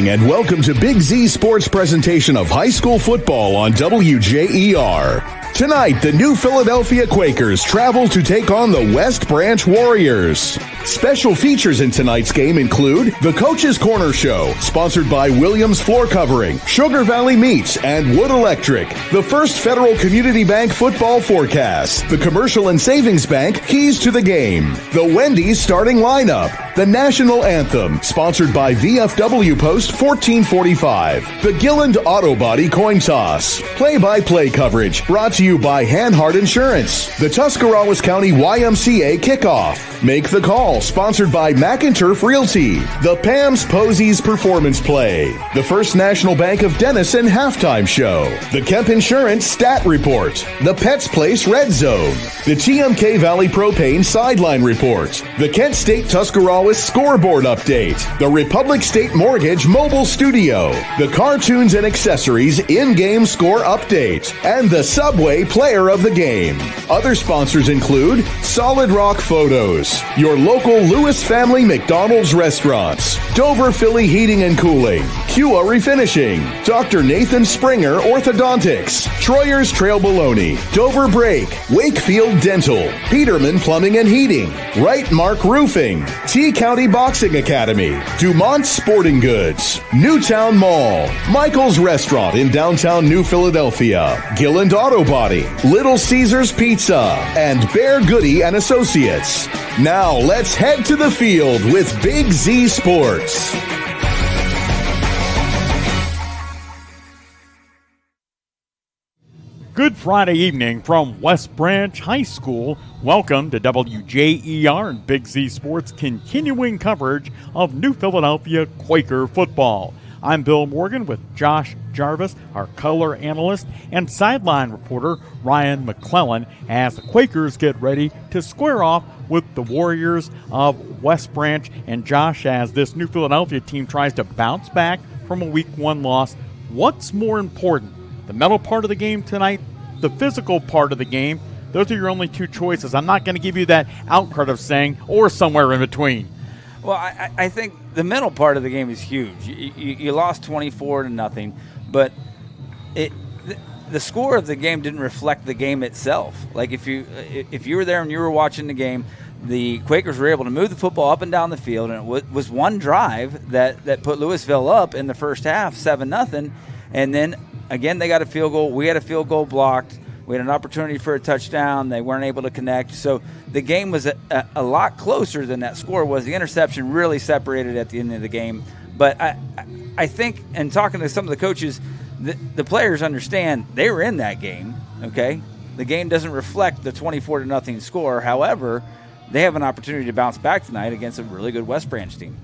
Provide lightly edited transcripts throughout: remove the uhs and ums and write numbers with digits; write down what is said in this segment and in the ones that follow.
evening and welcome to Big Z Sports presentation of high school football on WJER. Tonight, the New Philadelphia Quakers travel to take on the West Branch Warriors. Special features in tonight's game include the Coach's Corner Show, sponsored by Williams Floor Covering, Sugar Valley Meats, and Wood Electric, the First Federal Community Bank football forecast, the Commercial and Savings Bank keys to the game, the Wendy's starting lineup, the National Anthem, sponsored by VFW Post 1445, the Gilland Auto Body Coin Toss, play-by-play coverage brought to you by Hanhart Insurance, the Tuscarawas County YMCA Kickoff, Make the Call, sponsored by McInturf Realty, the Pam's Posies Performance Play, the First National Bank of Denison Halftime Show, the Kemp Insurance Stat Report, the Pets Place Red Zone, the TMK Valley Propane Sideline Report, the Kent State Tuscarawas Scoreboard Update, the Republic State Mortgage Mobile Studio, the Cartoons and Accessories In-Game Score Update, and the Subway Player of the Game. Other sponsors include Solid Rock Photos, your local Lewis Family McDonald's restaurants, Dover Philly Heating and Cooling, Kua Refinishing, Dr. Nathan Springer Orthodontics, Troyer's Trail Bologna, Dover Brake, Wakefield Dental, Peterman Plumbing and Heating, Wright Mark Roofing, T County Boxing Academy, Dumont Sporting Goods, Newtown Mall, Michael's Restaurant in downtown New Philadelphia, Gilland Auto Body, Little Caesars Pizza, and Bear Goody and Associates. Now let's head to the field with Big Z Sports. Good Friday evening from West Branch High School. Welcome to WJER and Big Z Sports continuing coverage of New Philadelphia Quaker football. I'm Bill Morgan with Josh Jarvis, our color analyst, and sideline reporter Ryan McClellan as the Quakers get ready to square off with the Warriors of West Branch. And Josh, as this New Philadelphia team tries to bounce back from a Week 1 loss, what's more important? The mental part of the game tonight, the physical part of the game? Those are your only two choices. I'm not going to give you that outcard of saying, or somewhere in between. Well, I think the mental part of the game is huge. You lost 24-0, but the score of the game didn't reflect the game itself. Like if you were there and you were watching the game, the Quakers were able to move the football up and down the field, and it was one drive that put Louisville up in the first half, 7-0, and then again they got a field goal. We had a field goal blocked. We had an opportunity for a touchdown. They weren't able to connect. So the game was a lot closer than that score was. The interception really separated at the end of the game. But I think, in talking to some of the coaches, the players understand they were in that game, okay? The game doesn't reflect the 24-0 score. However, they have an opportunity to bounce back tonight against a really good West Branch team.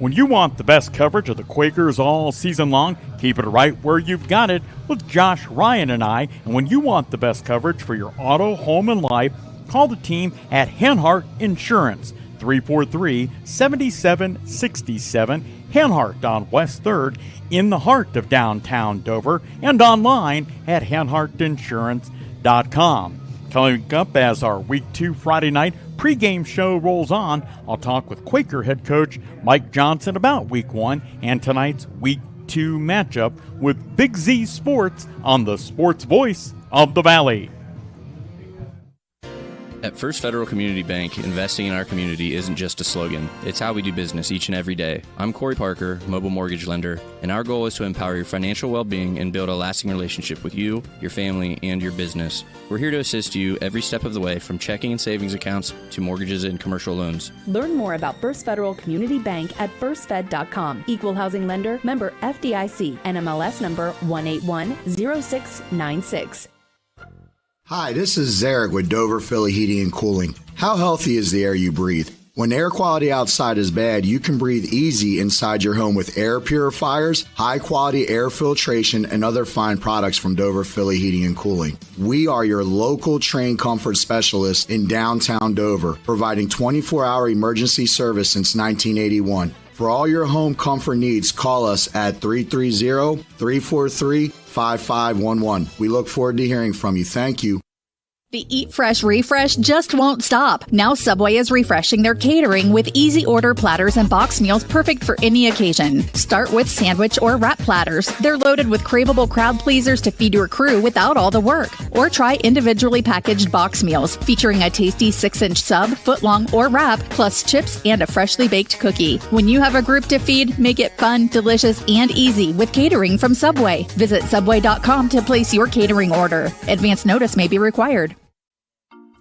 When you want the best coverage of the Quakers all season long, keep it right where you've got it with Josh, Ryan, and I. And when you want the best coverage for your auto, home, and life, call the team at Hanhart Insurance, 343-7767, Hanhart on West 3rd in the heart of downtown Dover, and online at hanhartinsurance.com. Coming up as our Week 2 Friday night pregame show rolls on, I'll talk with Quaker head coach Mike Johnson about Week 1 and tonight's Week 2 matchup with Big Z Sports on the Sports Voice of the Valley. At First Federal Community Bank, investing in our community isn't just a slogan. It's how we do business each and every day. I'm Corey Parker, mobile mortgage lender, and our goal is to empower your financial well-being and build a lasting relationship with you, your family, and your business. We're here to assist you every step of the way, from checking and savings accounts to mortgages and commercial loans. Learn more about First Federal Community Bank at firstfed.com. Equal housing lender, member FDIC, NMLS number 1810696. Hi, this is Zarek with Dover Philly Heating and Cooling. How healthy is the air you breathe? When air quality outside is bad, you can breathe easy inside your home with air purifiers, high-quality air filtration, and other fine products from Dover Philly Heating and Cooling. We are your local trained comfort specialists in downtown Dover, providing 24-hour emergency service since 1981. For all your home comfort needs, call us at 330-343-5511. We look forward to hearing from you. Thank you. The Eat Fresh refresh just won't stop. Now Subway is refreshing their catering with easy order platters and box meals perfect for any occasion. Start with sandwich or wrap platters. They're loaded with craveable crowd pleasers to feed your crew without all the work. Or try individually packaged box meals featuring a tasty 6-inch sub, footlong, or wrap, plus chips and a freshly baked cookie. When you have a group to feed, make it fun, delicious, and easy with catering from Subway. Visit Subway.com to place your catering order. Advance notice may be required.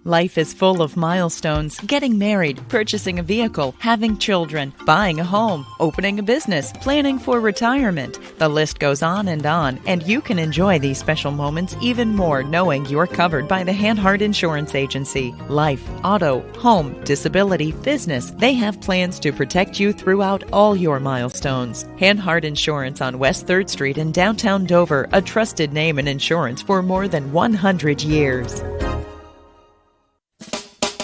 Life is full of milestones: getting married, purchasing a vehicle, having children, buying a home, opening a business, planning for retirement. The list goes on, and you can enjoy these special moments even more knowing you're covered by the Hanhart Insurance Agency. Life, auto, home, disability, business, they have plans to protect you throughout all your milestones. Hanhart Insurance on West 3rd Street in downtown Dover, a trusted name in insurance for more than 100 years.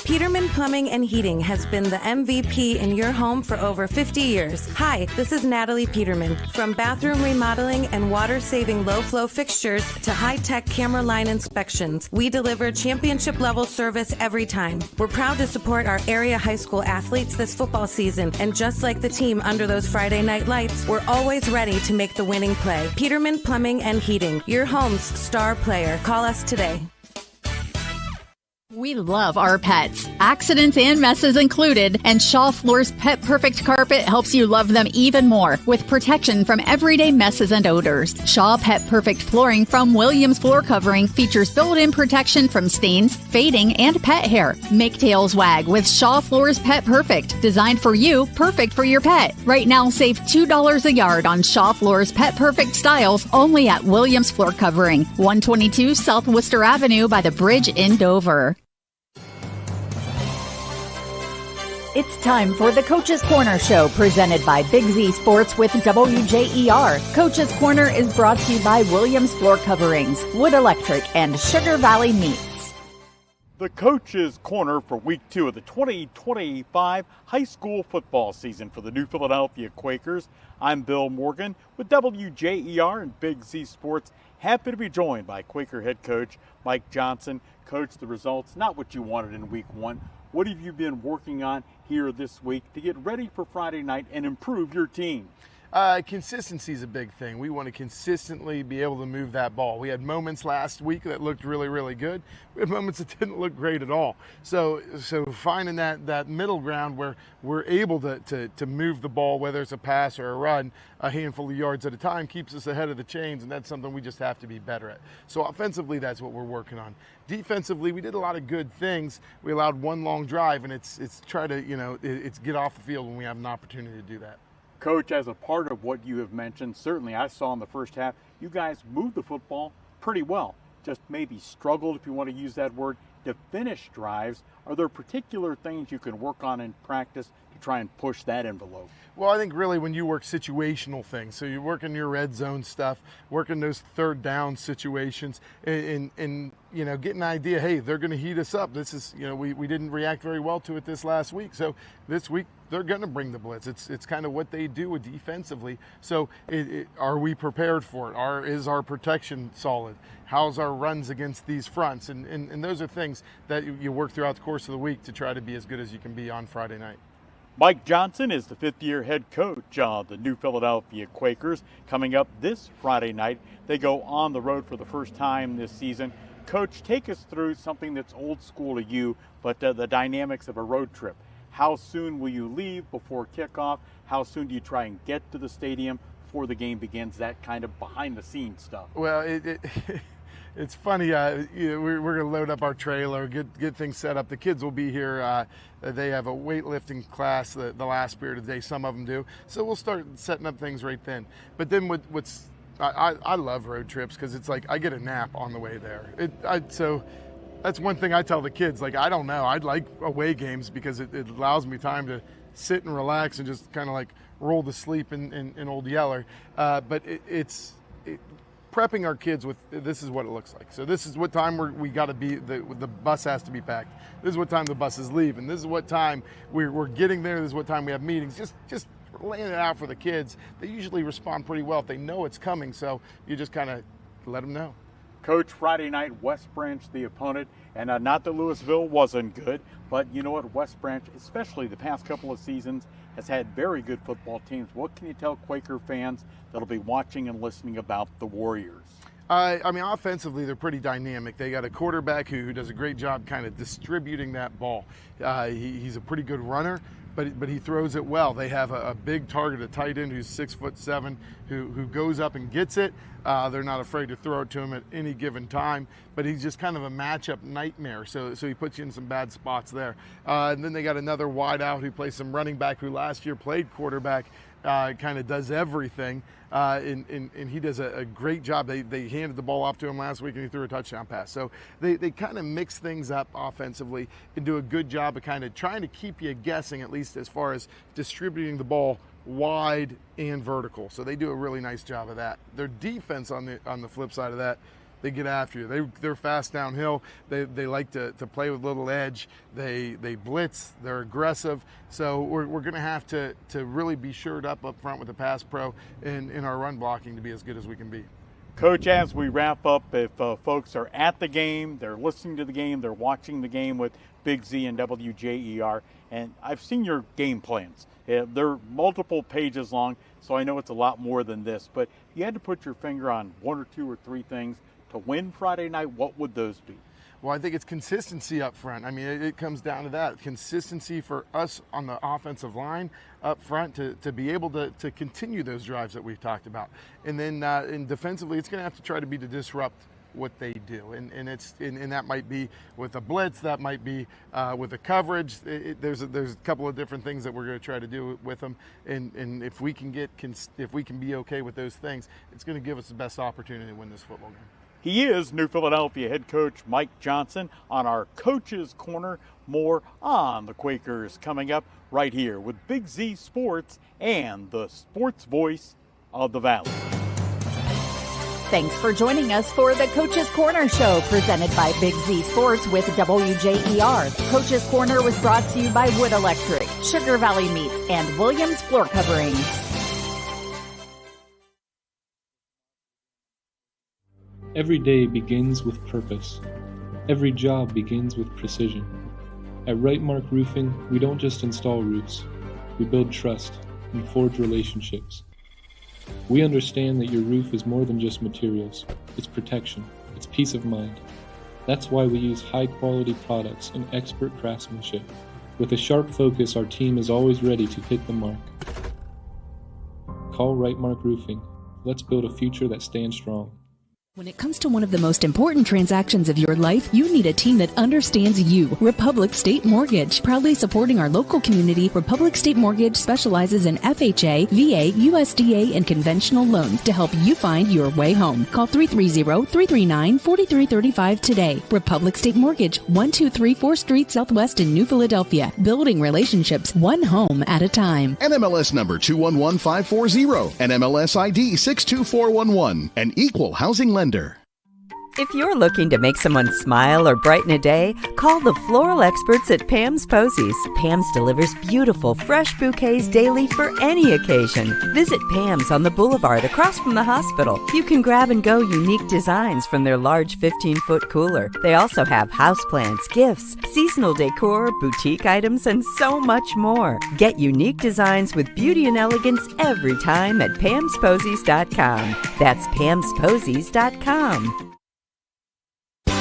Peterman Plumbing and Heating has been the MVP in your home for over 50 years. Hi, this is Natalie Peterman. From bathroom remodeling and water-saving low-flow fixtures to high-tech camera line inspections, we deliver championship-level service every time. We're proud to support our area high school athletes this football season, and just like the team under those Friday night lights, we're always ready to make the winning play. Peterman Plumbing and Heating, your home's star player. Call us today. We love our pets, accidents and messes included, and Shaw Floor's Pet Perfect Carpet helps you love them even more with protection from everyday messes and odors. Shaw Pet Perfect Flooring from Williams Floor Covering features built-in protection from stains, fading, and pet hair. Make tails wag with Shaw Floor's Pet Perfect, designed for you, perfect for your pet. Right now, save $2 a yard on Shaw Floor's Pet Perfect styles only at Williams Floor Covering, 122 South Worcester Avenue by the bridge in Dover. It's time for the Coach's Corner Show, presented by Big Z Sports with WJER. Coach's Corner is brought to you by Williams Floor Coverings, Wood Electric, and Sugar Valley Meats. The Coach's Corner for Week 2 of the 2025 high school football season for the New Philadelphia Quakers. I'm Bill Morgan with WJER and Big Z Sports. Happy to be joined by Quaker head coach Mike Johnson. Coach, the results, not what you wanted in Week 1. What have you been working on here this week to get ready for Friday night and improve your team? Consistency is a big thing. We want to consistently be able to move that ball. We had moments last week that looked really, really good. We had moments that didn't look great at all. So finding that middle ground where we're able to move the ball, whether it's a pass or a run, a handful of yards at a time, keeps us ahead of the chains, and that's something we just have to be better at. So offensively, that's what we're working on. Defensively, we did a lot of good things. We allowed one long drive, and it's try to, it's get off the field when we have an opportunity to do that. Coach, as a part of what you have mentioned, certainly I saw in the first half, you guys moved the football pretty well. Just maybe struggled, if you want to use that word, to finish drives. Are there particular things you can work on in practice to try and push that envelope? Well, I think really when you work situational things, so you're working your red zone stuff, working those third down situations, and get an idea, hey, they're going to heat us up. This is, we didn't react very well to it this last week. So this week, they're going to bring the blitz. It's kind of what they do defensively. So are we prepared for it? Is our protection solid? How's our runs against these fronts? And those are things that you work throughout the course of the week to try to be as good as you can be on Friday night. Mike Johnson is the fifth-year head coach of the New Philadelphia Quakers. Coming up this Friday night, they go on the road for the first time this season. Coach, take us through something that's old school to you, but the dynamics of a road trip. How soon will you leave before kickoff? How soon do you try and get to the stadium before the game begins? That kind of behind-the-scenes stuff. Well, it's funny. We're going to load up our trailer, get things set up. The kids will be here. They have a weightlifting class the last period of the day. Some of them do. So we'll start setting up things right then. But then I love road trips because it's like I get a nap on the way there. So that's one thing I tell the kids. Like, I don't know. I'd like away games because it allows me time to sit and relax and just kind of like roll to sleep in Old Yeller. But it's prepping our kids with this is what it looks like. So this is what time we got to be. The bus has to be packed. This is what time the buses leave, and this is what time we're getting there. This is what time we have meetings. Just laying it out for the kids. They usually respond pretty well if they know it's coming. So you just kind of let them know. Coach, Friday night, West Branch the opponent, and not that Louisville wasn't good, but you know what, West Branch, especially the past couple of seasons, has had very good football teams. What can you tell Quaker fans that'll be watching and listening about the Warriors? I mean, offensively, they're pretty dynamic. They got a quarterback who does a great job kind of distributing that ball. He's a pretty good runner, but he throws it well. They have a big target, a tight end who's 6'7", who goes up and gets it. They're not afraid to throw it to him at any given time, but he's just kind of a matchup nightmare. So he puts you in some bad spots there. And then they got another wide out who plays some running back who last year played quarterback. Kind of does everything, and he does a great job. They handed the ball off to him last week, and he threw a touchdown pass. So they kind of mix things up offensively and do a good job of kind of trying to keep you guessing, at least as far as distributing the ball wide and vertical. So they do a really nice job of that. Their defense on the flip side of that, they get after you. They're fast downhill. They like to play with little edge. They blitz. They're aggressive. So we're going to have to really be shored up front with the pass pro and in our run blocking to be as good as we can be. Coach, as we wrap up, if folks are at the game, they're listening to the game, they're watching the game with Big Z and WJER, and I've seen your game plans. They're multiple pages long, so I know it's a lot more than this. But if you had to put your finger on one or two or three things to win Friday night, what would those be? Well, I think it's consistency up front. I mean, it comes down to that. Consistency for us on the offensive line up front to be able to continue those drives that we've talked about. And then and defensively, it's going to have to try to be to disrupt what they do. And that might be with a blitz, that might be with a coverage. There's a couple of different things that we're going to try to do with them. And if we can be okay with those things, it's going to give us the best opportunity to win this football game. He is New Philadelphia head coach Mike Johnson on our Coach's Corner. More on the Quakers coming up right here with Big Z Sports and the sports voice of the Valley. Thanks for joining us for the Coach's Corner show presented by Big Z Sports with WJER. Coach's Corner was brought to you by Wood Electric, Sugar Valley Meats, and Williams Floor Coverings. Every day begins with purpose. Every job begins with precision. At Rightmark Roofing, we don't just install roofs. We build trust and forge relationships. We understand that your roof is more than just materials. It's protection. It's peace of mind. That's why we use high-quality products and expert craftsmanship. With a sharp focus, our team is always ready to hit the mark. Call Rightmark Roofing. Let's build a future that stands strong. When it comes to one of the most important transactions of your life, you need a team that understands you. Republic State Mortgage. Proudly supporting our local community, Republic State Mortgage specializes in FHA, VA, USDA, and conventional loans to help you find your way home. Call 330-339-4335 today. Republic State Mortgage, 1234 4th Street Southwest in New Philadelphia. Building relationships one home at a time. NMLS number 211540. NMLS ID 62411. An equal housing lender. If you're looking to make someone smile or brighten a day, call the floral experts at Pam's Posies. Pam's delivers beautiful, fresh bouquets daily for any occasion. Visit Pam's on the boulevard across from the hospital. You can grab and go unique designs from their large 15-foot cooler. They also have houseplants, gifts, seasonal decor, boutique items, and so much more. Get unique designs with beauty and elegance every time at Pam'sPosies.com. That's Pam'sPosies.com.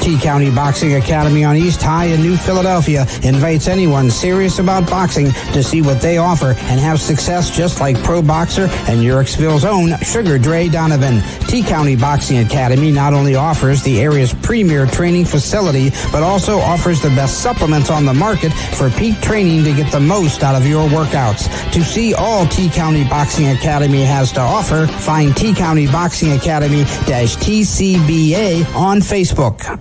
T-County Boxing Academy on East High in New Philadelphia invites anyone serious about boxing to see what they offer and have success just like pro boxer and Yurixville's own Sugar Dre Donovan. T-County Boxing Academy not only offers the area's premier training facility, but also offers the best supplements on the market for peak training to get the most out of your workouts. To see all T-County Boxing Academy has to offer, find T-County Boxing Academy-TCBA on Facebook.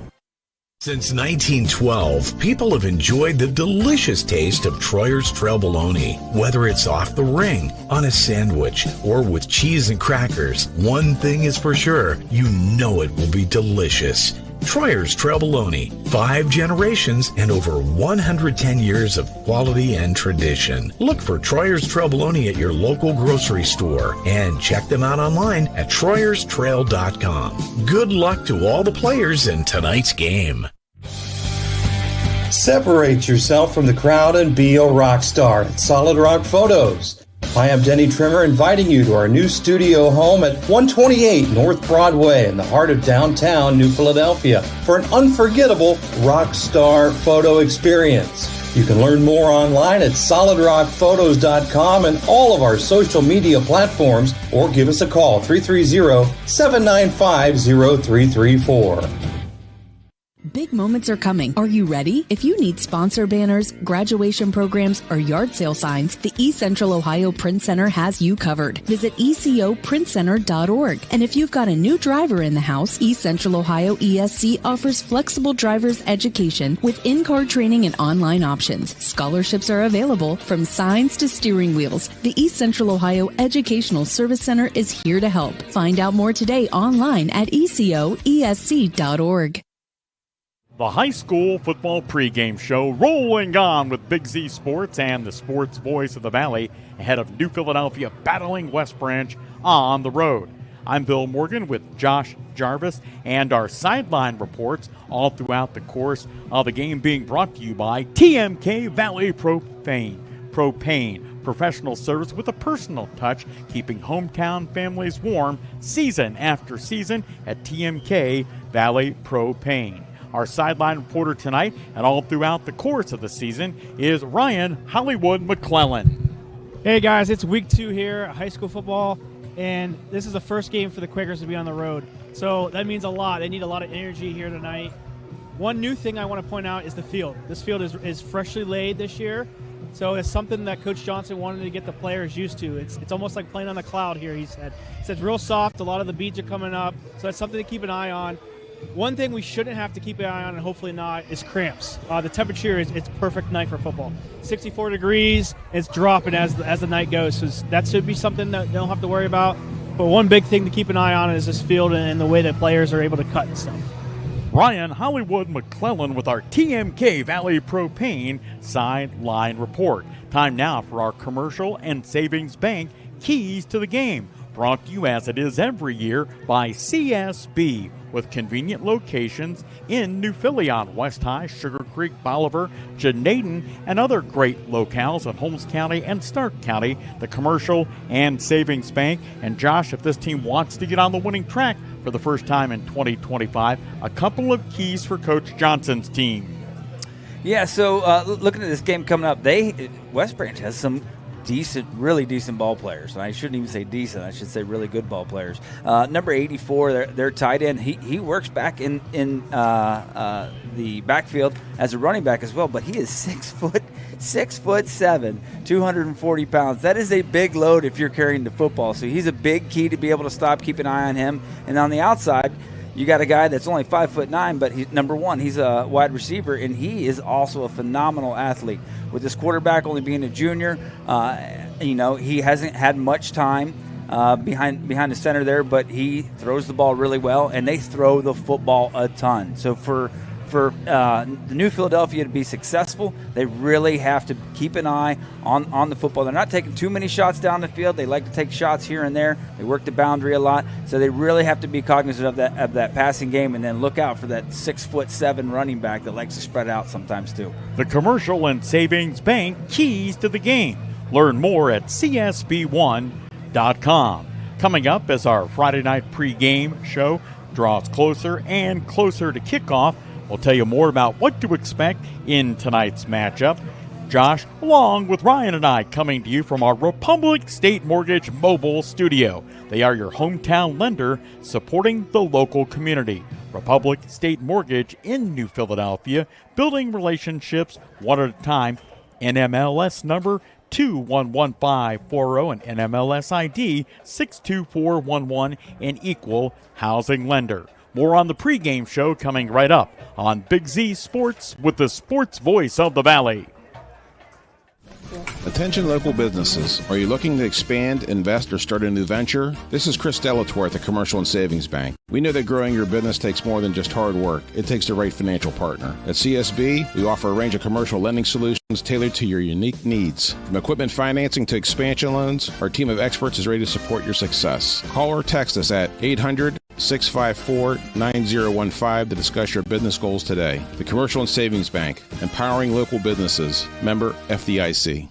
Since 1912, people have enjoyed the delicious taste of Troyer's Trail Bologna. Whether it's off the ring, on a sandwich, or with cheese and crackers, one thing is for sure, you know it will be delicious. Troyer's Trail Bologna, 5 generations and over 110 years of quality and tradition. Look for Troyer's Trail Bologna at your local grocery store and check them out online at troyerstrail.com. Good luck to all the players in tonight's game. Separate yourself from the crowd and be a rock star at Solid Rock Photos. Hi, I'm Denny Trimmer, inviting you to our new studio home at 128 North Broadway in the heart of downtown New Philadelphia for an unforgettable rock star photo experience. You can learn more online at solidrockphotos.com and all of our social media platforms, or give us a call, 330-795-0334. Big moments are coming. Are you ready? If you need sponsor banners, graduation programs, or yard sale signs, the East Central Ohio Print Center has you covered. Visit ecoprintcenter.org. And if you've got a new driver in the house, East Central Ohio ESC offers flexible driver's education with in-car training and online options. Scholarships are available from signs to steering wheels. The East Central Ohio Educational Service Center is here to help. Find out more today online at ecoesc.org. The high school football pregame show rolling on with Big Z Sports and the sports voice of the Valley ahead of New Philadelphia battling West Branch on the road. I'm Bill Morgan with Josh Jarvis and our sideline reports all throughout the course of the game, being brought to you by TMK Valley Propane, professional service with a personal touch, keeping hometown families warm season after season at TMK Valley Propane. Our sideline reporter tonight and all throughout the course of the season is Ryan Hollywood McClellan. Hey guys, it's week 2 here at high school football, and this is the first game for the Quakers to be on the road. So that means a lot. They need a lot of energy here tonight. One new thing I want to point out is the field. This field is freshly laid this year, so it's something that Coach Johnson wanted to get the players used to. It's almost like playing on the cloud here, he said. He said it's real soft. A lot of the beads are coming up, so that's something to keep an eye on. One thing we shouldn't have to keep an eye on, and hopefully not, is cramps. The temperature it's perfect night for football. 64 degrees, it's dropping as the night goes, so that should be something that they don't have to worry about. But one big thing to keep an eye on is this field and the way that players are able to cut and stuff. Ryan Hollywood McClellan with our TMK Valley Propane sideline report. Time now for our commercial and savings bank keys to the game. Brought to you, as it is every year, by CSB, with convenient locations in New Philly on West High, Sugar Creek, Bolivar, Janaden, and other great locales in Holmes County and Stark County, the commercial and savings bank. And Josh, if this team wants to get on the winning track for the first time in 2025, a couple of keys for Coach Johnson's team. Yeah, so looking at this game coming up, West Branch has some really decent ball players. And I shouldn't even say decent. I should say really good ball players. Number 84, their tight end, he works back in the backfield as a running back as well, but he is 6'7", 240 pounds. That is a big load if you're carrying the football. So he's a big key to be able to stop, keep an eye on him. And on the outside, you got a guy that's only 5'9", but he's number 1. He's a wide receiver, and he is also a phenomenal athlete. With this quarterback only being a junior, he hasn't had much time behind the center there, but he throws the ball really well, and they throw the football a ton. So for the New Philadelphia to be successful, they really have to keep an eye on the football. They're not taking too many shots down the field. They like to take shots here and there. They work the boundary a lot, so they really have to be cognizant of that passing game, and then look out for that 6'7" running back that likes to spread out sometimes too. The commercial and savings bank keys to the game. Learn more at csb1.com. Coming up as our Friday night pregame show draws closer and closer to kickoff, we'll tell you more about what to expect in tonight's matchup. Josh, along with Ryan and I, coming to you from our Republic State Mortgage mobile studio. They are your hometown lender supporting the local community. Republic State Mortgage in New Philadelphia, building relationships one at a time. NMLS number 211540 and NMLS ID 62411, an equal housing lender. More on the pregame show coming right up on Big Z Sports with the sports voice of the Valley. Attention local businesses. Are you looking to expand, invest, or start a new venture? This is Chris Delatorre at the Commercial and Savings Bank. We know that growing your business takes more than just hard work. It takes the right financial partner. At CSB, we offer a range of commercial lending solutions tailored to your unique needs. From equipment financing to expansion loans, our team of experts is ready to support your success. Call or text us at 800-654-9015 to discuss your business goals today. The Commercial and Savings Bank, empowering local businesses. Member FDIC.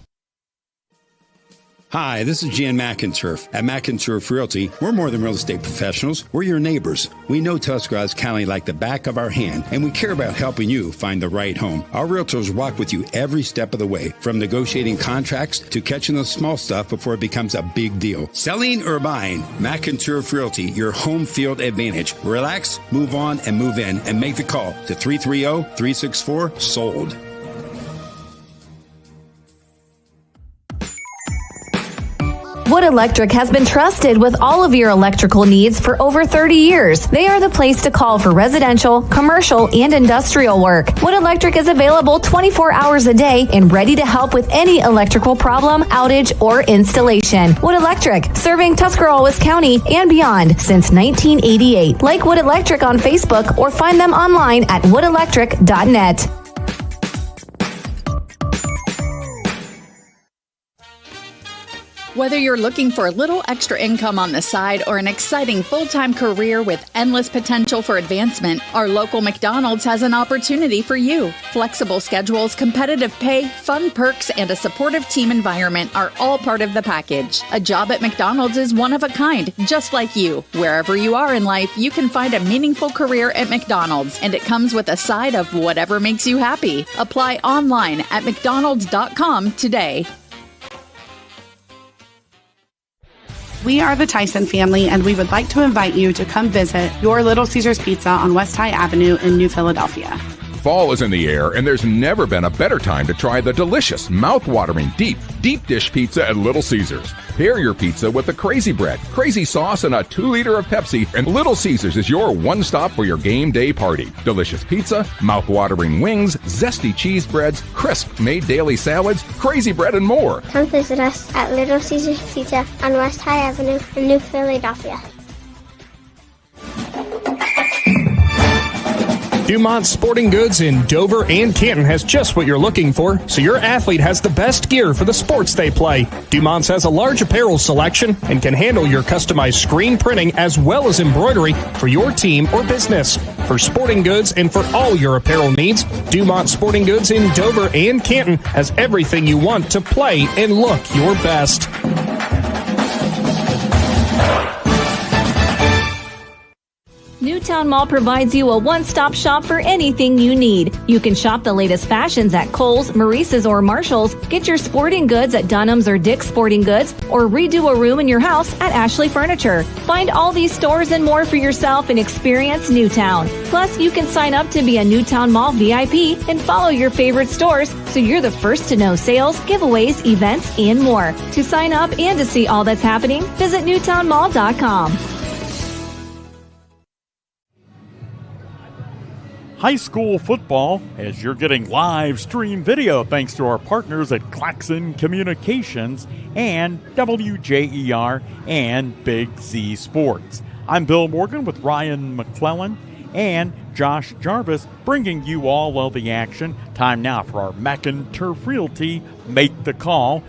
Hi, this is Jan McInturf. At McInturf Realty, we're more than real estate professionals. We're your neighbors. We know Tuscarawas County like the back of our hand, and we care about helping you find the right home. Our realtors walk with you every step of the way, from negotiating contracts to catching the small stuff before it becomes a big deal. Selling or buying, McInturf Realty, your home field advantage. Relax, move on, and move in, and make the call to 330-364-SOLD. Wood Electric has been trusted with all of your electrical needs for over 30 years. They are the place to call for residential, commercial, and industrial work. Wood Electric is available 24 hours a day and ready to help with any electrical problem, outage, or installation. Wood Electric, serving Tuscarawas County and beyond since 1988. Like Wood Electric on Facebook or find them online at woodelectric.net. Whether you're looking for a little extra income on the side or an exciting full-time career with endless potential for advancement, our local McDonald's has an opportunity for you. Flexible schedules, competitive pay, fun perks, and a supportive team environment are all part of the package. A job at McDonald's is one of a kind, just like you. Wherever you are in life, you can find a meaningful career at McDonald's, and it comes with a side of whatever makes you happy. Apply online at mcdonalds.com today. We are the Tyson family, and we would like to invite you to come visit your Little Caesars Pizza on West High Avenue in New Philadelphia. Fall is in the air, and there's never been a better time to try the delicious, mouth-watering, deep dish pizza at Little Caesars. Pair your pizza with the crazy bread, crazy sauce, and a 2-liter of Pepsi, and Little Caesars is your one-stop for your game day party. Delicious pizza, mouth-watering wings, zesty cheese breads, crisp made daily salads, crazy bread, and more. Come visit us at Little Caesars Pizza on West High Avenue in New Philadelphia. Dumont Sporting Goods in Dover and Canton has just what you're looking for, so your athlete has the best gear for the sports they play. Dumont's has a large apparel selection and can handle your customized screen printing as well as embroidery for your team or business. For sporting goods and for all your apparel needs, Dumont Sporting Goods in Dover and Canton has everything you want to play and look your best. Newtown Mall provides you a one-stop shop for anything you need. You can shop the latest fashions at Kohl's, Maurice's, or Marshall's, get your sporting goods at Dunham's or Dick's Sporting Goods, or redo a room in your house at Ashley Furniture. Find all these stores and more for yourself and experience Newtown. Plus, you can sign up to be a Newtown Mall VIP and follow your favorite stores so you're the first to know sales, giveaways, events, and more. To sign up and to see all that's happening, visit newtownmall.com. High school football, as you're getting live stream video thanks to our partners at Claxon Communications and WJER and Big Z Sports. I'm Bill Morgan with Ryan McClellan and Josh Jarvis bringing you all of the action. Time now for our McInturf Realty Make the Call.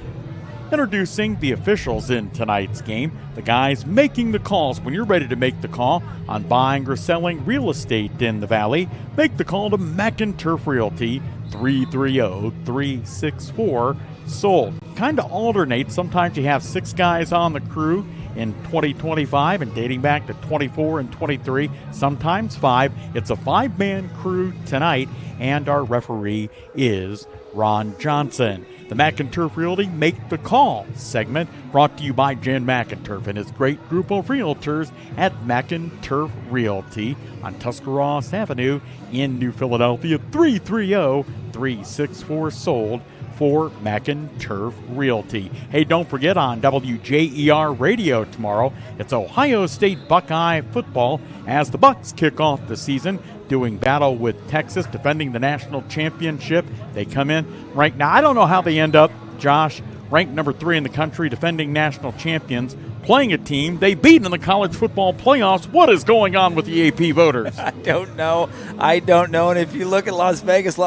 Introducing the officials in tonight's game, the guys making the calls. When you're ready to make the call on buying or selling real estate in the Valley, make the call to McInturf Realty, 330-364-SOLD. Kind of alternates. Sometimes you have 6 guys on the crew in 2025 and dating back to 24 and 23, sometimes 5. It's a 5-man crew tonight, and our referee is Ron Johnson. The McInturf Realty Make the Call segment brought to you by Jan McInturf and his great group of realtors at McInturf Realty on Tuscarawas Avenue in New Philadelphia, 330-364-SOLD for McInturf Realty. Hey, don't forget on WJER Radio tomorrow, it's Ohio State Buckeye football as the Bucks kick off the season, doing battle with Texas, defending the national championship. They come in right now. I don't know how they end up, Josh, ranked number 3 in the country, defending national champions, playing a team they beat in the college football playoffs. What is going on with the AP voters? I don't know. And if you look at Las Vegas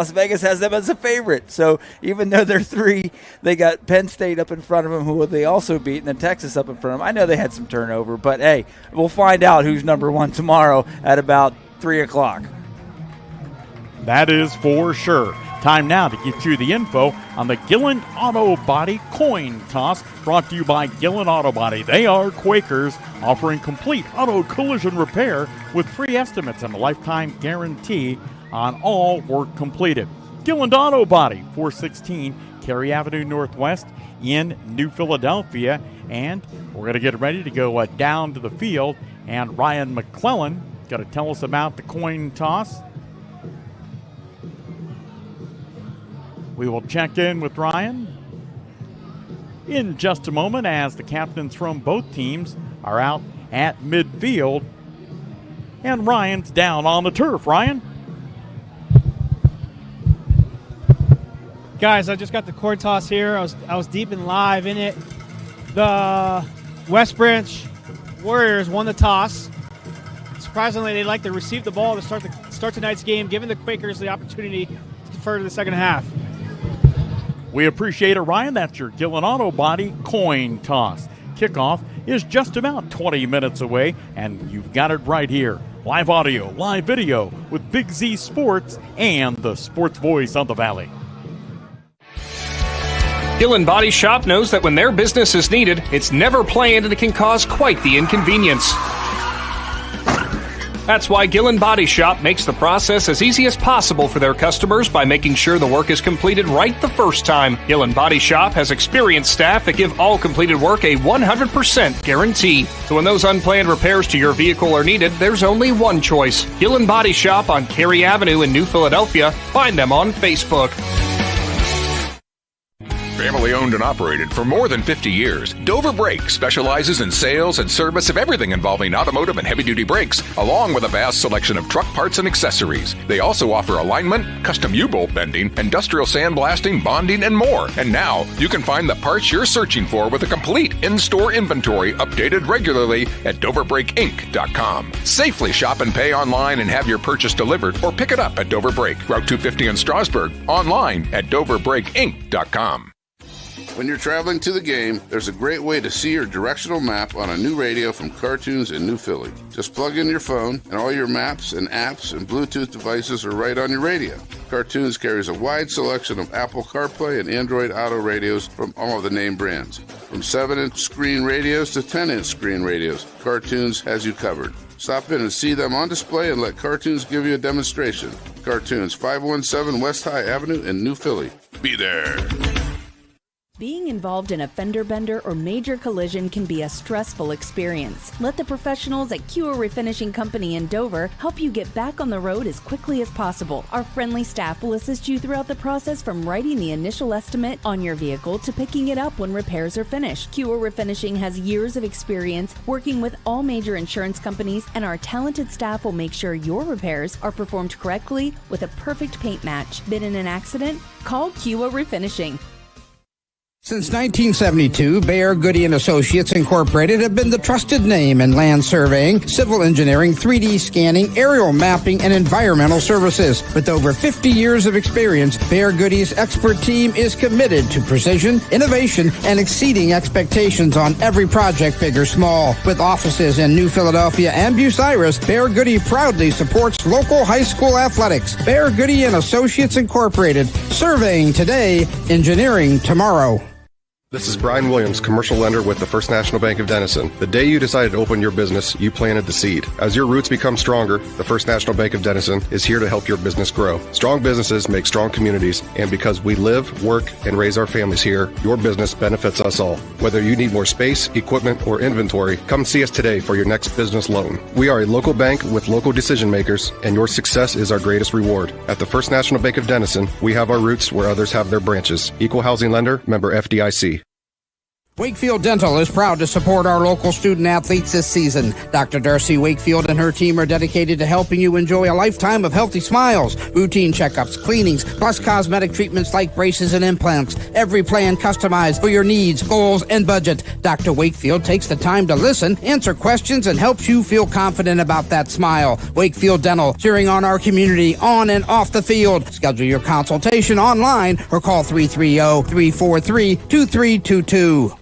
has them as a favorite. So even though they're 3, they got Penn State up in front of them, who they also beat, and then Texas up in front of them. I know they had some turnover, but hey, we'll find out who's number 1 tomorrow at about 3 o'clock. That is for sure. Time now to get you the info on the Gillen Auto Body coin toss, brought to you by Gillen Auto Body. They are Quakers, offering complete auto collision repair with free estimates and a lifetime guarantee on all work completed. Gillen Auto Body, 416 Cary Avenue Northwest in New Philadelphia. And we're going to get ready to go down to the field, and Ryan McClellan going to tell us about the coin toss. We will check in with Ryan in just a moment as the captains from both teams are out at midfield. And Ryan's down on the turf. Ryan? Guys, I just got the coin toss here. I was deep and live in it. The West Branch Warriors won the toss. Surprisingly, they'd like to receive the ball to start tonight's game, giving the Quakers the opportunity to defer to the second half. We appreciate it, Ryan. That's your Gillen Auto Body coin toss. Kickoff is just about 20 minutes away, and you've got it right here. Live audio, live video with Big Z Sports and the sports voice of the Valley. Gillen Body Shop knows that when their business is needed, it's never planned and it can cause quite the inconvenience. That's why Gillen Body Shop makes the process as easy as possible for their customers by making sure the work is completed right the first time. Gillen Body Shop has experienced staff that give all completed work a 100% guarantee. So when those unplanned repairs to your vehicle are needed, there's only one choice. Gillen Body Shop on Cary Avenue in New Philadelphia. Find them on Facebook. Family owned and operated for more than 50 years, Dover Brake specializes in sales and service of everything involving automotive and heavy-duty brakes, along with a vast selection of truck parts and accessories. They also offer alignment, custom U-bolt bending, industrial sandblasting, bonding, and more. And now, you can find the parts you're searching for with a complete in-store inventory updated regularly at DoverBrakeInc.com. Safely shop and pay online and have your purchase delivered, or pick it up at Dover Brake, Route 250 in Strasburg, online at DoverBrakeInc.com. When you're traveling to the game, there's a great way to see your directional map on a new radio from Cartoons in New Philly. Just plug in your phone, and all your maps and apps and Bluetooth devices are right on your radio. Cartoons carries a wide selection of Apple CarPlay and Android Auto radios from all of the name brands. From 7-inch screen radios to 10-inch screen radios, Cartoons has you covered. Stop in and see them on display and let Cartoons give you a demonstration. Cartoons, 517 West High Avenue in New Philly. Be there. Being involved in a fender bender or major collision can be a stressful experience. Let the professionals at Cure Refinishing Company in Dover help you get back on the road as quickly as possible. Our friendly staff will assist you throughout the process, from writing the initial estimate on your vehicle to picking it up when repairs are finished. Cure Refinishing has years of experience working with all major insurance companies, and our talented staff will make sure your repairs are performed correctly with a perfect paint match. Been in an accident? Call Cure Refinishing. Since 1972, Bayer, Goody & Associates Incorporated have been the trusted name in land surveying, civil engineering, 3D scanning, aerial mapping, and environmental services. With over 50 years of experience, Bayer Goody's expert team is committed to precision, innovation, and exceeding expectations on every project, big or small. With offices in New Philadelphia and Bucyrus, Bayer Goody proudly supports local high school athletics. Bayer Goody & Associates Incorporated, surveying today, engineering tomorrow. This is Brian Williams, commercial lender with the First National Bank of Denison. The day you decided to open your business, you planted the seed. As your roots become stronger, the First National Bank of Denison is here to help your business grow. Strong businesses make strong communities, and because we live, work, and raise our families here, your business benefits us all. Whether you need more space, equipment, or inventory, come see us today for your next business loan. We are a local bank with local decision makers, and your success is our greatest reward. At the First National Bank of Denison, we have our roots where others have their branches. Equal housing lender, member FDIC. Wakefield Dental is proud to support our local student athletes this season. Dr. Darcy Wakefield and her team are dedicated to helping you enjoy a lifetime of healthy smiles, routine checkups, cleanings, plus cosmetic treatments like braces and implants. Every plan customized for your needs, goals, and budget. Dr. Wakefield takes the time to listen, answer questions, and helps you feel confident about that smile. Wakefield Dental, cheering on our community on and off the field. Schedule your consultation online or call 330-343-2322.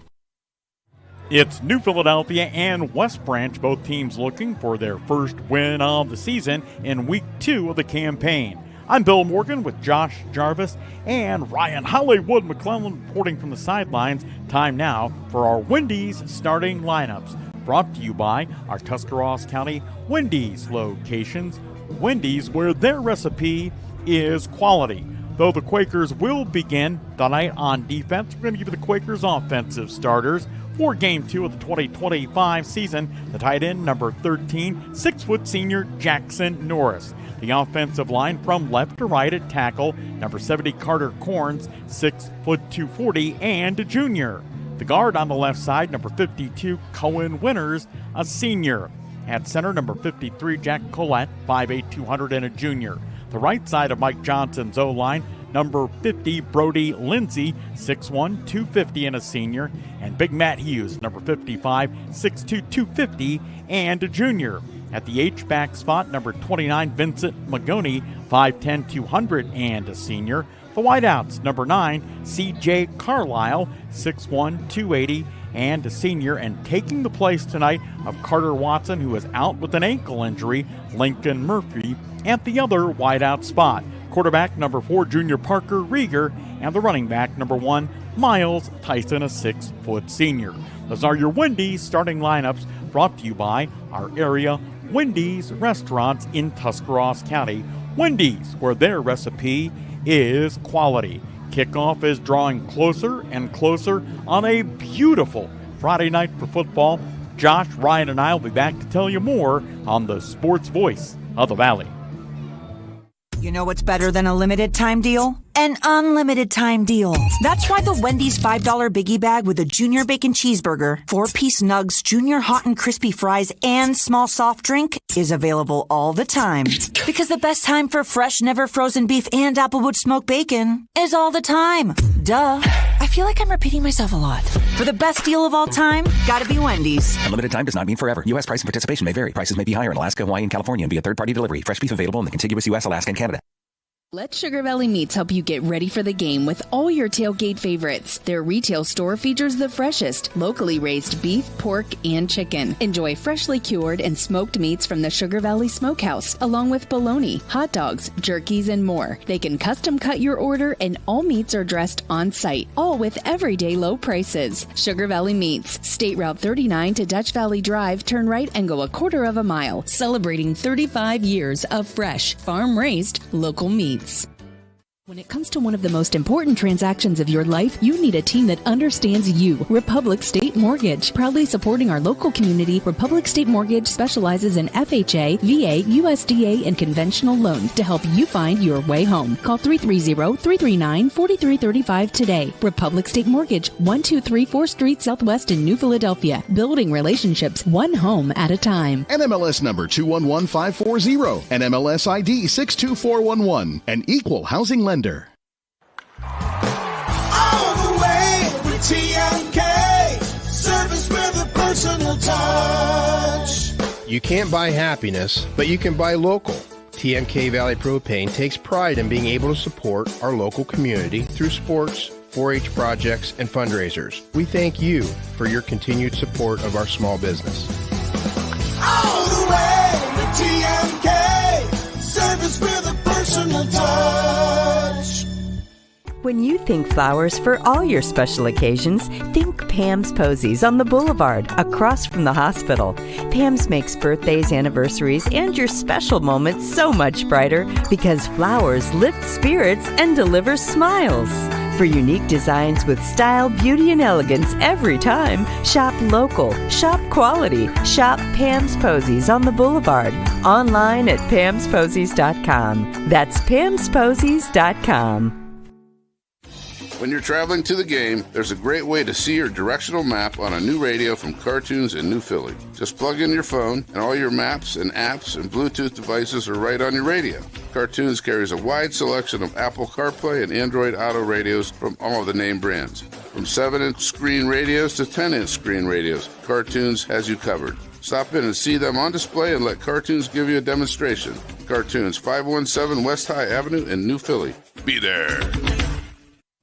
It's New Philadelphia and West Branch, both teams looking for their first win of the season in week 2 of the campaign. I'm Bill Morgan with Josh Jarvis and Ryan Hollywood McClellan reporting from the sidelines. Time now for our Wendy's starting lineups. Brought to you by our Tuscarawas County Wendy's locations. Wendy's, where their recipe is quality. Though the Quakers will begin tonight on defense, we're going to give you the Quakers offensive starters. For Game 2 of the 2025 season, the tight end, number 13, 6-foot senior Jackson Norris. The offensive line from left to right at tackle, number 70, Carter Corns, 6'2", 240, and a junior. The guard on the left side, number 52, Cohen Winters, a senior. At center, number 53, Jack Collette, 5'8", 200, and a junior. The right side of Mike Johnson's O-line, number 50, Brody Lindsay, 6'1", 250, and a senior. And Big Matt Hughes, number 55, 6'2", 250, and a junior. At the H-back spot, number 29, Vincent Magoni, 5'10", 200, and a senior. The wideouts, number 9, C.J. Carlisle, 6'1", 280, and a senior. And taking the place tonight of Carter Watson, who is out with an ankle injury, Lincoln Murphy, at the other wideout spot. Quarterback, number 4, Junior Parker Rieger, and the running back, number 1, Miles Tyson, a 6-foot senior. Those are your Wendy's starting lineups, brought to you by our area Wendy's restaurants in Tuscarawas County. Wendy's, where their recipe is quality. Kickoff is drawing closer and closer on a beautiful Friday night for football. Josh, Ryan, and I will be back to tell you more on the Sports Voice of the Valley. You know what's better than a limited time deal? An unlimited time deal. That's why the Wendy's $5 biggie bag with a junior bacon cheeseburger, 4-piece nugs, junior hot and crispy fries, and small soft drink is available all the time. Because the best time for fresh, never frozen beef and Applewood smoked bacon is all the time. Duh. I feel like I'm repeating myself a lot. For the best deal of all time, gotta be Wendy's. Unlimited time does not mean forever. U.S. price and participation may vary. Prices may be higher in Alaska, Hawaii, and California and via third-party delivery. Fresh beef available in the contiguous U.S., Alaska, and Canada. Let Sugar Valley Meats help you get ready for the game with all your tailgate favorites. Their retail store features the freshest, locally raised beef, pork, and chicken. Enjoy freshly cured and smoked meats from the Sugar Valley Smokehouse, along with bologna, hot dogs, jerkies, and more. They can custom cut your order, and all meats are dressed on site, all with everyday low prices. Sugar Valley Meats, State Route 39 to Dutch Valley Drive, turn right and go a quarter of a mile, celebrating 35 years of fresh, farm-raised, local meats. When it comes to one of the most important transactions of your life, you need a team that understands you. Republic State Mortgage. Proudly supporting our local community, Republic State Mortgage specializes in FHA, VA, USDA, and conventional loans to help you find your way home. Call 330-339-4335 today. Republic State Mortgage, 1234 4th Street Southwest in New Philadelphia. Building relationships one home at a time. NMLS number 211540. NMLS ID 62411. An equal housing lender. All the way with TMK. Service with a personal touch. You can't buy happiness, but you can buy local. TMK Valley Propane takes pride in being able to support our local community through sports, 4-H projects, and fundraisers. We thank you for your continued support of our small business. All the way with TMK. Service with a personal touch. When you think flowers for all your special occasions, think Pam's Posies on the Boulevard, across from the hospital. Pam's makes birthdays, anniversaries, and your special moments so much brighter because flowers lift spirits and deliver smiles. For unique designs with style, beauty, and elegance every time, shop local, shop quality, shop Pam's Posies on the Boulevard. Online at pamsposies.com. That's pamsposies.com. When you're traveling to the game, there's a great way to see your directional map on a new radio from Cartoons in New Philly. Just plug in your phone, and all your maps and apps and Bluetooth devices are right on your radio. Cartoons carries a wide selection of Apple CarPlay and Android Auto radios from all of the name brands. From 7-inch screen radios to 10-inch screen radios, Cartoons has you covered. Stop in and see them on display and let Cartoons give you a demonstration. Cartoons, 517 West High Avenue in New Philly. Be there.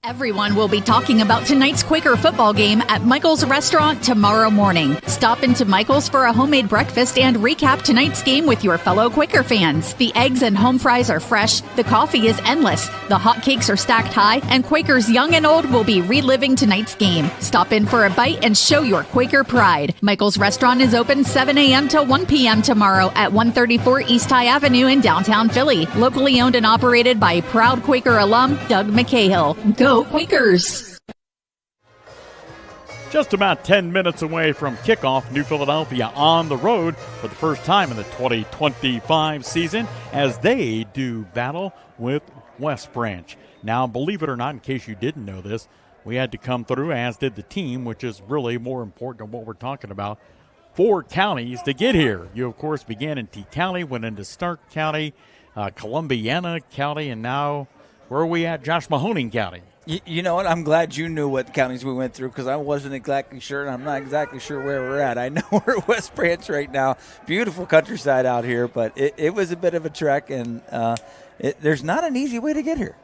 Everyone will be talking about tonight's Quaker football game at Michael's Restaurant tomorrow morning. Stop into Michael's for a homemade breakfast and recap tonight's game with your fellow Quaker fans. The eggs and home fries are fresh, the coffee is endless, the hot cakes are stacked high, and Quakers young and old will be reliving tonight's game. Stop in for a bite and show your Quaker pride. Michael's Restaurant is open 7 a.m. till 1 p.m. tomorrow at 134 East High Avenue in downtown Philly. Locally owned and operated by proud Quaker alum Doug McCahill. Go Quakers! Just about 10 minutes away from kickoff, New Philadelphia on the road for the first time in the 2025 season as they do battle with West Branch. Now, believe it or not, in case you didn't know this, we had to come through, as did the team, which is really more important than what we're talking about. 4 counties to get here. You, of course, began in T County, went into Stark County, Columbiana County, and now where are we at? Josh Mahoning County. You know what? I'm glad you knew what counties we went through because I wasn't exactly sure, and I'm not exactly sure where we're at. I know we're at West Branch right now. Beautiful countryside out here, but it was a bit of a trek, and there's not an easy way to get here.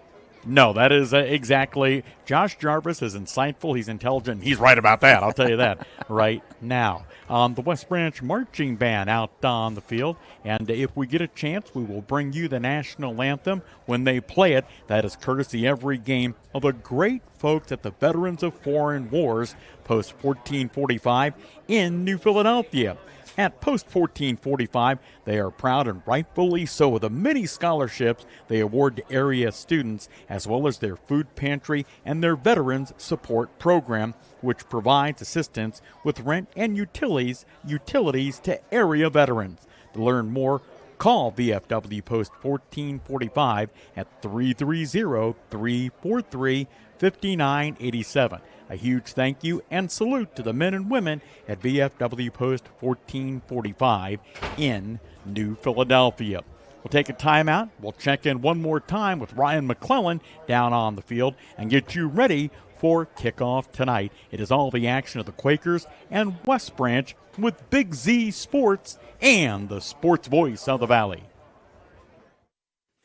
No, that is exactly. Josh Jarvis is insightful. He's intelligent. He's right about that. I'll tell you that right now. The West Branch Marching Band out on the field. And if we get a chance, we will bring you the national anthem when they play it. That is courtesy every game of the great folks at the Veterans of Foreign Wars, Post 1445 in New Philadelphia. At Post 1445, they are proud and rightfully so of the many scholarships they award to area students, as well as their food pantry and their Veterans Support Program, which provides assistance with rent and utilities to area veterans. To learn more, call VFW Post 1445 at 330-343-5987. A huge thank you and salute to the men and women at VFW Post 1445 in New Philadelphia. We'll take a timeout. We'll check in one more time with Ryan McClellan down on the field and get you ready for kickoff tonight. It is all the action of the Quakers and West Branch with Big Z Sports and the sports voice of the Valley.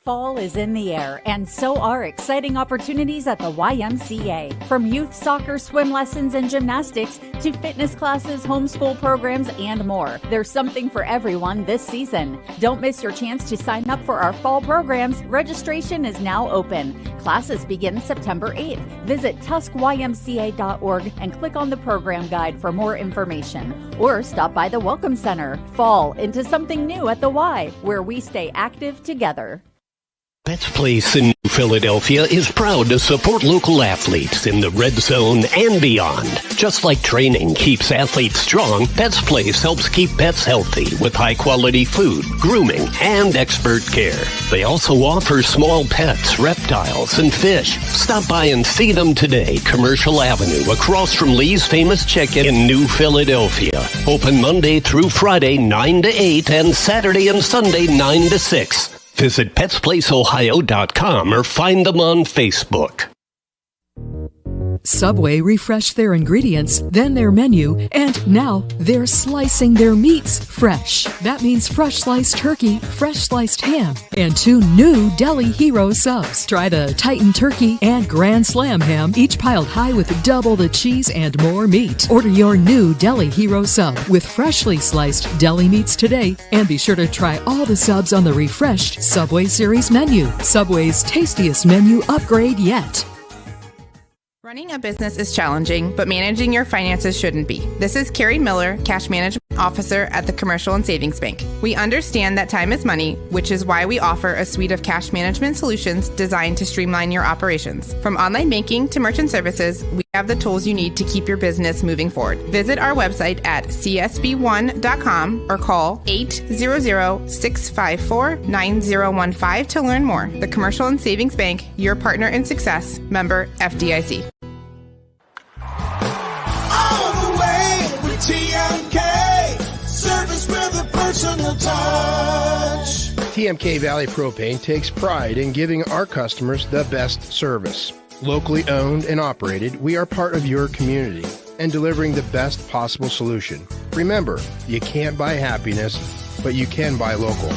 Fall is in the air, and so are exciting opportunities at the YMCA. From youth soccer, swim lessons, and gymnastics to fitness classes, homeschool programs, and more. There's something for everyone this season. Don't miss your chance to sign up for our fall programs. Registration is now open. Classes begin September 8th. Visit TuskYMCA.org and click on the program guide for more information. Or stop by the Welcome Center. Fall into something new at the Y, where we stay active together. Bet's Place in New Philadelphia is proud to support local athletes in the red zone and beyond. Just like training keeps athletes strong, Bet's Place helps keep pets healthy with high-quality food, grooming, and expert care. They also offer small pets, reptiles, and fish. Stop by and see them today. Commercial Avenue, across from Lee's Famous Chicken in New Philadelphia. Open Monday through Friday, 9 to 8, and Saturday and Sunday, 9 to 6. Visit PetsPlaceOhio.com or find them on Facebook. Subway refreshed their ingredients, then their menu, and now they're slicing their meats fresh. That means fresh sliced turkey, fresh sliced ham, and 2 new Deli Hero subs. Try the Titan Turkey and Grand Slam ham, each piled high with double the cheese and more meat. Order your new Deli Hero sub with freshly sliced deli meats today, and be sure to try all the subs on the refreshed Subway Series menu. Subway's tastiest menu upgrade yet. Running a business is challenging, but managing your finances shouldn't be. This is Carrie Miller, Cash Management Officer at the Commercial and Savings Bank. We understand that time is money, which is why we offer a suite of cash management solutions designed to streamline your operations. From online banking to merchant services, we have have the tools you need to keep your business moving forward. Visit our website at csb1.com or call 800-654-9015 to learn more. The Commercial and Savings Bank, your partner in success, member FDIC. All the way with TMK, service with a personal touch. TMK Valley Propane takes pride in giving our customers the best service. Locally owned and operated, we are part of your community and delivering the best possible solution. Remember, you can't buy happiness, but you can buy local.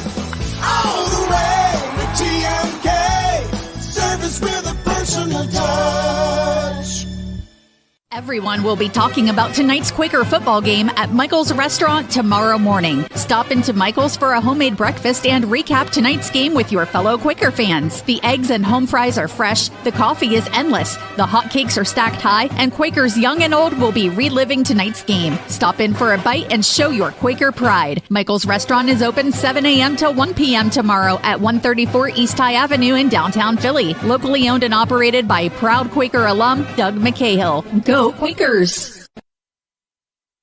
All the way with TMK, service with a personal touch. Everyone will be talking about tonight's Quaker football game at Michael's Restaurant tomorrow morning. Stop into Michael's for a homemade breakfast and recap tonight's game with your fellow Quaker fans. The eggs and home fries are fresh, the coffee is endless, the hot cakes are stacked high, and Quakers young and old will be reliving tonight's game. Stop in for a bite and show your Quaker pride. Michael's Restaurant is open 7 a.m. to 1 p.m. tomorrow at 134 East High Avenue in downtown Philly. Locally owned and operated by proud Quaker alum Doug McCahill. Go Quakers!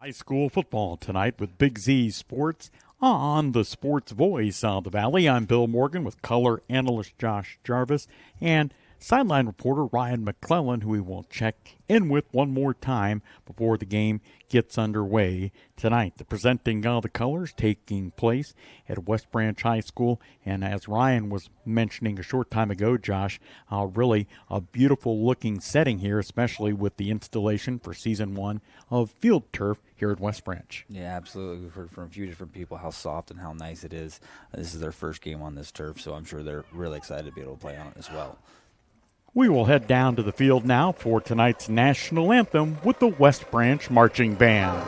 High school football tonight with Big Z Sports on the Sports Voice of the Valley. I'm Bill Morgan with color analyst Josh Jarvis and sideline reporter Ryan McClellan, who we will check in with one more time before the game gets underway tonight. The presenting of the colors taking place at West Branch High School, and as Ryan was mentioning a short time ago, Josh, really a beautiful looking setting here, especially with the installation for season 1 of field turf here at West Branch. Yeah, absolutely. We've heard from a few different people how soft and how nice it is. This is their first game on this turf, so I'm sure they're really excited to be able to play on it as well. We will head down to the field now for tonight's national anthem with the West Branch Marching Band.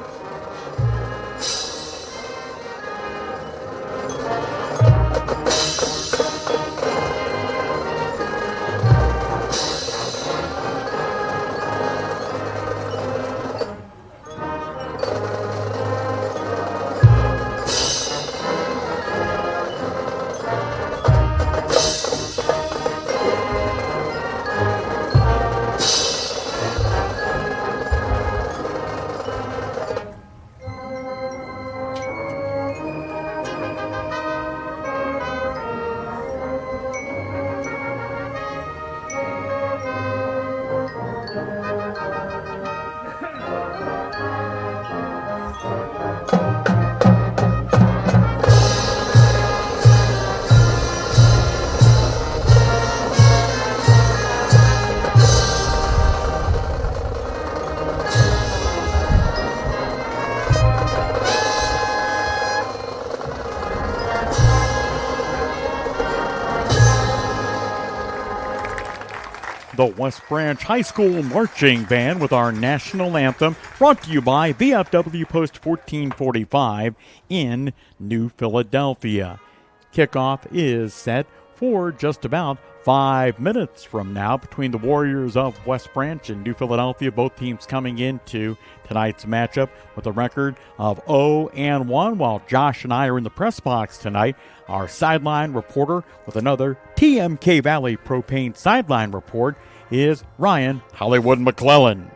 The West Branch High School Marching Band with our national anthem, brought to you by VFW Post 1445 in New Philadelphia. Kickoff is set for just about 5 minutes from now between the Warriors of West Branch and New Philadelphia. Both teams coming into tonight's matchup with a record of 0-1. While Josh and I are in the press box tonight, our sideline reporter with another TMK Valley Propane sideline report is Ryan Hollywood McClellan.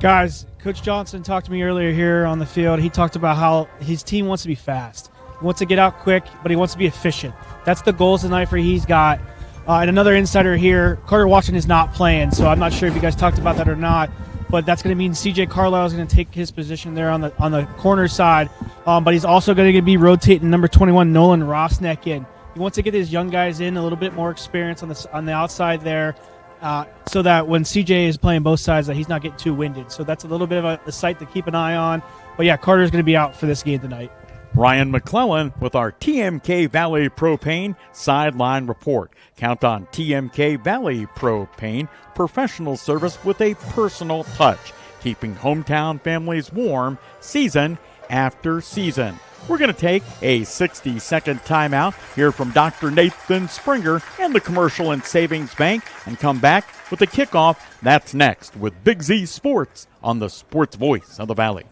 Guys, Coach Johnson talked to me earlier here on the field. He talked about how his team wants to be fast. He wants to get out quick, but he wants to be efficient. That's the goals tonight for he's got. And another insider here, Carter Washington is not playing, so I'm not sure if you guys talked about that or not, but that's going to mean C.J. Carlisle is going to take his position there on the corner side, but he's also going to be rotating number 21, Nolan Rossneck, in. He wants to get his young guys in, a little bit more experience on the outside there, so that when CJ is playing both sides, that he's not getting too winded. So that's a little bit of a sight to keep an eye on. But yeah, Carter's going to be out for this game tonight. Ryan McClellan with our TMK Valley Propane sideline report. Count on TMK Valley Propane, professional service with a personal touch, keeping hometown families warm season after season. We're going to take a 60-second timeout, hear from Dr. Nathan Springer and the Commercial and Savings Bank, and come back with the kickoff. That's next with Big Z Sports on the Sports Voice of the Valley.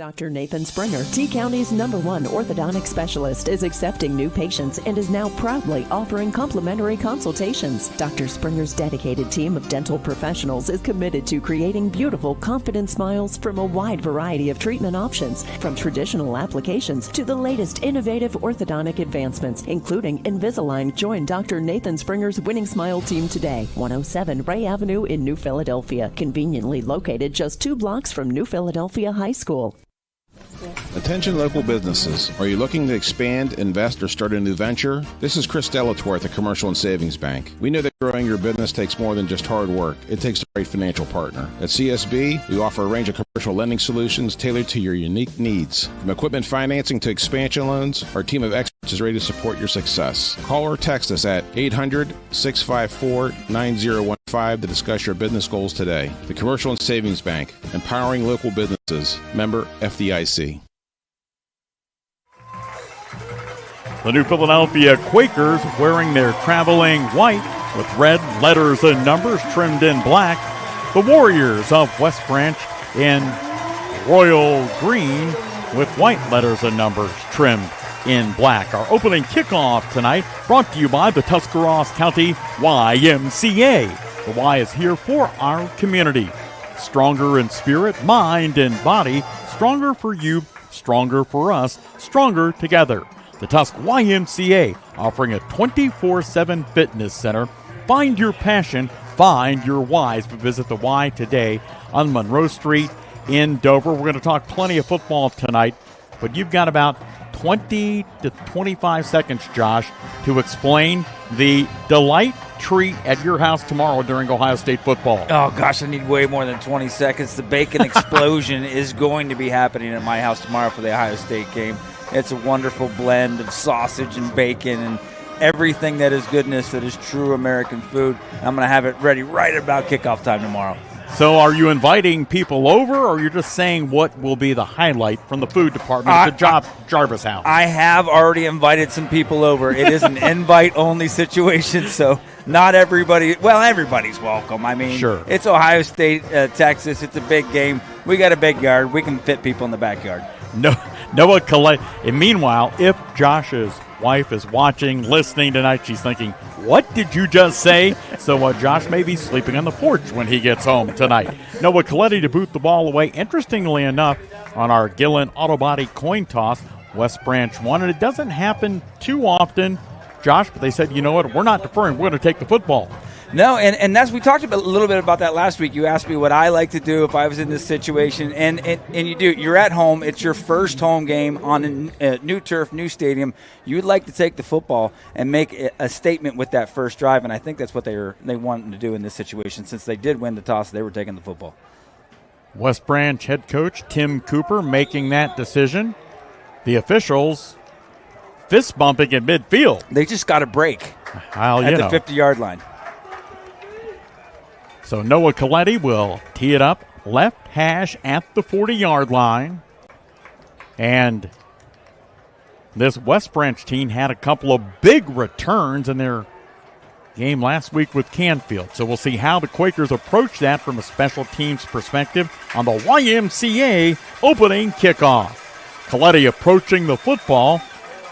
Dr. Nathan Springer, T-County's #1 orthodontic specialist, is accepting new patients and is now proudly offering complimentary consultations. Dr. Springer's dedicated team of dental professionals is committed to creating beautiful, confident smiles from a wide variety of treatment options, from traditional applications to the latest innovative orthodontic advancements, including Invisalign. Join Dr. Nathan Springer's winning smile team today. 107 Ray Avenue in New Philadelphia, conveniently located just 2 blocks from New Philadelphia High School. Attention local businesses. Are you looking to expand, invest, or start a new venture? This is Chris Delatorre at the Commercial and Savings Bank. We know that growing your business takes more than just hard work. It takes the right financial partner. At CSB, we offer a range of commercial lending solutions tailored to your unique needs. From equipment financing to expansion loans, our team of experts is ready to support your success. Call or text us at 800-654-9015 to discuss your business goals today. The Commercial and Savings Bank, empowering local businesses. Member FDIC. The New Philadelphia Quakers wearing their traveling white with red letters and numbers trimmed in black. The Warriors of West Branch in royal green with white letters and numbers trimmed in black. Our opening kickoff tonight brought to you by the Tuscarawas County YMCA. The Y is here for our community. Stronger in spirit, mind, and body. Stronger for you, stronger for us, stronger together. The Tusk YMCA offering a 24/7 fitness center. Find your passion, find your whys. But visit the Y today on Monroe Street in Dover. We're going to talk plenty of football tonight, but you've got about 20 to 25 seconds, Josh, to explain the delight treat at your house tomorrow during Ohio State football. Oh, gosh, I need way more than 20 seconds. The bacon explosion is going to be happening at my house tomorrow for the Ohio State game. It's a wonderful blend of sausage and bacon and everything that is goodness, that is true American food. I'm going to have it ready right about kickoff time tomorrow. So are you inviting people over, or you're just saying what will be the highlight from the food department at the Jarvis house? I have already invited some people over. It is an invite-only situation, so not everybody – well, everybody's welcome. I mean, sure. It's Ohio State, Texas. It's a big game. We got a big yard. We can fit people in the backyard. Noah Collette. And meanwhile, if Josh's wife is watching, listening tonight, she's thinking, what did you just say? So Josh may be sleeping on the porch when he gets home tonight. Noah Coletti to boot the ball away. Interestingly enough, on our Gillen Auto Body coin toss, West Branch won, and it doesn't happen too often, Josh, but they said, you know what, we're not deferring. We're going to take the football. No, and that's, we talked a little bit about that last week. You asked me what I like to do if I was in this situation, and you do. You're at home. It's your first home game on a new turf, new stadium. You'd like to take the football and make a statement with that first drive, and I think that's what they wanted to do in this situation. Since they did win the toss, they were taking the football. West Branch head coach Tim Cooper making that decision. The officials fist bumping at midfield. They just got a break at the 50-yard line. So Noah Coletti will tee it up left hash at the 40-yard line. And this West Branch team had a couple of big returns in their game last week with Canfield. So we'll see how the Quakers approach that from a special teams perspective on the YMCA opening kickoff. Coletti approaching the football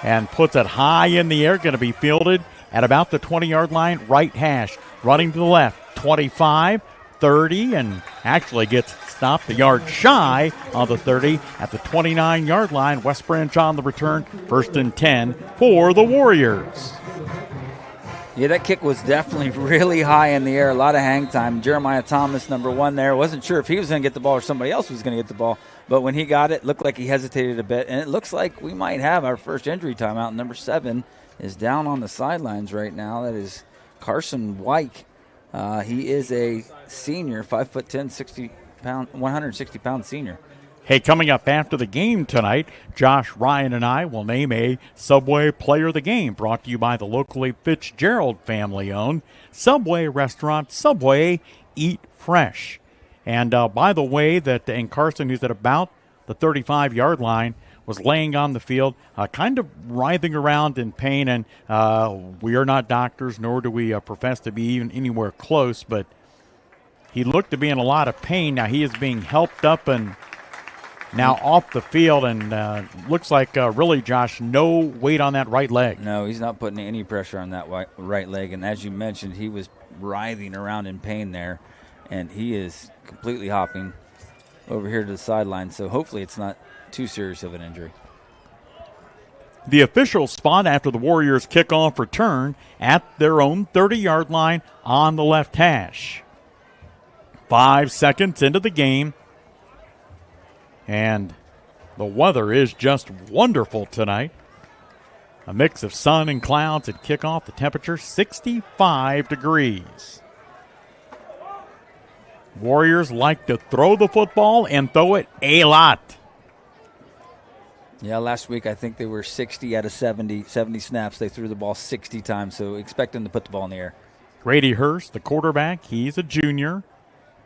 and puts it high in the air, going to be fielded at about the 20-yard line, right hash, running to the left. 25, 30, and actually gets stopped a yard shy of the 30 at the 29-yard line. West Branch on the return, 1st and 10 for the Warriors. Yeah, that kick was definitely really high in the air, a lot of hang time. Jeremiah Thomas, #1 there, wasn't sure if he was going to get the ball or somebody else was going to get the ball, but when he got it, looked like he hesitated a bit, and it looks like we might have our first injury timeout. #7 is down on the sidelines right now. That is Carson White. He is a senior, 5'10", 160-pound senior. Hey, coming up after the game tonight, Josh, Ryan, and I will name a Subway Player of the Game, brought to you by the locally Fitzgerald family-owned Subway restaurant, Subway Eat Fresh. And by the way, that in Carson, who's at about the 35-yard line, was laying on the field, kind of writhing around in pain. And we are not doctors, nor do we profess to be even anywhere close, but he looked to be in a lot of pain. Now he is being helped up and now off the field, and looks like really, Josh, no weight on that right leg. No, he's not putting any pressure on that right leg. And as you mentioned, he was writhing around in pain there, and he is completely hopping over here to the sideline. So hopefully it's not too serious of an injury. The official spot after the Warriors kickoff return at their own 30-yard line on the left hash. 5 seconds into the game, and the weather is just wonderful tonight. A mix of sun and clouds at kickoff. The temperature 65 degrees. Warriors like to throw the football and throw it a lot. Yeah, last week I think they were 60 out of 70 snaps. They threw the ball 60 times, so expect them to put the ball in the air. Grady Hurst, the quarterback, he's a junior.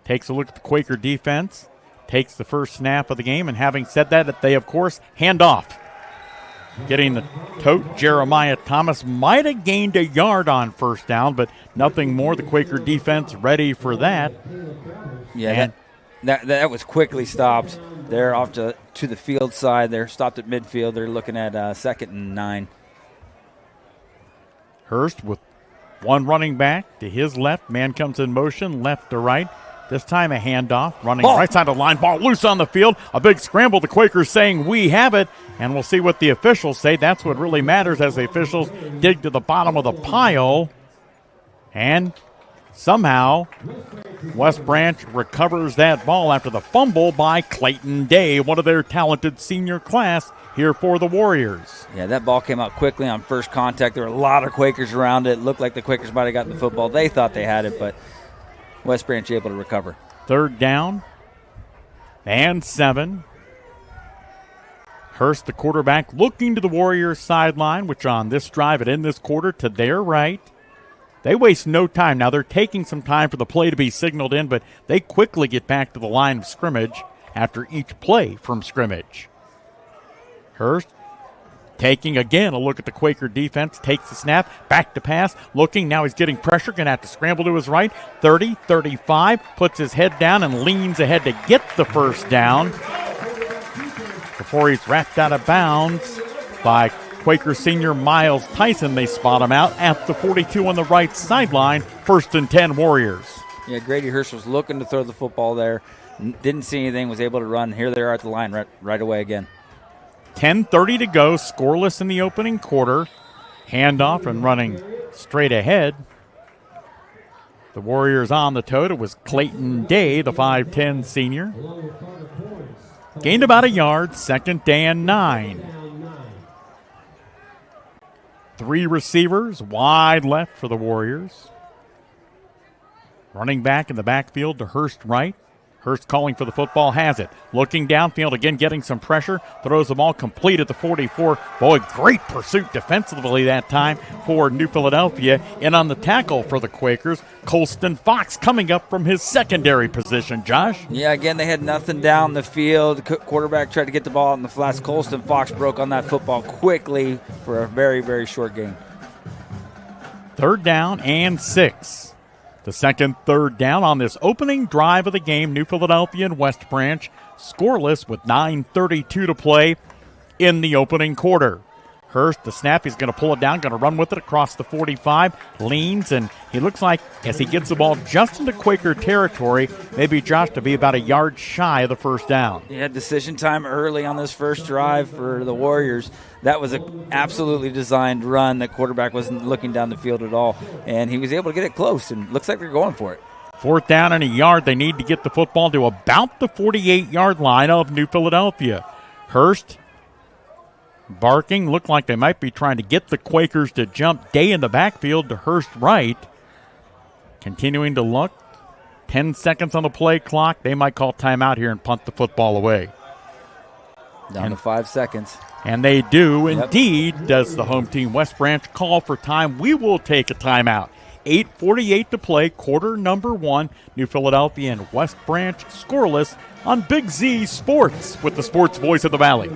Takes a look at the Quaker defense. Takes the first snap of the game, and having said that, they, of course, hand off. Getting the tote, Jeremiah Thomas might have gained a yard on first down, but nothing more. The Quaker defense ready for that. Yeah, that was quickly stopped. They're off to the field side. They're stopped at midfield. They're looking at 2nd and 9. Hurst with one running back to his left. Man comes in motion, left to right. This time a handoff. Running right side of the line. Ball loose on the field. A big scramble. The Quakers saying, we have it. And we'll see what the officials say. That's what really matters as the officials dig to the bottom of the pile. And somehow West Branch recovers that ball after the fumble by Clayton Day, one of their talented senior class here for the Warriors. Yeah, that ball came out quickly on first contact. There were a lot of Quakers around it. Looked like the Quakers might have gotten the football. They thought they had it, but West Branch able to recover. 3rd down and 7. Hurst, the quarterback, looking to the Warriors sideline, which on this drive and in this quarter to their right. They waste no time. Now they're taking some time for the play to be signaled in, but they quickly get back to the line of scrimmage after each play from scrimmage. Hurst taking again a look at the Quaker defense, takes the snap, back to pass, looking, now he's getting pressure, going to have to scramble to his right, 30, 35, puts his head down and leans ahead to get the first down before he's wrapped out of bounds by Quaker senior Miles Tyson. They spot him out at the 42 on the right sideline, 1st and 10 Warriors. Yeah, Grady Hurst was looking to throw the football there, didn't see anything, was able to run. Here they are at the line right away again. 10:30 to go, scoreless in the opening quarter. Handoff and running straight ahead. The Warriors on the tote. It was Clayton Day, the 5'10 senior. Gained about a yard, 2nd and 9. 3 receivers, wide left for the Warriors. Running back in the backfield to Hurst right. Hurst calling for the football, has it. Looking downfield, again getting some pressure. Throws the ball complete at the 44. Boy, great pursuit defensively that time for New Philadelphia. And on the tackle for the Quakers, Colston Fox coming up from his secondary position, Josh. Yeah, again, they had nothing down the field. The quarterback tried to get the ball out in the flats. Colston Fox broke on that football quickly for a very, very short gain. 3rd down and 6. The second 3rd down on this opening drive of the game. New Philadelphia and West Branch scoreless with 9:32 to play in the opening quarter. Hurst, the snap, he's going to pull it down, going to run with it across the 45, leans, and he looks like as he gets the ball just into Quaker territory, maybe Josh to be about a yard shy of the first down. He had decision time early on this first drive for the Warriors. That was an absolutely designed run. The quarterback wasn't looking down the field at all, and he was able to get it close, and looks like they're going for it. 4th down and a yard. They need to get the football to about the 48-yard line of New Philadelphia. Hurst barking, looked like they might be trying to get the Quakers to jump. Day in the backfield to Hurst right. Continuing to look. 10 seconds on the play clock. They might call timeout here and punt the football away. Down to 5 seconds. And they do indeed. Does the home team West Branch call for time? We will take a timeout. 8:48 to play, quarter number 1. New Philadelphia and West Branch scoreless on Big Z Sports with the sports voice of the Valley.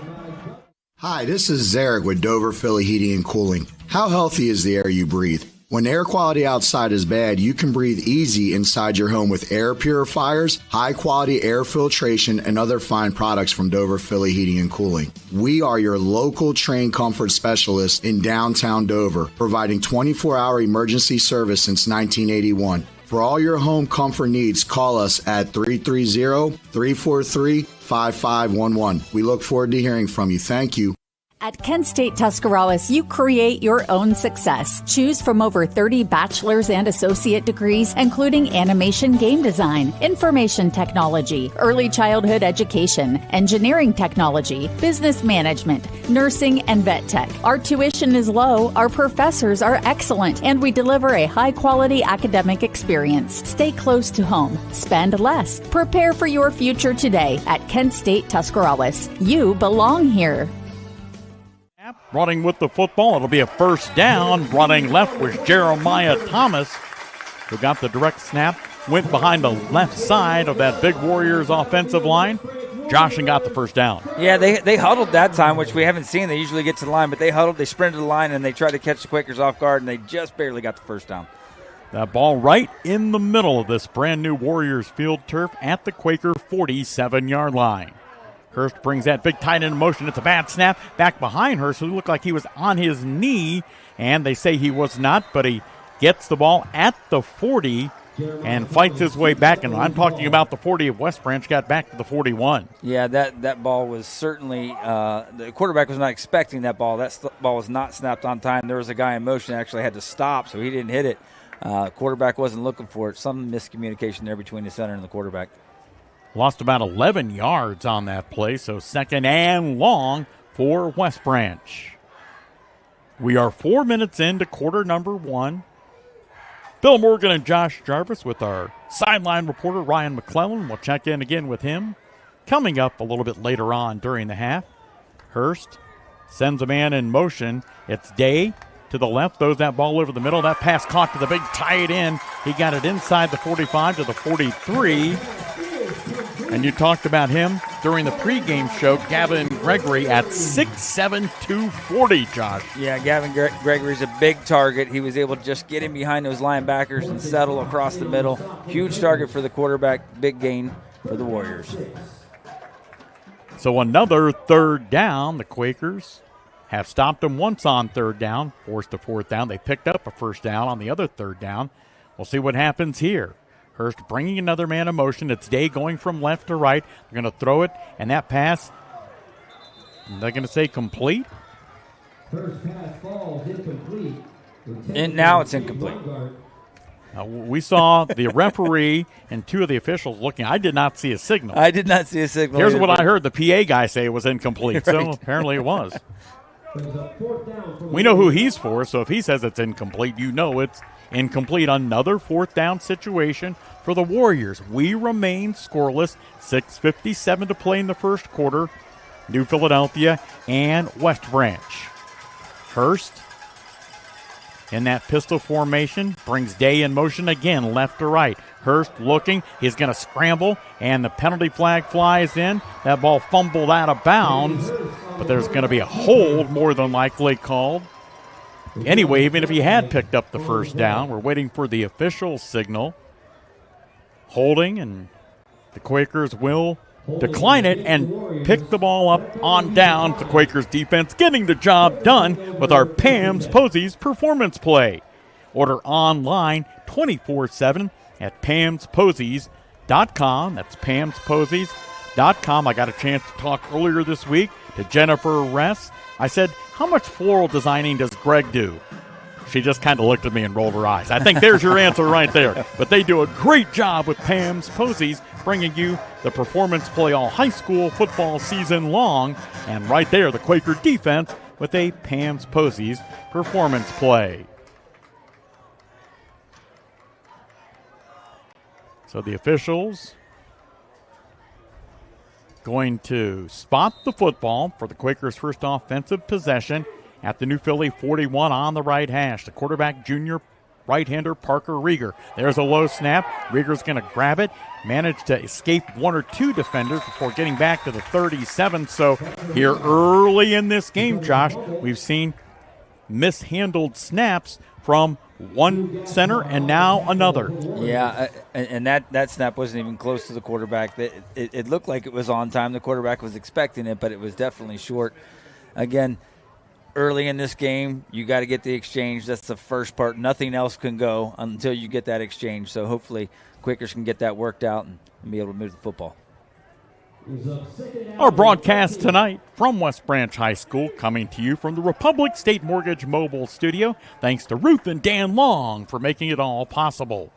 Hi, this is Zarek with Dover Philly Heating and Cooling. How healthy is the air you breathe? When air quality outside is bad, you can breathe easy inside your home with air purifiers, high-quality air filtration, and other fine products from Dover Philly Heating and Cooling. We are your local trained comfort specialist in downtown Dover, providing 24-hour emergency service since 1981. For all your home comfort needs, call us at 330-343-5511. We look forward to hearing from you. Thank you. At Kent State Tuscarawas, you create your own success. Choose from over 30 bachelor's and associate degrees, including animation game design, information technology, early childhood education, engineering technology, business management, nursing, and vet tech. Our tuition is low, our professors are excellent, and we deliver a high-quality academic experience. Stay close to home. Spend less. Prepare for your future today at Kent State Tuscarawas. You belong here. Running with the football, it'll be a first down. Running left was Jeremiah Thomas, who got the direct snap, went behind the left side of that big Warriors offensive line. Josh and got the first down. Yeah, they huddled that time, which we haven't seen. They usually get to the line, but they huddled, they sprinted to the line, and they tried to catch the Quakers off guard, and they just barely got the first down. That ball right in the middle of this brand new Warriors field turf at the Quaker 47-yard line. Hurst brings that big tight end in motion. It's a bad snap. Back behind Hurst, who looked like he was on his knee, and they say he was not, but he gets the ball at the 40 and fights his way back. And I'm talking about the 40 of West Branch, got back to the 41. Yeah, that ball was certainly the quarterback was not expecting that ball. That ball was not snapped on time. There was a guy in motion that actually had to stop, so he didn't hit it. Quarterback wasn't looking for it. Some miscommunication there between the center and the quarterback. Lost about 11 yards on that play, so second and long for West Branch. We are 4 minutes into quarter number one. Bill Morgan and Josh Jarvis with our sideline reporter Ryan McClellan. We'll check in again with him coming up a little bit later on during the half. Hurst sends a man in motion. It's Day to the left, throws that ball over the middle. That pass caught to the big tight end. He got it inside the 45 to the 43. And you talked about him during the pregame show, Gavin Gregory at 6'7", 240, Josh. Yeah, Gavin Gregory's a big target. He was able to just get in behind those linebackers and settle across the middle. Huge target for the quarterback, big gain for the Warriors. So another third down. The Quakers have stopped them once on third down, forced a fourth down. They picked up a first down on the other third down. We'll see what happens here. Hurst bringing another man in motion. It's Day going from left to right. They're going to throw it, and that pass, they're going to say complete. First pass falls incomplete. And now it's incomplete. We saw the referee and two of the officials looking. I did not see a signal. I did not see a signal. Here's what I heard the PA guy say it was incomplete. Right. So apparently it was. We know who he's for, so if he says it's incomplete, you know it's incomplete. Another fourth down situation for the Warriors. We remain scoreless. 6:57 to play in the first quarter. New Philadelphia and West Branch. Hurst in that pistol formation brings Day in motion again, left to right. Hurst looking. He's going to scramble, and the penalty flag flies in. That ball fumbled out of bounds, but there's going to be a hold more than likely called. Anyway, even if he had picked up the first down, we're waiting for the official signal. Holding, and the Quakers will decline it and pick the ball up on down. The Quakers defense getting the job done with our Pam's Posies performance play. Order online 24/7 at PamsPosies.com. That's PamsPosies.com. I got a chance to talk earlier this week to Jennifer Ress. I said, how much floral designing does Greg do? She just kind of looked at me and rolled her eyes. I think there's your answer right there. But they do a great job with Pam's Posies, bringing you the performance play all high school football season long. And right there, the Quaker defense with a Pam's Posies performance play. So the officials going to spot the football for the Quakers' first offensive possession at the New Philly 41 on the right hash. The quarterback, junior right-hander Parker Rieger. There's a low snap. Rieger's going to grab it, manage to escape one or two defenders before getting back to the 37. So here early in this game, Josh, we've seen mishandled snaps from one center and now another. Yeah, and that snap wasn't even close to the quarterback. It looked like it was on time. The quarterback was expecting it, but it was definitely short. Again, early in this game, you got to get the exchange. That's the first part. Nothing else can go until you get that exchange. So hopefully Quakers can get that worked out and be able to move the football. Our broadcast tonight from West Branch High School coming to you from the Republic State Mortgage Mobile Studio. Thanks to Ruth and Dan Long for making it all possible.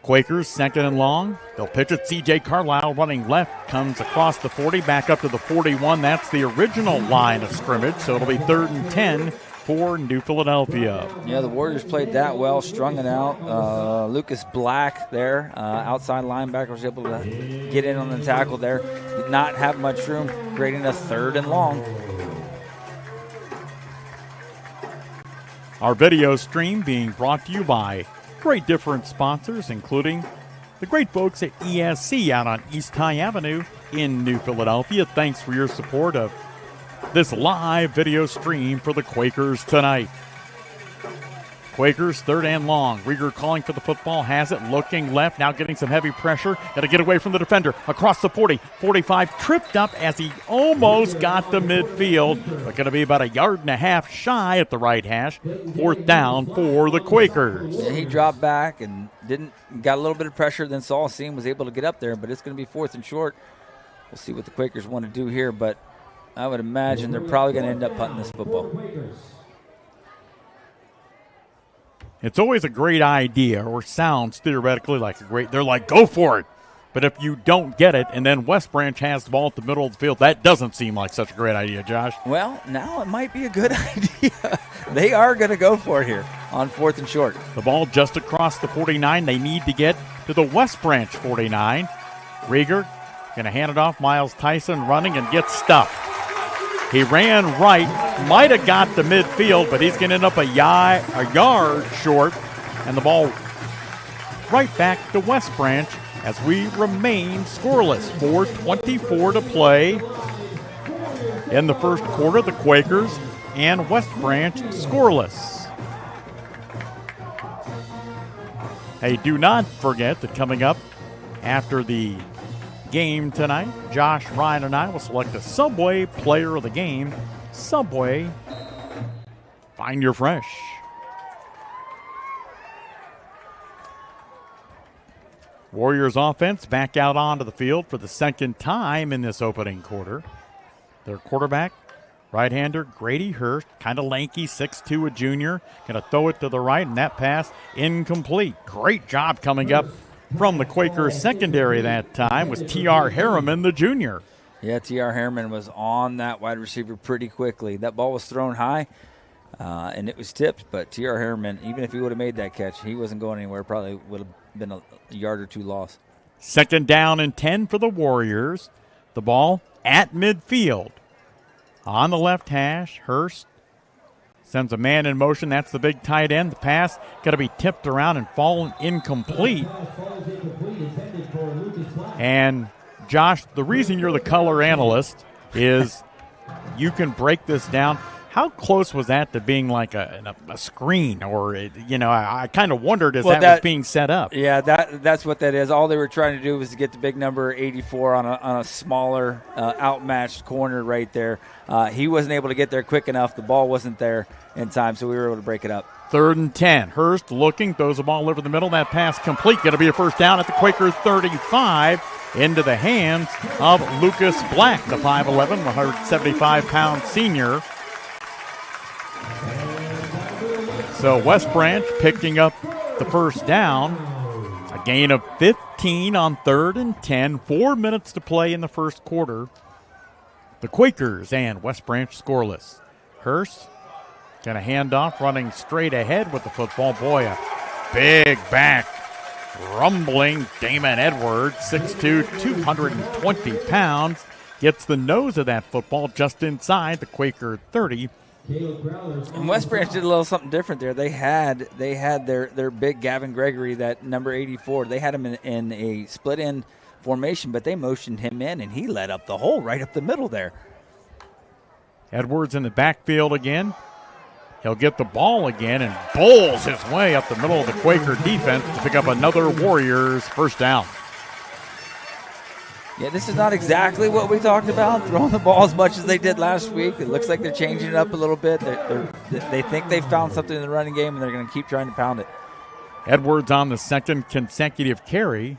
Quakers second and long. They'll pitch it. C.J. Carlisle running left, comes across the 40, back up to the 41. That's the original line of scrimmage, so it'll be 3rd and 10 for New Philadelphia. Yeah, the Warriors played that well, strung it out. Lucas Black there, outside linebacker, was able to get in on the tackle there. Did not have much room, creating a 3rd and long. Our video stream being brought to you by great different sponsors, including the great folks at ESC out on East High Avenue in New Philadelphia. Thanks for your support of this live video stream for the Quakers tonight. Quakers 3rd and long. Rieger calling for the football, has it, looking left, now getting some heavy pressure. Got to get away from the defender. Across the 40, 45, tripped up as he almost got to midfield, but going to be about 1.5 yards shy at the right hash. 4th down for the Quakers. Yeah, he dropped back and got a little bit of pressure, then saw a seam, was able to get up there, but it's going to be 4th and short. We'll see what the Quakers want to do here, but I would imagine they're probably going to end up punting this football. It's always a great idea, or sounds theoretically like a great, they're like, go for it. But if you don't get it, and then West Branch has the ball at the middle of the field, that doesn't seem like such a great idea, Josh. Well, now it might be a good idea. They are going to go for it here on 4th and short. The ball just across the 49. They need to get to the West Branch 49. Rieger going to hand it off. Miles Tyson running and gets stuffed. He ran right, might have got to midfield, but he's going to end up a yard short, and the ball right back to West Branch as we remain scoreless. 4:24 to play in the first quarter. The Quakers and West Branch scoreless. Hey, do not forget that coming up after the game tonight, Josh, Ryan, and I will select a Subway player of the game. Subway, find your fresh. Warriors offense back out onto the field for the second time in this opening quarter. Their quarterback, right-hander Grady Hurst, kind of lanky, 6'2", a junior. Going to throw it to the right, and that pass incomplete. Great job coming up from the Quakers secondary that time was T.R. Harriman, the junior. Yeah, T.R. Harriman was on that wide receiver pretty quickly. That ball was thrown high, and it was tipped, but T.R. Harriman, even if he would have made that catch, he wasn't going anywhere. Probably would have been a yard or two lost. 2nd down and 10 for the Warriors. The ball at midfield. On the left hash, Hurst sends a man in motion. That's the big tight end. The pass got to be tipped around and fallen incomplete. And, Josh, the reason you're the color analyst is you can break this down. How close was that to being like a screen? Or, I kind of wondered as that was being set up. Yeah, that's what that is. All they were trying to do was to get the big number 84 on a smaller, outmatched corner right there. He wasn't able to get there quick enough. The ball wasn't there in time, so we were able to break it up. 3rd and 10. Hurst looking, throws the ball over the middle. That pass complete. Going to be a 1st down at the Quakers 35 into the hands of Lucas Black, the 5'11", 175-pound senior. So West Branch picking up the 1st down. A gain of 15 on 3rd and 10. 4 minutes to play in the first quarter. The Quakers and West Branch scoreless. Hurst going to hand off, running straight ahead with the football. Boy, a big back, rumbling Damon Edwards, 6'2", 220 pounds. Gets the nose of that football just inside the Quaker 30. And West Branch did a little something different there. They had their big Gavin Gregory, that number 84. They had him in a split end formation, but they motioned him in, and he led up the hole right up the middle there. Edwards in the backfield again. He'll get the ball again and bowls his way up the middle of the Quaker defense to pick up another Warriors first down. Yeah, this is not exactly what we talked about, throwing the ball as much as they did last week. It looks like they're changing it up a little bit. They think they've found something in the running game, and they're going to keep trying to pound it. Edwards on the second consecutive carry.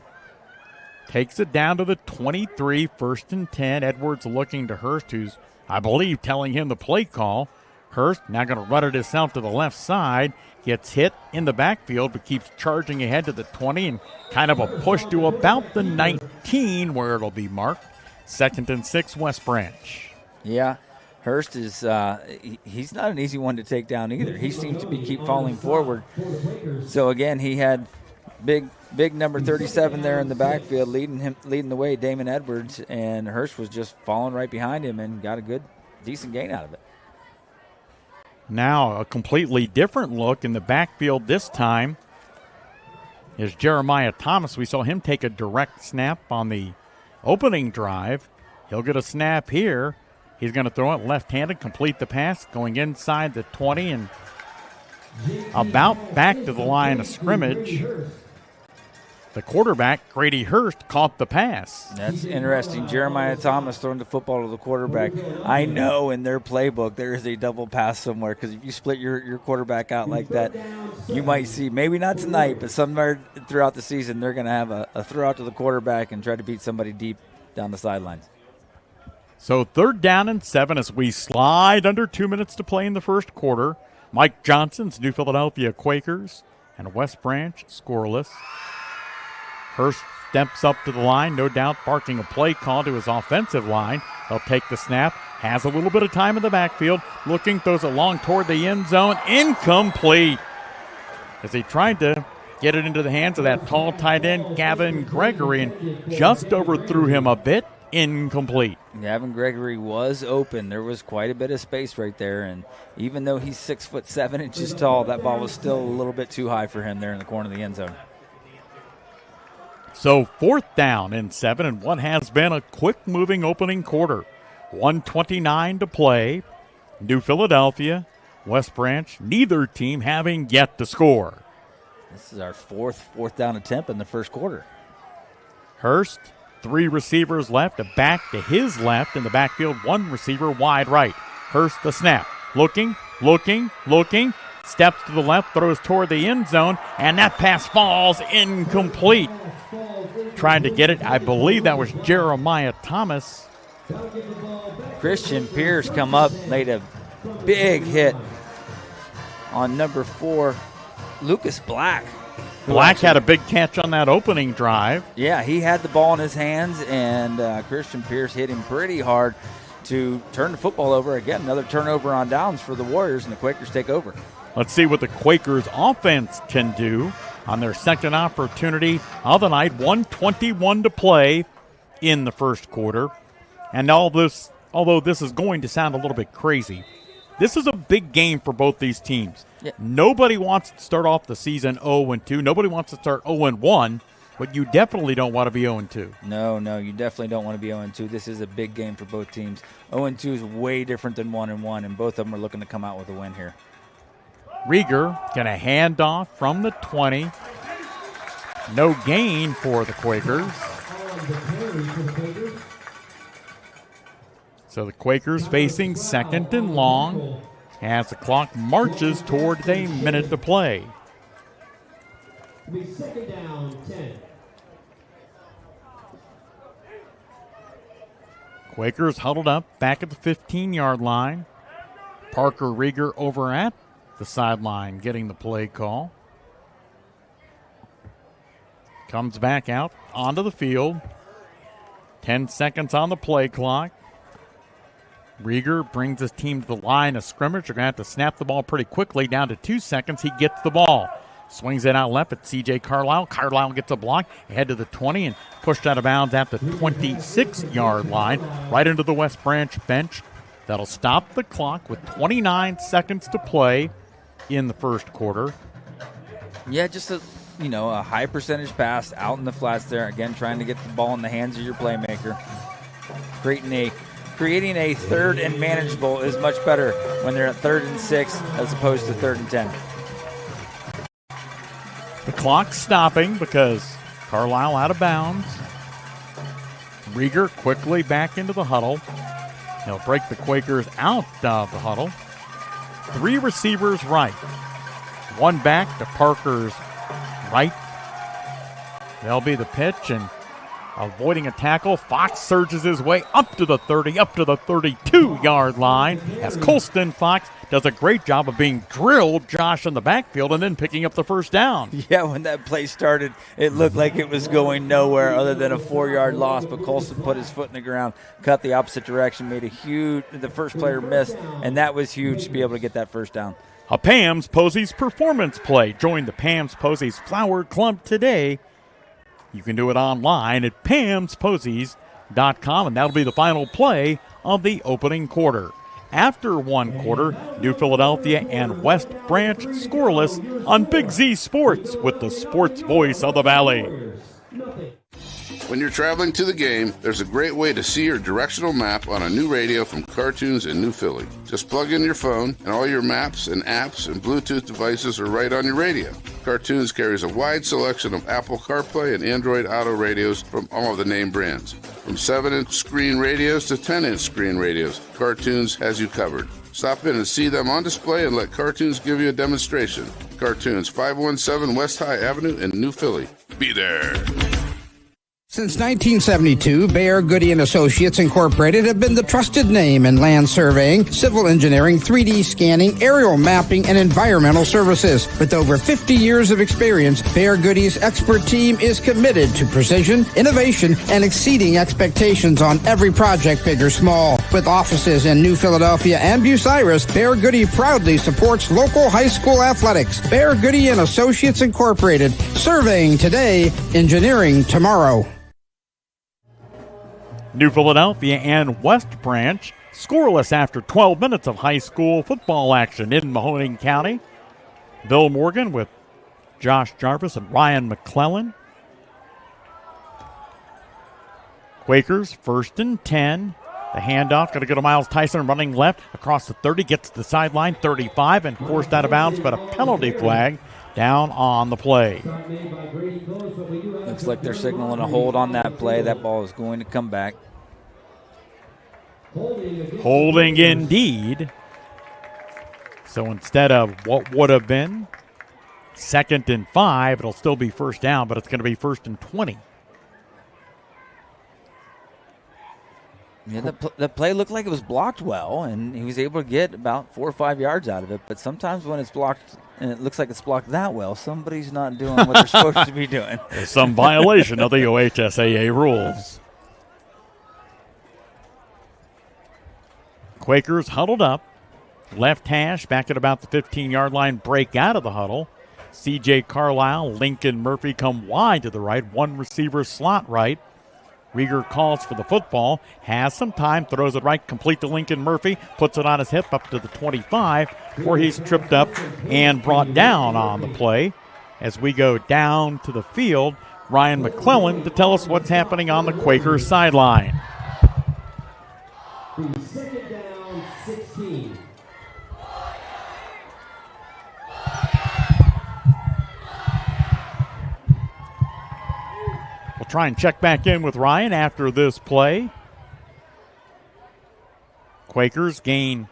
Takes it down to the 23, 1st and 10. Edwards looking to Hurst, who's, I believe, telling him the play call. Hurst now going to run it himself to the left side. Gets hit in the backfield, but keeps charging ahead to the 20 and kind of a push to about the 19 where it'll be marked. 2nd and 6, West Branch. Yeah, Hurst is he's not an easy one to take down either. He seems to keep falling forward. So, again, he had big number 37 there in the backfield leading the way, Damon Edwards, and Hurst was just falling right behind him and got a decent gain out of it. Now a completely different look in the backfield this time is Jeremiah Thomas. We saw him take a direct snap on the opening drive. He'll get a snap here. He's going to throw it left-handed, complete the pass, going inside the 20 and about back to the line of scrimmage. The quarterback, Grady Hurst, caught the pass. That's interesting. Jeremiah Thomas throwing the football to the quarterback. I know in their playbook there is a double pass somewhere, because if you split your quarterback out like that, you might see, maybe not tonight, but somewhere throughout the season, they're going to have a throw out to the quarterback and try to beat somebody deep down the sidelines. So 3rd down and 7 as we slide under 2 minutes to play in the first quarter. Mike Johnson's New Philadelphia Quakers and West Branch scoreless. Hurst steps up to the line, no doubt barking a play call to his offensive line. He'll take the snap, has a little bit of time in the backfield, looking, throws it long toward the end zone, incomplete. As he tried to get it into the hands of that tall tight end, Gavin Gregory, and just overthrew him a bit, incomplete. Gavin Gregory was open. There was quite a bit of space right there, and even though he's 6'7" tall, that ball was still a little bit too high for him there in the corner of the end zone. So 4th down and 7 in what has been a quick-moving opening quarter. 1:29 to play. New Philadelphia, West Branch, neither team having yet to score. This is our fourth down attempt in the first quarter. Hurst, 3 receivers left, a back to his left in the backfield, 1 receiver wide right. Hurst the snap, looking, steps to the left, throws toward the end zone, and that pass falls incomplete. Trying to get it, I believe that was Jeremiah Thomas. Christian Pierce come up, made a big hit on number 4, Lucas Black. Black had a big catch on that opening drive. Yeah, he had the ball in his hands, and Christian Pierce hit him pretty hard to turn the football over. Again, another turnover on downs for the Warriors, and the Quakers take over. Let's see what the Quakers offense can do on their second opportunity of the night. 1:21 to play in the first quarter. And all this, although this is going to sound a little bit crazy, this is a big game for both these teams. Yeah. Nobody wants to start off the season 0-2. Nobody wants to start 0-1, but you definitely don't want to be 0-2. No, you definitely don't want to be 0-2. This is a big game for both teams. 0-2 is way different than 1-1, and both of them are looking to come out with a win here. Rieger going to hand off from the 20. No gain for the Quakers. So the Quakers facing 2nd and long as the clock marches towards a minute to play. 2nd down, 10. Quakers huddled up back at the 15-yard line. Parker Rieger over at the sideline getting the play call. Comes back out onto the field. 10 seconds on the play clock. Rieger brings his team to the line of scrimmage. They're going to have to snap the ball pretty quickly. Down to 2 seconds. He gets the ball. Swings it out left at C.J. Carlisle. Carlisle gets a block ahead to the 20 and pushed out of bounds at the 26-yard line. Right into the West Branch bench. That'll stop the clock with 29 seconds to play in the first quarter. Yeah, just a high percentage pass out in the flats there. Again, trying to get the ball in the hands of your playmaker. Creating creating a 3rd and manageable is much better when they're at 3rd and 6 as opposed to 3rd and 10. The clock's stopping because Carlisle out of bounds. Rieger quickly back into the huddle. He'll break the Quakers out of the huddle. 3 receivers right. 1 back to Parker's right. There'll be the pitch, and avoiding a tackle, Fox surges his way up to the 30, up to the 32-yard line as Colston Fox does a great job of being drilled, Josh, in the backfield and then picking up the first down. Yeah, when that play started, it looked like it was going nowhere other than a 4-yard loss, but Colston put his foot in the ground, cut the opposite direction, made the first player missed, and that was huge to be able to get that first down. A Pam's Posey's Performance Play. Join the Pam's Posey's Flower Club today. You can do it online at pamsposies.com, and that'll be the final play of the opening quarter. After 1 quarter, New Philadelphia and West Branch scoreless on Big Z Sports with the sports voice of the Valley. When you're traveling to the game, there's a great way to see your directional map on a new radio from Cartoons in New Philly. Just plug in your phone, and all your maps and apps and Bluetooth devices are right on your radio. Cartoons carries a wide selection of Apple CarPlay and Android Auto radios from all of the name brands. From 7-inch screen radios to 10-inch screen radios, Cartoons has you covered. Stop in and see them on display and let Cartoons give you a demonstration. Cartoons, 517 West High Avenue in New Philly. Be there. Since 1972, Bayer Goody & Associates Incorporated have been the trusted name in land surveying, civil engineering, 3D scanning, aerial mapping, and environmental services. With over 50 years of experience, Bayer Goody's expert team is committed to precision, innovation, and exceeding expectations on every project, big or small. With offices in New Philadelphia and Bucyrus, Bayer Goody proudly supports local high school athletics. Bayer Goody & Associates Incorporated, surveying today, engineering tomorrow. New Philadelphia and West Branch scoreless after 12 minutes of high school football action in Mahoning County. Bill Morgan with Josh Jarvis and Ryan McClellan. Quakers 1st and 10. The handoff going to go to Miles Tyson running left across the 30, gets to the sideline, 35, and forced out of bounds, but a penalty flag down on the play. Looks like they're signaling a hold on that play. That ball is going to come back. Holding indeed. So instead of what would have been 2nd and 5, it'll still be first down, but it's going to be 1st and 20. Yeah, the play looked like it was blocked well, and he was able to get about 4 or 5 yards out of it. But sometimes when it's blocked and it looks like it's blocked that well, somebody's not doing what they're supposed to be doing. There's some violation of the OHSAA rules. Quakers huddled up. Left hash back at about the 15-yard line, break out of the huddle. C.J. Carlisle, Lincoln Murphy come wide to the right. 1 receiver slot right. Rieger calls for the football, has some time, throws it right, complete to Lincoln Murphy, puts it on his hip up to the 25, where he's tripped up and brought down on the play. As we go down to the field, Ryan McClellan to tell us what's happening on the Quakers sideline. 2nd down, 16. We'll try and check back in with Ryan after this play. Quakers gain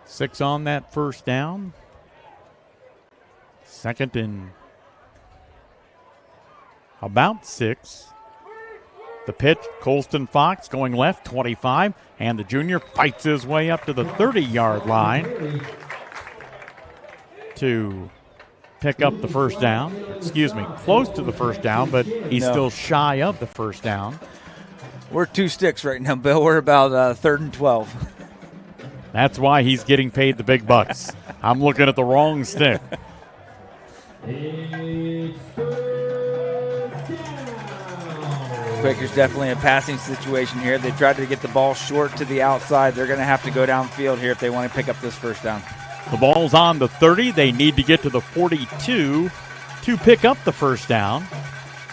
6 on that first down. 2nd and about 6. The pitch, Colston Fox going left, 25, and the junior fights his way up to the 30-yard line to pick up the first down. Excuse me, close to the first down, but he's still shy of the first down. We're 2 sticks right now, Bill. We're about 3rd and 12. That's why he's getting paid the big bucks. I'm looking at the wrong stick. Quakers definitely a passing situation here. They tried to get the ball short to the outside. They're going to have to go downfield here if they want to pick up this first down. The ball's on the 30. They need to get to the 42 to pick up the first down.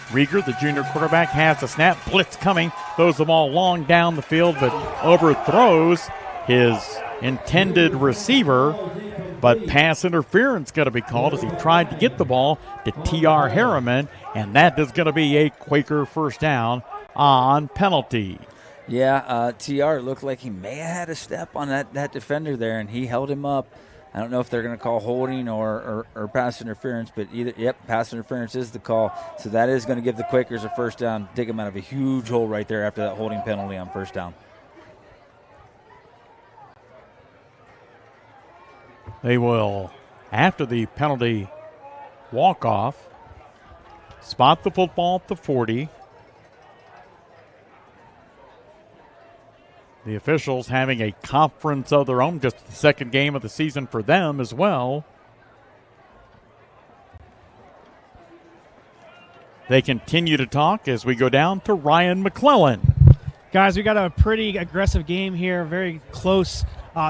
Rieger, the junior quarterback, has the snap. Blitz coming. throws the ball long down the field, but overthrows his intended receiver. But pass interference going to be called as he tried to get the ball to T.R. Harriman, and that is going to be a Quaker first down on penalty. Yeah, TR looked like he may have had a step on that defender there, and he held him up. I don't know if they're going to call holding or pass interference, but pass interference is the call. So that is going to give the Quakers a first down, dig them out of a huge hole right there after that holding penalty on first down. They will, after the penalty walk-off, spot the football at the 40. The officials having a conference of their own, just the second game of the season for them as well. They continue to talk as we go down to Ryan McClellan. Guys, we got a pretty aggressive game here, very close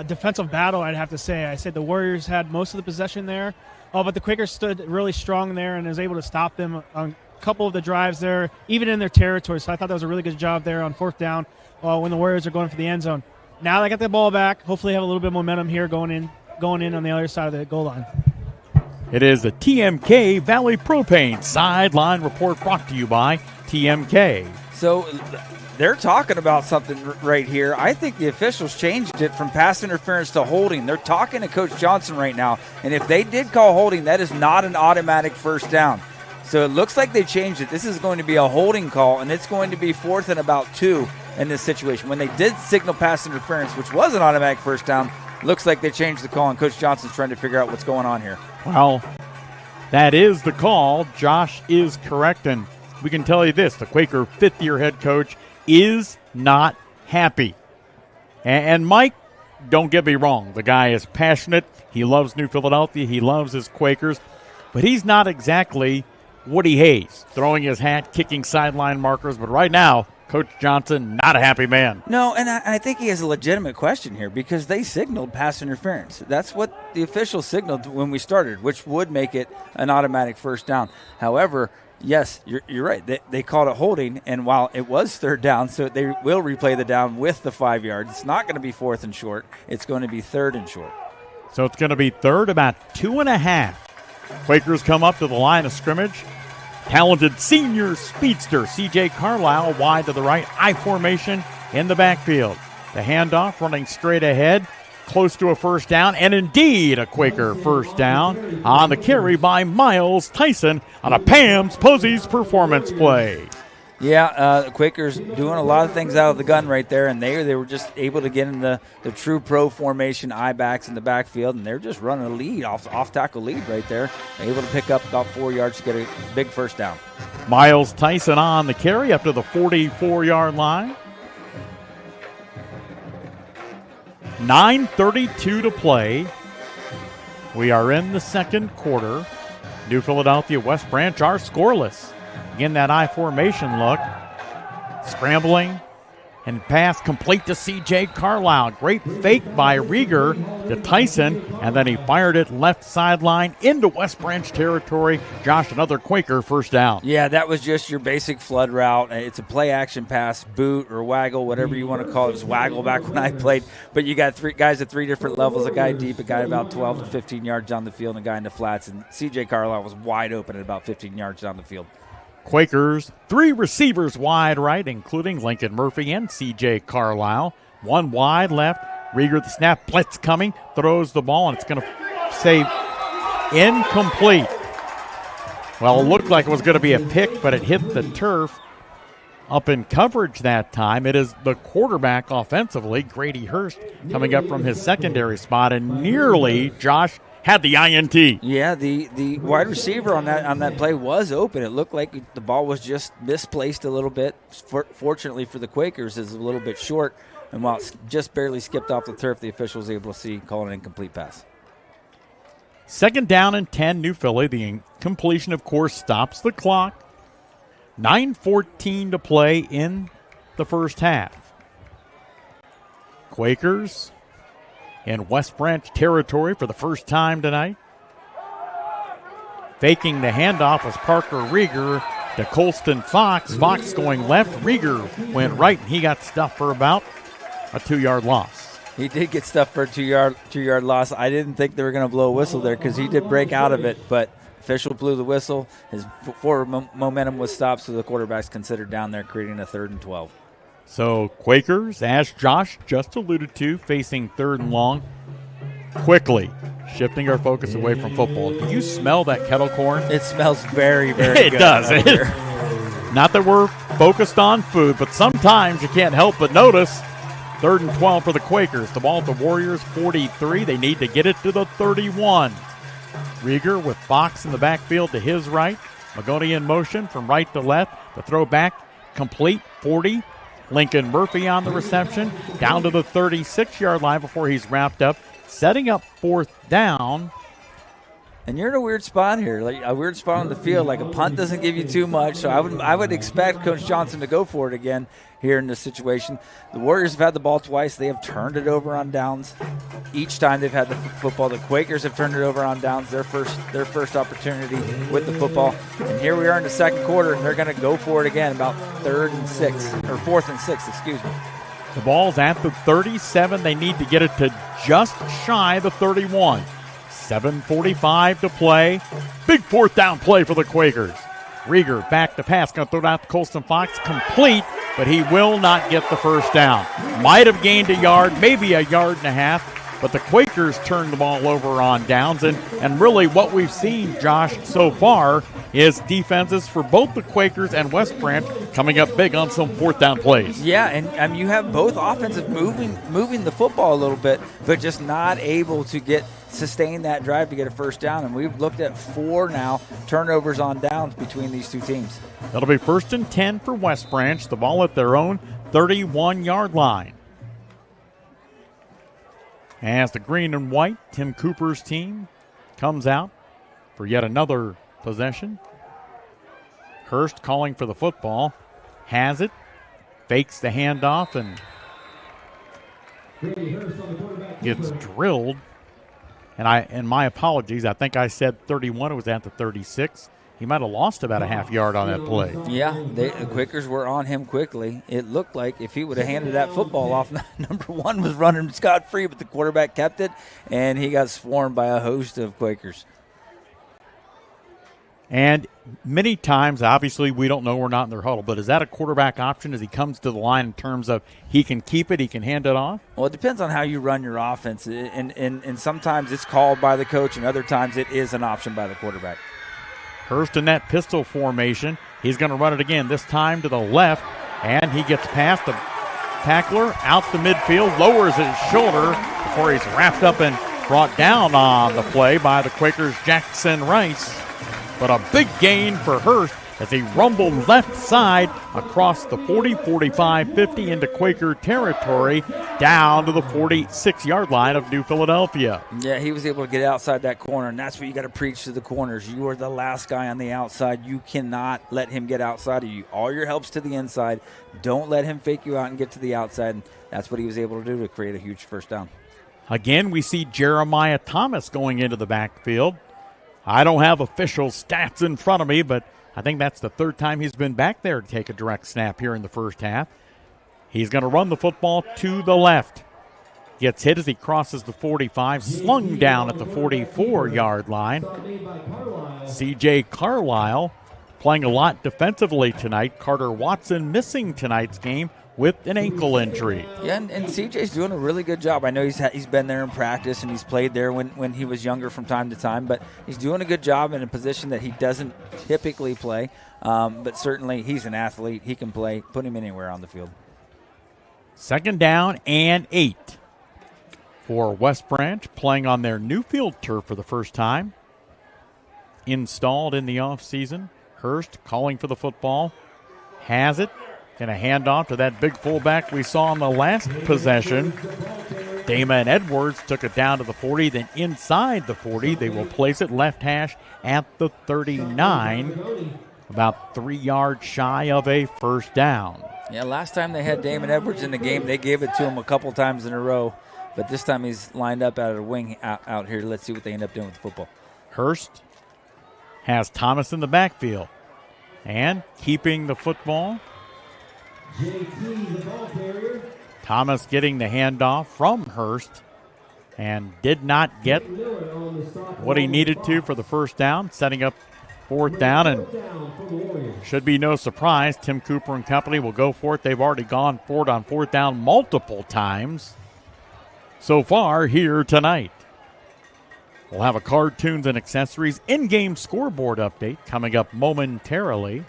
defensive battle, I'd have to say. I said the Warriors had most of the possession there, but the Quakers stood really strong there and was able to stop them on a couple of the drives there, even in their territory. So I thought that was a really good job there on fourth down when the Warriors are going for the end zone. Now they got the ball back. Hopefully have a little bit of momentum here going in on the other side of the goal line. It is the TMK Valley Propane Sideline Report brought to you by TMK. So they're talking about something right here. I think the officials changed it from pass interference to holding. They're talking to Coach Johnson right now, and if they did call holding, that is not an automatic first down. So it looks like they changed it. This is going to be a holding call, and it's going to be 4th and about 2 in this situation. When they did signal pass interference, which was an automatic first down, looks like they changed the call, and Coach Johnson's trying to figure out what's going on here. Well, that is the call. Josh is correct, and we can tell you this. The Quaker fifth-year head coach is not happy. And Mike, don't get me wrong. The guy is passionate. He loves New Philadelphia. He loves his Quakers. But he's not exactly Woody Hayes, throwing his hat, kicking sideline markers. But right now, Coach Johnson, not a happy man. No, and I think he has a legitimate question here because they signaled pass interference. That's what the officials signaled when we started, which would make it an automatic first down. However, yes, you're right. They called it holding, and while it was third down, so they will replay the down with the 5 yards. It's not going to be 4th and short. It's going to be 3rd and short. So it's going to be 3rd, about 2.5. Quakers come up to the line of scrimmage. Talented senior speedster C.J. Carlisle wide to the right, I formation in the backfield. The handoff running straight ahead, close to a first down, and indeed a Quaker first down on the carry by Miles Tyson on a Pam's Posey's performance play. Yeah, the Quakers doing a lot of things out of the gun right there, and they were just able to get in the true pro formation I-backs in the backfield, and they're just running a lead, off-tackle lead right there. Able to pick up about 4 yards to get a big first down. Miles Tyson on the carry up to the 44-yard line. 9:32 to play. We are in the second quarter. New Philadelphia West Branch are scoreless. Again, that I formation look. Scrambling and pass complete to C.J. Carlisle. Great fake by Rieger to Tyson, and then he fired it left sideline into West Branch territory. Josh, another Quaker first down. Yeah, that was just your basic flood route. It's a play-action pass, boot or waggle, whatever you want to call it. It was waggle back when I played. But you got 3 guys at 3 different levels, a guy deep, a guy about 12 to 15 yards down the field, and a guy in the flats. And C.J. Carlisle was wide open at about 15 yards down the field. Quakers, 3 receivers wide right, including Lincoln Murphy and C.J. Carlisle. 1 wide left. Rieger, the snap, blitz coming, throws the ball, and it's going to say incomplete. Well, it looked like it was going to be a pick, but it hit the turf up in coverage that time. It is the quarterback offensively, Grady Hurst, coming up from his secondary spot, and nearly, Josh, had the INT. Yeah, the wide receiver on that play was open. It looked like the ball was just misplaced a little bit. Fortunately for the Quakers, it's a little bit short, and while it just barely skipped off the turf, the official was able to see, call an incomplete pass. 2nd down and 10, New Philly. The incompletion, of course, stops the clock. 9:14 to play in the first half. Quakers in West Branch territory for the first time tonight. Faking the handoff was Parker Rieger, to Colston Fox. Fox going left. Rieger went right, and he got stuffed for about a 2-yard loss. He did get stuffed for a two-yard loss. I didn't think they were going to blow a whistle there because he did break out of it, but official blew the whistle. His forward momentum was stopped, so the quarterback's considered down there, creating a 3rd and 12. So Quakers, as Josh just alluded to, facing 3rd and long. Quickly shifting our focus away from football. Do you smell that kettle corn? It smells very, very good. It does. does. Not that we're focused on food, but sometimes you can't help but notice. 3rd and 12 for the Quakers. The ball at the Warriors 43. They need to get it to the 31. Rieger with Fox in the backfield to his right. Magoni in motion from right to left. The throw back complete 40. Lincoln Murphy on the reception. Down to the 36-yard line before he's wrapped up. Setting up 4th down. And you're in a weird spot here, like a weird spot on the field. Like a punt doesn't give you too much, so I would expect Coach Johnson to go for it again here in this situation. The Warriors have had the ball twice. They have turned it over on downs. Each time they've had the football, the Quakers have turned it over on downs. Their first opportunity with the football. And here we are in the second quarter, and they're going to go for it again, about 4th and 6, excuse me. The ball's at the 37. They need to get it to just shy the 31. 7:45 to play. Big 4th down play for the Quakers. Rieger back to pass. Going to throw it out to Colston Fox. Complete, but he will not get the first down. Might have gained a yard, maybe a yard and a half, but the Quakers turned the ball over on downs. And really what we've seen, Josh, so far is defenses for both the Quakers and West Branch coming up big on some 4th down plays. Yeah, and you have both offensive moving the football a little bit, but just not able to sustain that drive to get a first down. And we've looked at 4 now turnovers on downs between these two teams. That'll be 1st and 10 for West Branch. The ball at their own 31-yard line. As the green and white, Tim Cooper's team comes out for yet another possession. Hurst calling for the football. Has it. Fakes the handoff and gets drilled. And my apologies, I think I said 31. It was at the 36. He might have lost about a half yard on that play. Yeah, the Quakers were on him quickly. It looked like if he would have handed that football off, number 1 was running scot-free, but the quarterback kept it, and he got swarmed by a host of Quakers. And many times, obviously, we don't know, we're not in their huddle, but is that a quarterback option as he comes to the line in terms of he can keep it, he can hand it off? Well, it depends on how you run your offense, and sometimes it's called by the coach, and other times it is an option by the quarterback. Hurst in that pistol formation. He's going to run it again, this time to the left, and he gets past the tackler out the midfield, lowers his shoulder before he's wrapped up and brought down on the play by the Quakers' Jackson Rice. But a big gain for Hurst as he rumbled left side across the 40, 45, 50 into Quaker territory down to the 46-yard line of New Philadelphia. Yeah, he was able to get outside that corner, and that's what you got to preach to the corners. You are the last guy on the outside. You cannot let him get outside of you. All your help's to the inside. Don't let him fake you out and get to the outside, and that's what he was able to do to create a huge first down. Again, we see Jeremiah Thomas going into the backfield. I don't have official stats in front of me, but I think that's the 3rd time he's been back there to take a direct snap here in the first half. He's going to run the football to the left. Gets hit as he crosses the 45, slung down at the 44-yard line. C.J. Carlisle playing a lot defensively tonight. Carter Watson missing tonight's game with an ankle injury. Yeah, and CJ's doing a really good job. I know he's been there in practice and he's played there when he was younger from time to time, but he's doing a good job in a position that he doesn't typically play. But certainly he's an athlete. He can play. Put him anywhere on the field. 2nd down and 8 for West Branch, playing on their new field turf for the first time. Installed in the offseason. Hurst calling for the football. Has it. Going to hand off to that big fullback we saw in the last possession. Damon Edwards took it down to the 40, then inside the 40. They will place it left hash at the 39, about 3 yards shy of a first down. Yeah, last time they had Damon Edwards in the game, they gave it to him a couple times in a row. But this time he's lined up out of the wing out here. Let's see what they end up doing with the football. Hurst has Thomas in the backfield. And keeping the football. JT, the ball carrier. Thomas getting the handoff from Hurst and did not get what he needed to for the first down, setting up fourth down, and should be no surprise, Tim Cooper and company will go for it. They've already gone for it on fourth down multiple times so far here tonight. We'll have a cartoons and accessories in-game scoreboard update coming up momentarily.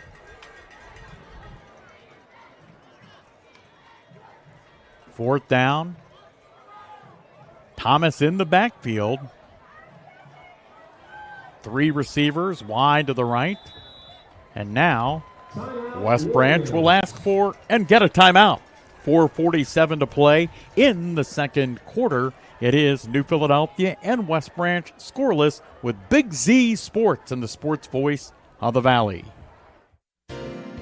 Fourth down. Thomas in the backfield. 3 receivers wide to the right. And now West Branch will ask for and get a timeout. 4:47 to play in the second quarter. It is New Philadelphia and West Branch scoreless with Big Z Sports and the sports voice of the Valley.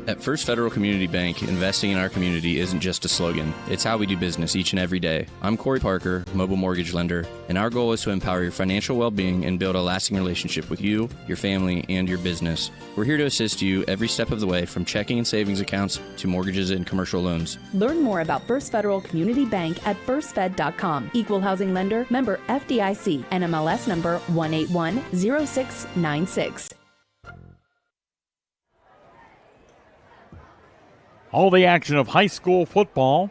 At First Federal Community Bank, investing in our community isn't just a slogan. It's how we do business each and every day. I'm Corey Parker, mobile mortgage lender, and our goal is to empower your financial well-being and build a lasting relationship with you, your family, and your business. We're here to assist you every step of the way, from checking and savings accounts to mortgages and commercial loans. Learn more about First Federal Community Bank at firstfed.com. Equal housing lender, member FDIC, NMLS number 1810696. All the action of high school football.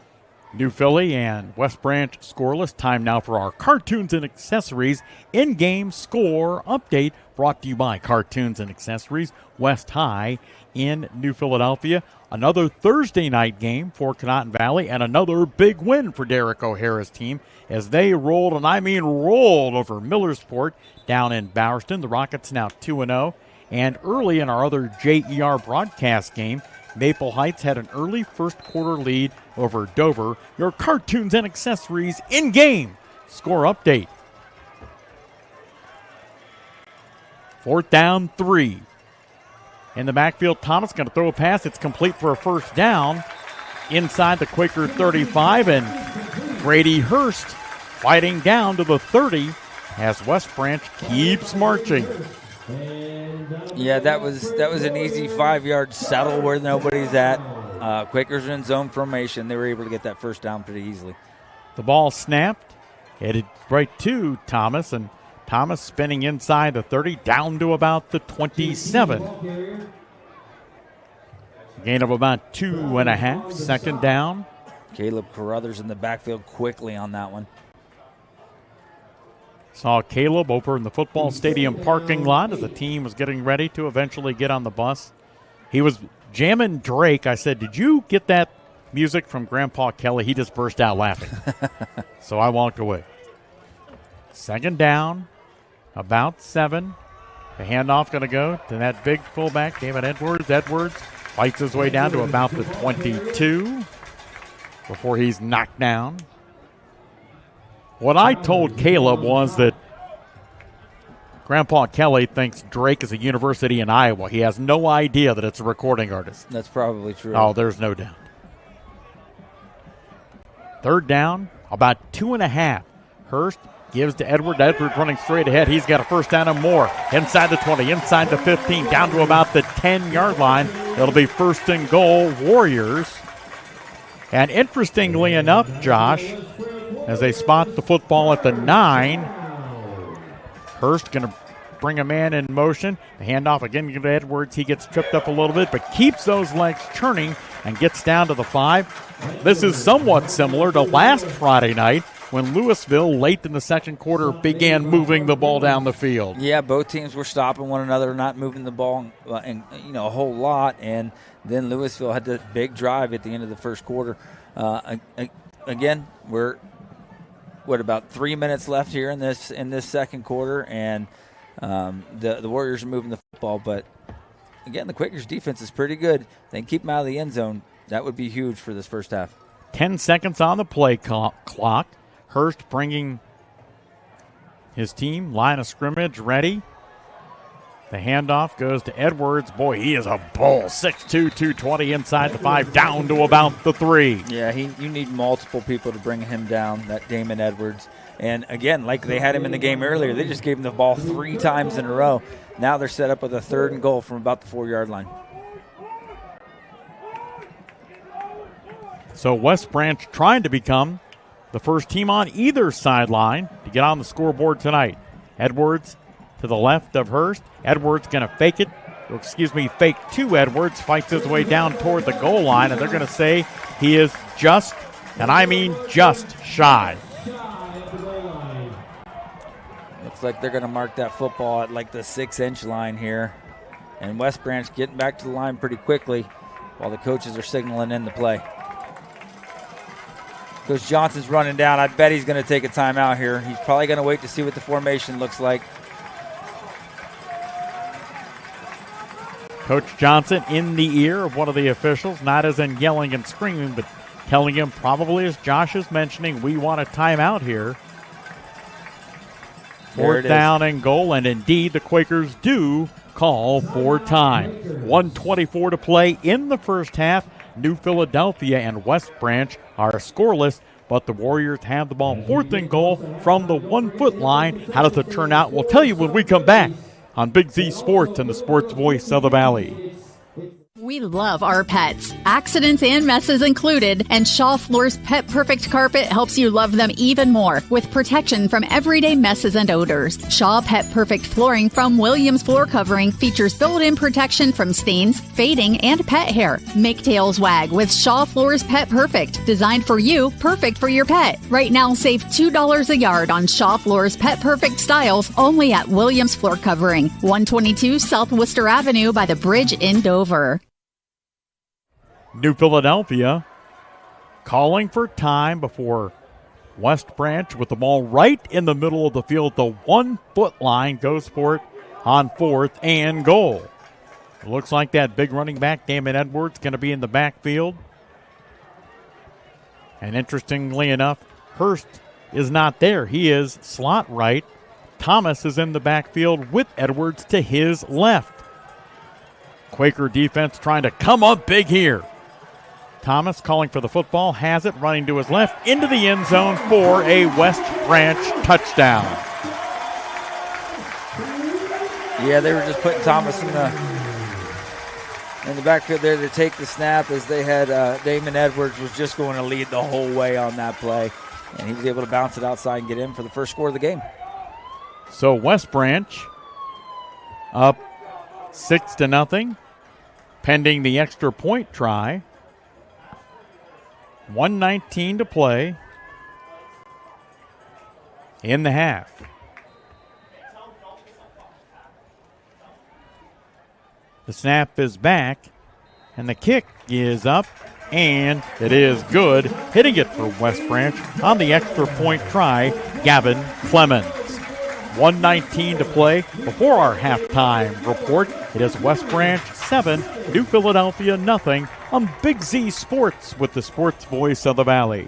New Philly and West Branch scoreless. Time now for our cartoons and accessories in-game score update, brought to you by Cartoons and Accessories West High in New Philadelphia. Another Thursday night game for Conotton Valley and another big win for Derek O'Hara's team as they rolled, and I mean rolled, over Millersport down in Bowerston. The Rockets now 2-0. And early in our other JER broadcast game, Maple Heights had an early first quarter lead over Dover. Your cartoons and accessories in-game score update. Fourth down, 3. In the backfield, Thomas going to throw a pass. It's complete for a first down inside the Quaker 35, and Grady Hurst fighting down to the 30 as West Branch keeps marching. Yeah, that was an easy 5-yard settle where nobody's at. Quakers are in zone formation. They were able to get that first down pretty easily. The ball snapped, headed right to Thomas, and Thomas spinning inside the 30, down to about the 27. Gain of about 2.5, second down. Caleb Carruthers in the backfield quickly on that one. Saw Caleb over in the football stadium parking lot as the team was getting ready to eventually get on the bus. He was jamming Drake. I said, "Did you get that music from Grandpa Kelly?" He just burst out laughing. So I walked away. Second down, about 7. The handoff going to go to that big fullback, David Edwards. Edwards fights his way down to about the 22 before he's knocked down. What I told Caleb was that Grandpa Kelly thinks Drake is a university in Iowa. He has no idea that it's a recording artist. That's probably true. Oh, there's no doubt. Third down, about 2.5. Hurst gives to Edward. Edward running straight ahead. He's got a first down and more. Inside the 20, inside the 15, down to about the 10-yard line. It'll be first and goal, Warriors. And interestingly enough, Josh, as they spot the football at the 9, Hurst going to bring a man in motion. The handoff again to Edwards. He gets tripped up a little bit, but keeps those legs churning and gets down to the 5. This is somewhat similar to last Friday night when Louisville, late in the second quarter, began moving the ball down the field. Yeah, both teams were stopping one another, not moving the ball a whole lot, and then Louisville had the big drive at the end of the first quarter. Again, we're about 3 minutes left here in this second quarter, and the Warriors are moving the football. But again, the Quakers defense is pretty good. They can keep them out of the end zone. That would be huge for this first half. 10 seconds on the play clock. Hurst bringing his team line of scrimmage ready. The handoff goes to Edwards. Boy, he is a bull. 6'2", 220 inside the 5, down to about the 3. Yeah, you need multiple people to bring him down, that Damon Edwards. And again, like they had him in the game earlier, they just gave him the ball 3 times in a row. Now they're set up with a third and goal from about the 4-yard line. So West Branch trying to become the first team on either sideline to get on the scoreboard tonight. Edwards to the left of Hurst. Edwards going to fake to Edwards, fights his way down toward the goal line, and they're going to say he is just, and I mean just, shy. Looks like they're going to mark that football at like the 6-inch line here. And West Branch getting back to the line pretty quickly while the coaches are signaling in the play. Coach Johnson's running down. I bet he's going to take a timeout here. He's probably going to wait to see what the formation looks like. Coach Johnson in the ear of one of the officials, not as in yelling and screaming, but telling him, probably as Josh is mentioning, we want a timeout here. Fourth down and goal, and indeed the Quakers do call for time. 1:24 to play in the first half. New Philadelphia and West Branch are scoreless, but the Warriors have the ball. 4th and goal from the 1-foot line. How does it turn out? We'll tell you when we come back on Big Z Sports and the sports voice of the Valley. We love our pets, accidents and messes included, and Shaw Floor's Pet Perfect Carpet helps you love them even more with protection from everyday messes and odors. Shaw Pet Perfect Flooring from Williams Floor Covering features built-in protection from stains, fading, and pet hair. Make tails wag with Shaw Floor's Pet Perfect, designed for you, perfect for your pet. Right now, save $2 a yard on Shaw Floor's Pet Perfect styles only at Williams Floor Covering, 122 South Worcester Avenue by the bridge in Dover. New Philadelphia calling for time before West Branch with the ball right in the middle of the field. The 1-foot line goes for it on 4th and goal. It looks like that big running back, Damon Edwards, going to be in the backfield. And interestingly enough, Hurst is not there. He is slot right. Thomas is in the backfield with Edwards to his left. Quaker defense trying to come up big here. Thomas calling for the football, has it, running to his left, into the end zone for a West Branch touchdown. Yeah, they were just putting Thomas in the backfield there to take the snap, as they had Damon Edwards was just going to lead the whole way on that play, and he was able to bounce it outside and get in for the first score of the game. So West Branch up 6-0, pending the extra point try. 1:19 to play in the half. The snap is back, and the kick is up, and it is good. Hitting it for West Branch on the extra point try, Gavin Clemens. 1:19 to play before our halftime report. It is West Branch 7, New Philadelphia nothing on Big Z Sports with the sports voice of the Valley.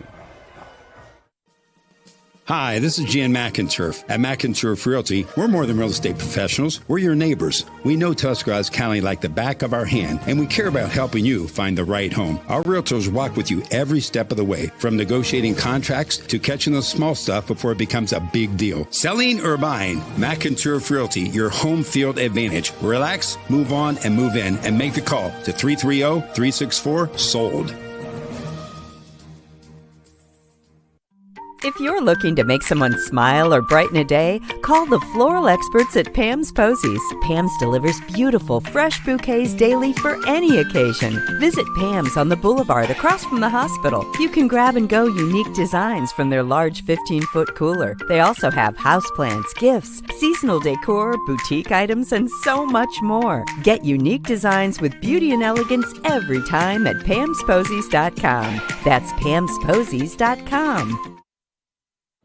Hi, this is Jan McInturf. At McInturf Realty, we're more than real estate professionals. We're your neighbors. We know Tuscarawas County like the back of our hand, and we care about helping you find the right home. Our realtors walk with you every step of the way, from negotiating contracts to catching the small stuff before it becomes a big deal. Selling or buying, McInturf Realty, your home field advantage. Relax, move on, and move in, and make the call to 330-364-SOLD. If you're looking to make someone smile or brighten a day, call the floral experts at Pam's Posies. Pam's delivers beautiful, fresh bouquets daily for any occasion. Visit Pam's on the boulevard across from the hospital. You can grab and go unique designs from their large 15-foot cooler. They also have houseplants, gifts, seasonal decor, boutique items, and so much more. Get unique designs with beauty and elegance every time at Pam'sPosies.com. That's Pam'sPosies.com.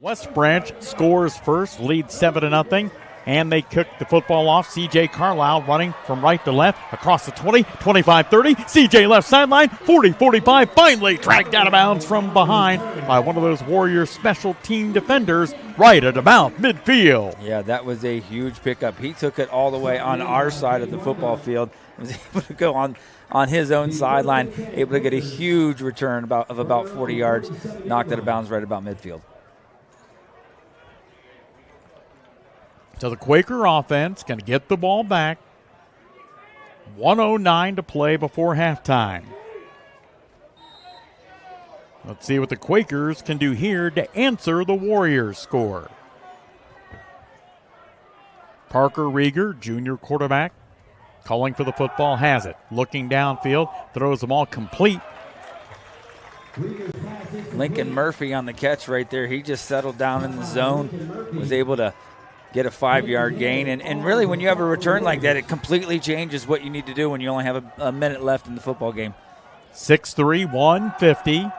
West Branch scores first, leads 7-0, and they kick the football off. C.J. Carlisle running from right to left across the 20, 25-30. C.J. left sideline, 40-45, finally dragged out of bounds from behind by one of those Warriors special team defenders right at about midfield. Yeah, that was a huge pickup. He took it all the way on our side of the football field. Was able to go on his own sideline, able to get a huge return of about 40 yards, knocked out of bounds right about midfield. So the Quaker offense can get the ball back. 1:09 to play before halftime. Let's see what the Quakers can do here to answer the Warriors' score. Parker Rieger, junior quarterback, calling for the football, has it. Looking downfield, throws them all complete. Lincoln Murphy on the catch right there. He just settled down in the zone, was able to get a 5-yard gain. And really, when you have a return like that, it completely changes what you need to do when you only have a minute left in the football game. 6'3", 150.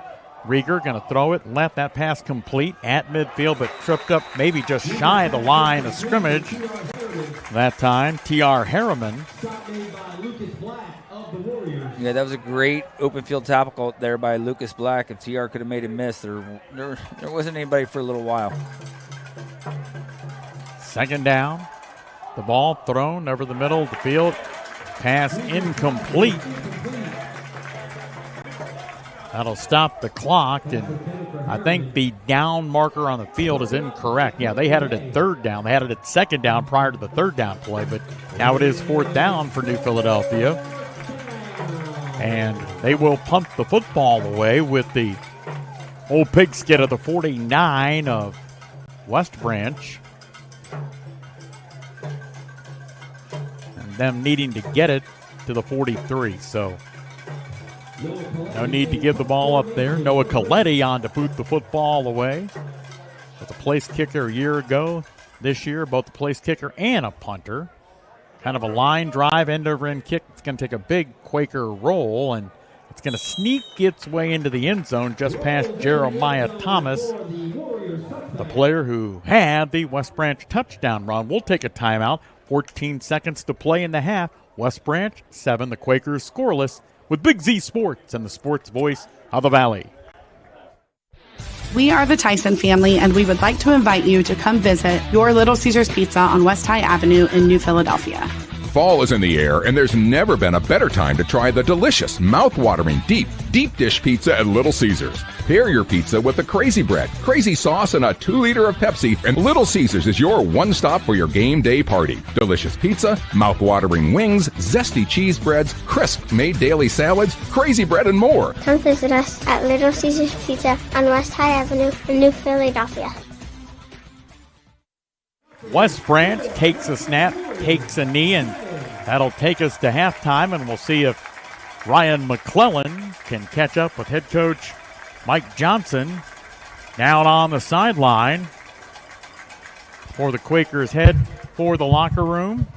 Rieger going to throw it, let that pass complete at midfield, but tripped up maybe just shy of the line of scrimmage. That time, T.R. Harriman. Yeah, that was a great open field tackle there by Lucas Black. If TR could have made a miss, there wasn't anybody for a little while. Second down. The ball thrown over the middle of the field. Pass incomplete. That'll stop the clock, and I think the down marker on the field is incorrect. Yeah, they had it at third down. They had it at second down prior to the third down play, but now it is fourth down for New Philadelphia. And they will punt the football away with the old pigskin of the 49 of West Branch. And them needing to get it to the 43, so no need to give the ball up there. Noah Coletti on to boot the football away. Was a place kicker a year ago. This year, both a place kicker and a punter. Kind of a line drive, end-over-end kick. It's going to take a big Quaker roll, and it's going to sneak its way into the end zone just past Jeremiah Thomas, the player who had the West Branch touchdown run. We'll take a timeout. 14 seconds to play in the half. West Branch 7, the Quakers scoreless, with Big Z Sports and the sports voice of the Valley. We are the Tyson family, and we would like to invite you to come visit your Little Caesars Pizza on West High Avenue in New Philadelphia. Fall is in the air, and there's never been a better time to try the delicious, mouth-watering, deep dish pizza at Little Caesars. Pair your pizza with the crazy bread, crazy sauce, and a 2-liter of Pepsi, and Little Caesars is your one-stop for your game day party. Delicious pizza, mouth-watering wings, zesty cheese breads, crisp made daily salads, crazy bread, and more. Come visit us at Little Caesars Pizza on West High Avenue in New Philadelphia. West Branch takes a snap, takes a knee, and that'll take us to halftime, and we'll see if Ryan McClellan can catch up with head coach Mike Johnson down on the sideline before the Quakers head for the locker room.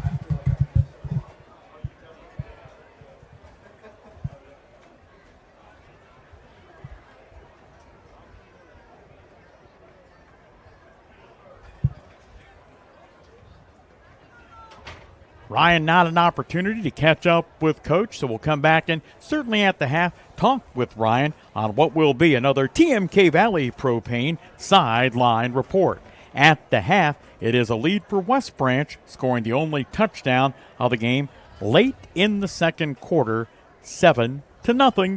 Ryan, not an opportunity to catch up with Coach, so we'll come back and certainly at the half talk with Ryan on what will be another TMK Valley Propane Sideline Report. At the half, it is a lead for West Branch, scoring the only touchdown of the game late in the second quarter, 7-0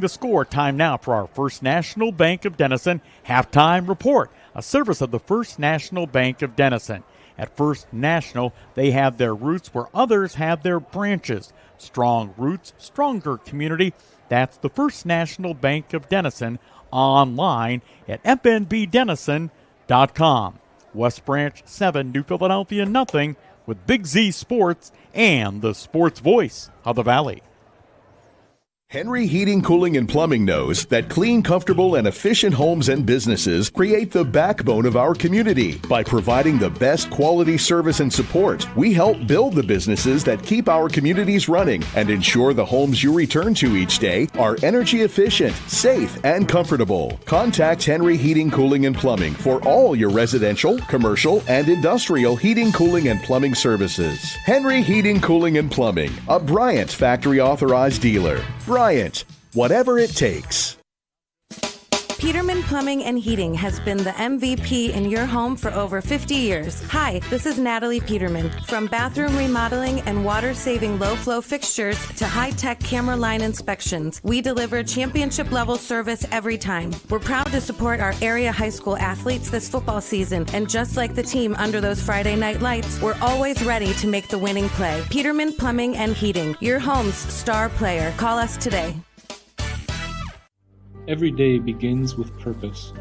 the score. Time now for our First National Bank of Denison Halftime Report, a service of the First National Bank of Denison. At First National, they have their roots where others have their branches. Strong roots, stronger community. That's the First National Bank of Denison, online at fnbdenison.com. West Branch 7, New Philadelphia 0, with Big Z Sports and the sports voice of the Valley. Henry Heating, Cooling, and Plumbing knows that clean, comfortable, and efficient homes and businesses create the backbone of our community. By providing the best quality service and support, we help build the businesses that keep our communities running and ensure the homes you return to each day are energy efficient, safe, and comfortable. Contact Henry Heating, Cooling, and Plumbing for all your residential, commercial, and industrial heating, cooling, and plumbing services. Henry Heating, Cooling, and Plumbing, a Bryant factory authorized dealer. Bryant, whatever it takes. Peterman Plumbing and Heating has been the MVP in your home for over 50 years. Hi, this is Natalie Peterman. From bathroom remodeling and water-saving low-flow fixtures to high-tech camera line inspections, we deliver championship-level service every time. We're proud to support our area high school athletes this football season, and just like the team under those Friday night lights, we're always ready to make the winning play. Peterman Plumbing and Heating, your home's star player. Call us today. Every day begins with purpose.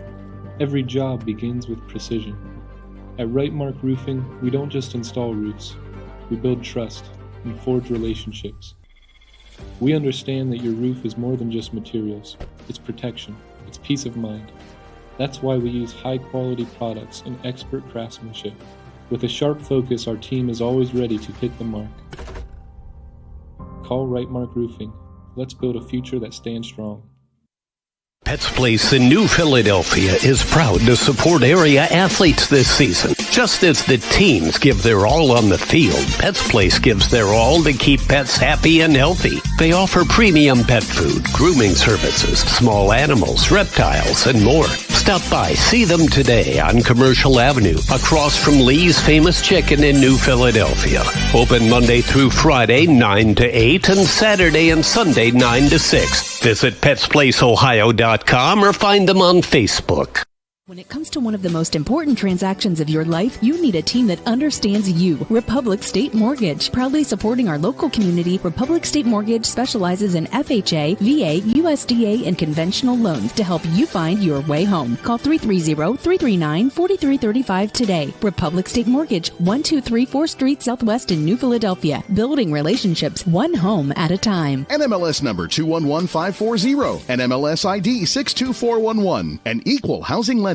Every job begins with precision. At Rightmark Roofing, we don't just install roofs. We build trust and forge relationships. We understand that your roof is more than just materials. It's protection. It's peace of mind. That's why we use high-quality products and expert craftsmanship. With a sharp focus, our team is always ready to hit the mark. Call Rightmark Roofing. Let's build a future that stands strong. Pets Place in New Philadelphia is proud to support area athletes this season. Just as the teams give their all on the field, Pets Place gives their all to keep pets happy and healthy. They offer premium pet food, grooming services, small animals, reptiles, and more. Stop by, see them today on Commercial Avenue, across from Lee's Famous Chicken in New Philadelphia. Open Monday through Friday, 9 to 8, and Saturday and Sunday, 9 to 6. Visit PetsPlaceOhio.com or find them on Facebook. When it comes to one of the most important transactions of your life, you need a team that understands you. Republic State Mortgage. Proudly supporting our local community, Republic State Mortgage specializes in FHA, VA, USDA, and conventional loans to help you find your way home. Call 330-339-4335 today. Republic State Mortgage, 1234 4th Street Southwest in New Philadelphia. Building relationships one home at a time. NMLS number 211540. NMLS ID 62411. An equal housing lender.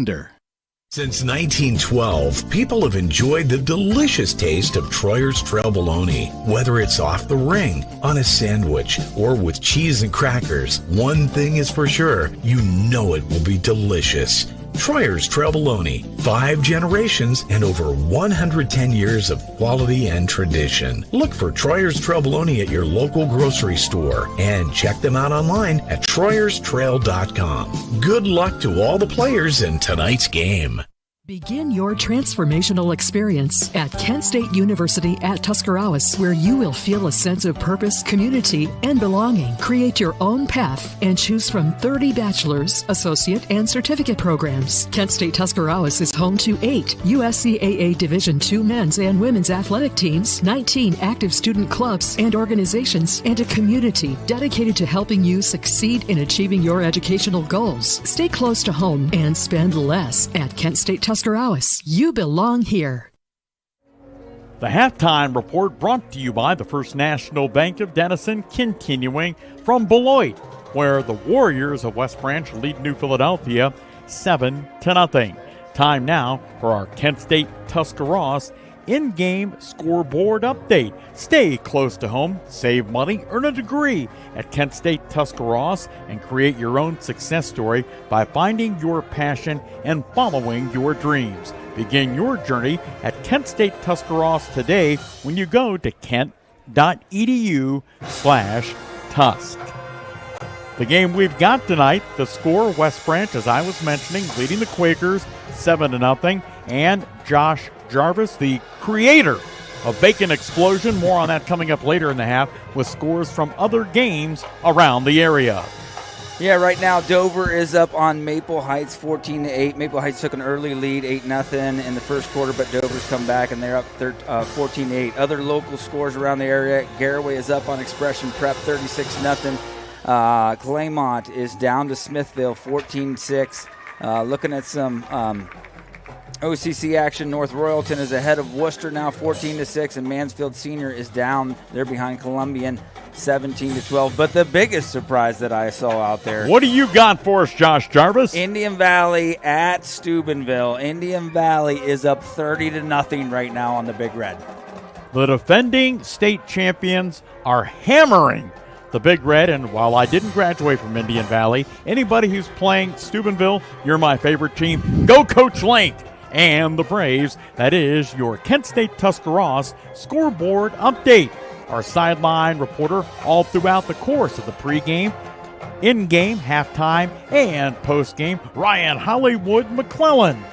Since 1912, people have enjoyed the delicious taste of Troyer's Trail Bologna. Whether it's off the ring, on a sandwich, or with cheese and crackers, one thing is for sure, you know it will be delicious. Troyer's Trail Bologna, 5 generations and over 110 years of quality and tradition. Look for Troyer's Trail Bologna at your local grocery store and check them out online at TroyersTrail.com. Good luck to all the players in tonight's game. Begin your transformational experience at Kent State University at Tuscarawas, where you will feel a sense of purpose, community, and belonging. Create your own path and choose from 30 bachelor's, associate, and certificate programs. Kent State Tuscarawas is home to 8 USCAA Division II men's and women's athletic teams, 19 active student clubs and organizations, and a community dedicated to helping you succeed in achieving your educational goals. Stay close to home and spend less at Kent State Tuscarawas. You belong here. The halftime report brought to you by the First National Bank of Denison, continuing from Beloit, where the Warriors of West Branch lead New Philadelphia 7-0. Time now for our Kent State Tuscarawas in-game scoreboard update. Stay close to home, save money, earn a degree at Kent State Tuscarawas, and create your own success story by finding your passion and following your dreams. Begin your journey at Kent State Tuscarawas today when you go to kent.edu/Tusk. The game we've got tonight, the score, West Branch, as I was mentioning, leading the Quakers 7-0, and Josh Jarvis, the creator of Bacon Explosion. More on that coming up later in the half with scores from other games around the area. Yeah, right now Dover is up on Maple Heights 14-8. Maple Heights took an early lead, 8-0 in the first quarter, but Dover's come back and they're up 14-8. Other local scores around the area, Garaway is up on Expression Prep 36-0. Claymont is down to Smithville 14-6. Looking at some OCC action, North Royalton is ahead of Worcester now 14-6, and Mansfield Senior is down. They're behind Columbian 17-12. But the biggest surprise that I saw out there. What do you got for us, Josh Jarvis? Indian Valley at Steubenville. Indian Valley is up 30-0 right now on the Big Red. The defending state champions are hammering the Big Red, and while I didn't graduate from Indian Valley, anybody who's playing Steubenville, you're my favorite team. Go Coach Link and the Braves. That is your Kent State Tuscarawas scoreboard update. Our sideline reporter all throughout the course of the pregame, in-game, halftime, and postgame, Ryan Hollywood McClellan.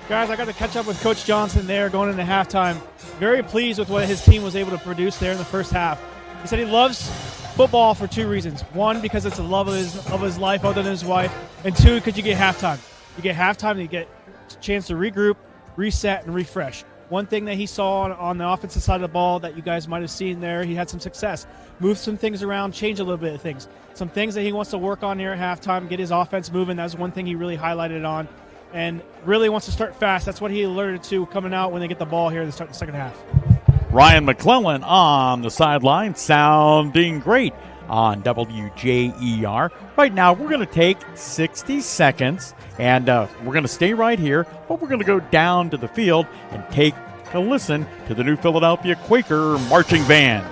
Guys, I got to catch up with Coach Johnson there going into halftime. Very pleased with what his team was able to produce there in the first half. He said he loves football for 2 reasons. 1, because it's the love of his life other than his wife. And 2, because you get halftime. You get halftime and you get a chance to regroup, reset, and refresh. one thing that he saw on the offensive side of the ball that you guys might have seen there, he had some success. Moved some things around, changed a little bit of things. Some things that he wants to work on here at halftime, get his offense moving. That was one thing he really highlighted on. And really wants to start fast. That's what he alerted to coming out when they get the ball here to start the second half. Ryan McClellan on the sideline, sounding great on WJER. Right now, we're going to take 60 seconds, and we're going to stay right here, but we're going to go down to the field and take a listen to the New Philadelphia Quaker Marching Band.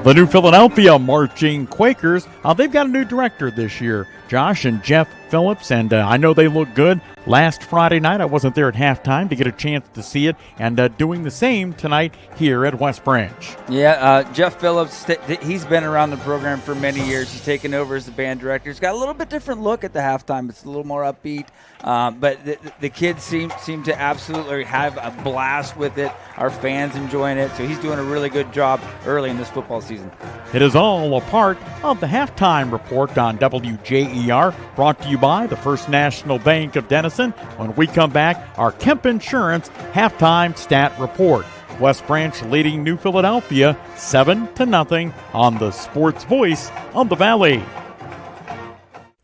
The New Philadelphia Marching Quakers, they've got a new director this year, Josh and Jeff Phillips, and I know they look good. Last Friday night, I wasn't there at halftime to get a chance to see it, and doing the same tonight here at West Branch. Yeah, Jeff Phillips, he's been around the program for many years. He's taken over as the band director. He's got a little bit different look at the halftime. It's a little more upbeat, but the kids seem to absolutely have a blast with it. Our fans enjoying it, so he's doing a really good job early in this football season. It is all a part of the halftime report on WJER, brought to you by the First National Bank of Denison. When we come back, our Kemp Insurance halftime stat report. West Branch leading New Philadelphia 7-0 on the Sports Voice of the Valley.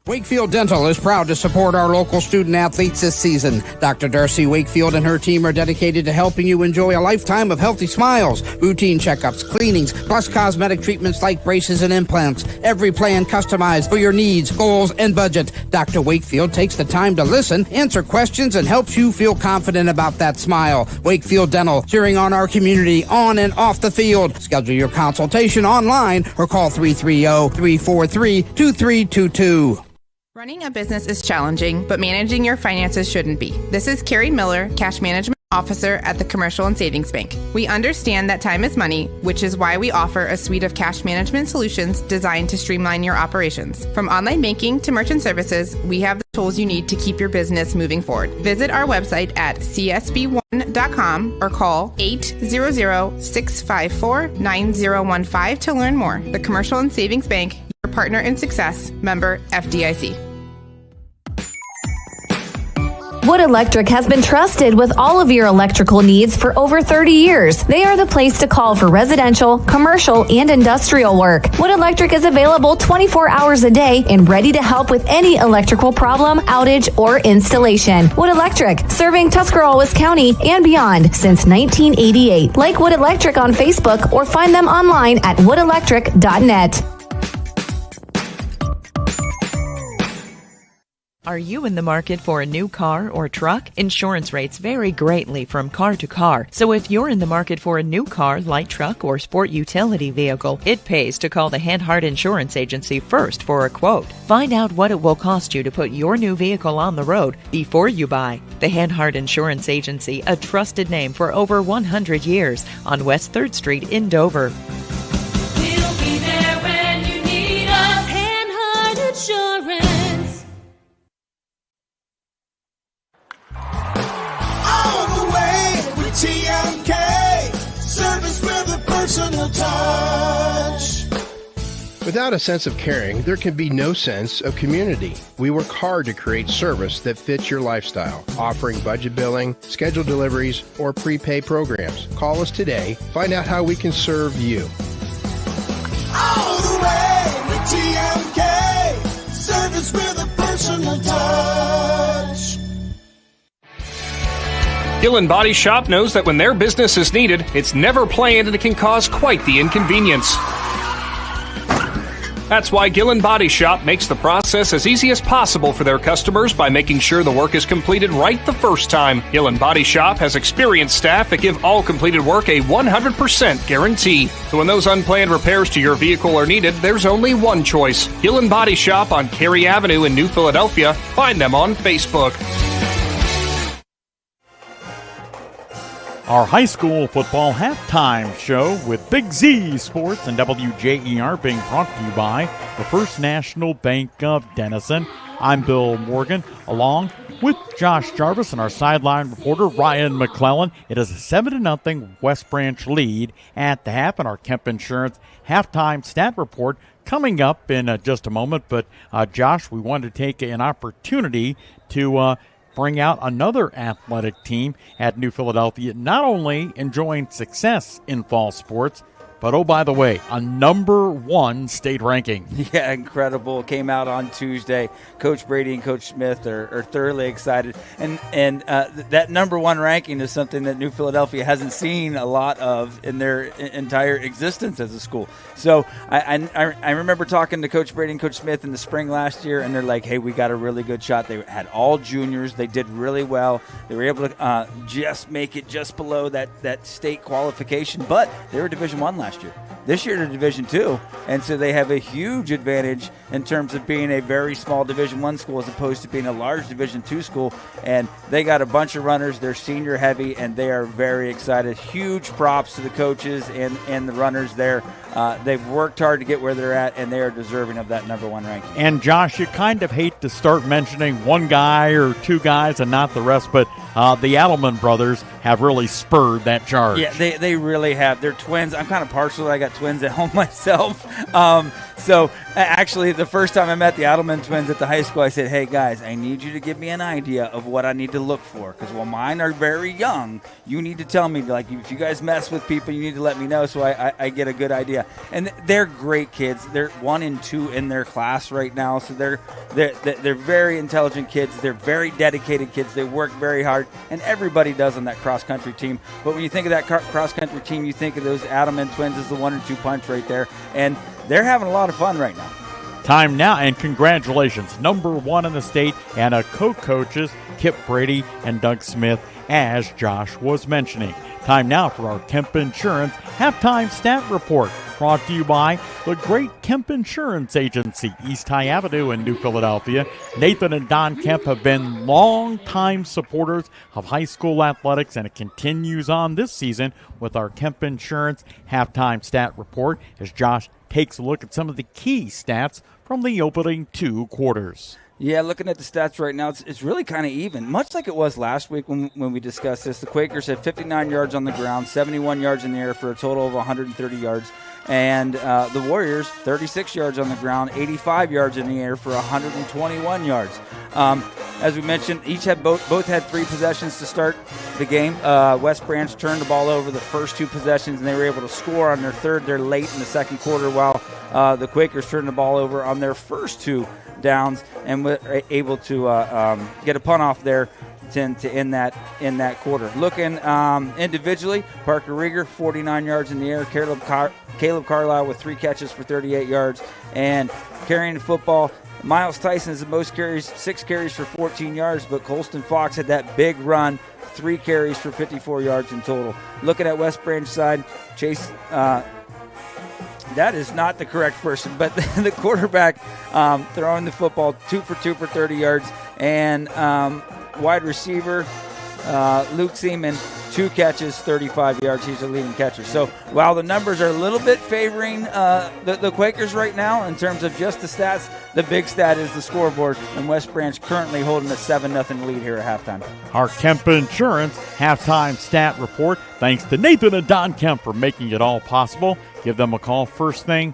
Wakefield Dental is proud to support our local student athletes this season. Dr. Darcy Wakefield and her team are dedicated to helping you enjoy a lifetime of healthy smiles, routine checkups, cleanings, plus cosmetic treatments like braces and implants. Every plan customized for your needs, goals, and budget. Dr. Wakefield takes the time to listen, answer questions, and helps you feel confident about that smile. Wakefield Dental, cheering on our community on and off the field. Schedule your consultation online or call 330-343-2322. Running a business is challenging, but managing your finances shouldn't be. This is Carrie Miller, Cash Management Officer at the Commercial and Savings Bank. We understand that time is money, which is why we offer a suite of cash management solutions designed to streamline your operations. From online banking to merchant services, we have the tools you need to keep your business moving forward. Visit our website at csb1.com or call 800-654-9015 to learn more. The Commercial and Savings Bank, your partner in success, member FDIC. Wood Electric has been trusted with all of your electrical needs for over 30 years. They are the place to call for residential, commercial, and industrial work. Wood Electric is available 24 hours a day and ready to help with any electrical problem, outage, or installation. Wood Electric, serving Tuscarawas County and beyond since 1988. Like Wood Electric on Facebook or find them online at woodelectric.net. Are you in the market for a new car or truck? Insurance rates vary greatly from car to car. So if you're in the market for a new car, light truck, or sport utility vehicle, it pays to call the Hanhart Insurance Agency first for a quote. Find out what it will cost you to put your new vehicle on the road before you buy. The Hanhart Insurance Agency, a trusted name for over 100 years, on West 3rd Street in Dover. We'll be there when you need us. Hanhart Insurance. TMK, service with a personal touch. Without a sense of caring, there can be no sense of community. We work hard to create service that fits your lifestyle, offering budget billing, scheduled deliveries, or prepay programs. Call us today. Find out how we can serve you. All the way with TMK, service with a personal touch. Hill & Body Shop knows that when their business is needed, it's never planned and it can cause quite the inconvenience. That's why Gillen Body Shop makes the process as easy as possible for their customers by making sure the work is completed right the first time. Gillen Body Shop has experienced staff that give all completed work a 100% guarantee. So when those unplanned repairs to your vehicle are needed, there's only one choice. Gillen Body Shop on Cary Avenue in New Philadelphia. Find them on Facebook. Our high school football halftime show with Big Z Sports and WJER being brought to you by the First National Bank of Denison. I'm Bill Morgan, along with Josh Jarvis and our sideline reporter Ryan McClellan. It is a 7-0 West Branch lead at the half, and our Kemp Insurance halftime stat report coming up in just a moment. But Josh, we wanted to take an opportunity to bring out another athletic team at New Philadelphia, not only enjoying success in fall sports, but, oh, by the way, a #1 state ranking. Yeah, incredible. Came out on Tuesday. Coach Brady and Coach Smith are thoroughly excited. And that #1 ranking is something that New Philadelphia hasn't seen a lot of in their entire existence as a school. So I remember talking to Coach Brady and Coach Smith in the spring last year, and they're like, hey, we got a really good shot. They had all juniors. They did really well. They were able to just make it just below that state qualification, but they were Division I last year. This year they're Division II, and so they have a huge advantage in terms of being a very small Division I school as opposed to being a large Division II school. And they got a bunch of runners. They're senior heavy, and they are very excited. Huge props to the coaches and the runners there. They've worked hard to get where they're at, and they are deserving of that #1 ranking. And, Josh, you kind of hate to start mentioning one guy or two guys and not the rest, but the Adelman brothers have really spurred that charge. Yeah, they really have. They're twins. I'm kind of partial. I got twins at home myself. So actually, the first time I met the Adelman twins at the high school, I said, hey, guys, I need you to give me an idea of what I need to look for. Because while mine are very young, you need to tell me, like, if you guys mess with people, you need to let me know so I get a good idea. And they're great kids. They're 1 and 2 in their class right now. So they're very intelligent kids. They're very dedicated kids. They work very hard. And everybody does on that cross-country team. But when you think of that cross-country team, you think of those Adelman twins as the 1 and 2 punch right there. And they're having a lot of fun right now. Time now, and congratulations, #1 in the state, and co-coaches Kip Brady and Doug Smith, as Josh was mentioning. Time now for our Kemp Insurance halftime stat report, brought to you by the great Kemp Insurance Agency, East High Avenue in New Philadelphia. Nathan and Don Kemp have been longtime supporters of high school athletics, and it continues on this season with our Kemp Insurance halftime stat report as Josh takes a look at some of the key stats from the opening 2 quarters. Yeah, looking at the stats right now, it's really kind of even, much like it was last week when we discussed this. The Quakers had 59 yards on the ground, 71 yards in the air for a total of 130 yards. And the Warriors, 36 yards on the ground, 85 yards in the air for 121 yards. As we mentioned, both had 3 possessions to start the game. West Branch turned the ball over the first 2 possessions, and they were able to score on their third. They're late in the second quarter, while the Quakers turned the ball over on their first 2 downs and were able to get a punt off there to end that quarter. Looking individually, Parker Rieger, 49 yards in the air. Caleb Carlisle with 3 catches for 38 yards. And carrying the football, Miles Tyson is the most carries, 6 carries for 14 yards, but Colston Fox had that big run, 3 carries for 54 yards in total. Looking at West Branch side, Chase, that is not the correct person, but the quarterback throwing the football 2 for 2 for 30 yards, and wide receiver Luke Seaman, 2 catches, 35 yards. He's the leading catcher. So while the numbers are a little bit favoring the Quakers right now in terms of just the stats, the big stat is the scoreboard, and West Branch currently holding a 7-0 lead here at halftime. Our Kemp Insurance halftime stat report, thanks to Nathan and Don Kemp for making it all possible. Give them a call first thing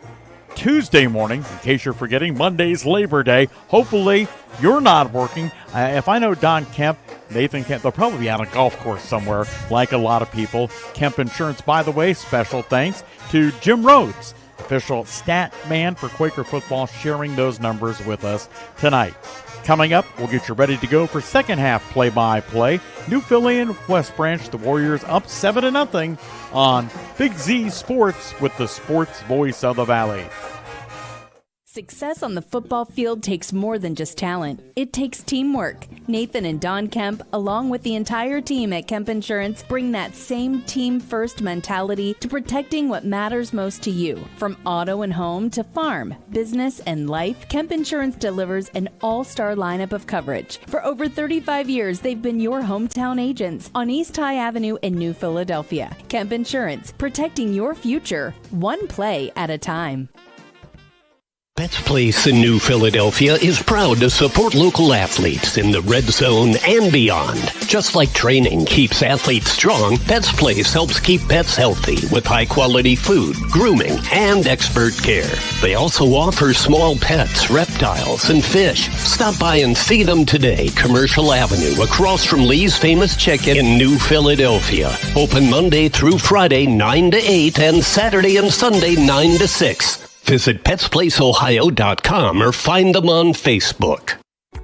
Tuesday morning. In case you're forgetting, Monday's Labor Day. Hopefully you're not working. If I know Don Kemp, Nathan Kemp, they'll probably be on a golf course somewhere like a lot of people. Kemp Insurance, by the way, special thanks to Jim Rhodes, official stat man for Quaker football, sharing those numbers with us tonight. Coming up, we'll get you ready to go for second half play-by-play. New Philly and West Branch, the Warriors up 7-0 on Big Z Sports with the sports voice of the Valley. Success on the football field takes more than just talent. It takes teamwork. Nathan and Don Kemp, along with the entire team at Kemp Insurance, bring that same team-first mentality to protecting what matters most to you. From auto and home to farm, business, and life, Kemp Insurance delivers an all-star lineup of coverage. For over 35 years, they've been your hometown agents on East High Avenue in New Philadelphia. Kemp Insurance, protecting your future, one play at a time. Pets Place in New Philadelphia is proud to support local athletes in the red zone and beyond. Just like training keeps athletes strong, Pets Place helps keep pets healthy with high-quality food, grooming, and expert care. They also offer small pets, reptiles, and fish. Stop by and see them today. Commercial Avenue, across from Lee's Famous Chicken in New Philadelphia. Open Monday through Friday, 9 to 8, and Saturday and Sunday, 9 to 6. Visit PetsPlaceOhio.com or find them on Facebook.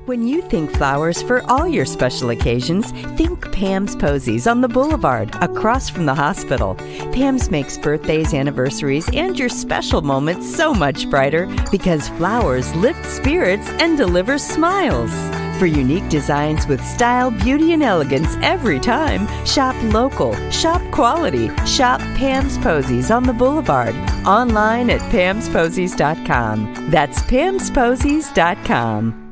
When you think flowers for all your special occasions, think Pam's Posies on the Boulevard, across from the hospital. Pam's makes birthdays, anniversaries, and your special moments so much brighter because flowers lift spirits and deliver smiles. For unique designs with style, beauty, and elegance every time, shop local, shop quality, shop Pam's Posies on the Boulevard. Online at Pam'sPosies.com. That's Pam'sPosies.com.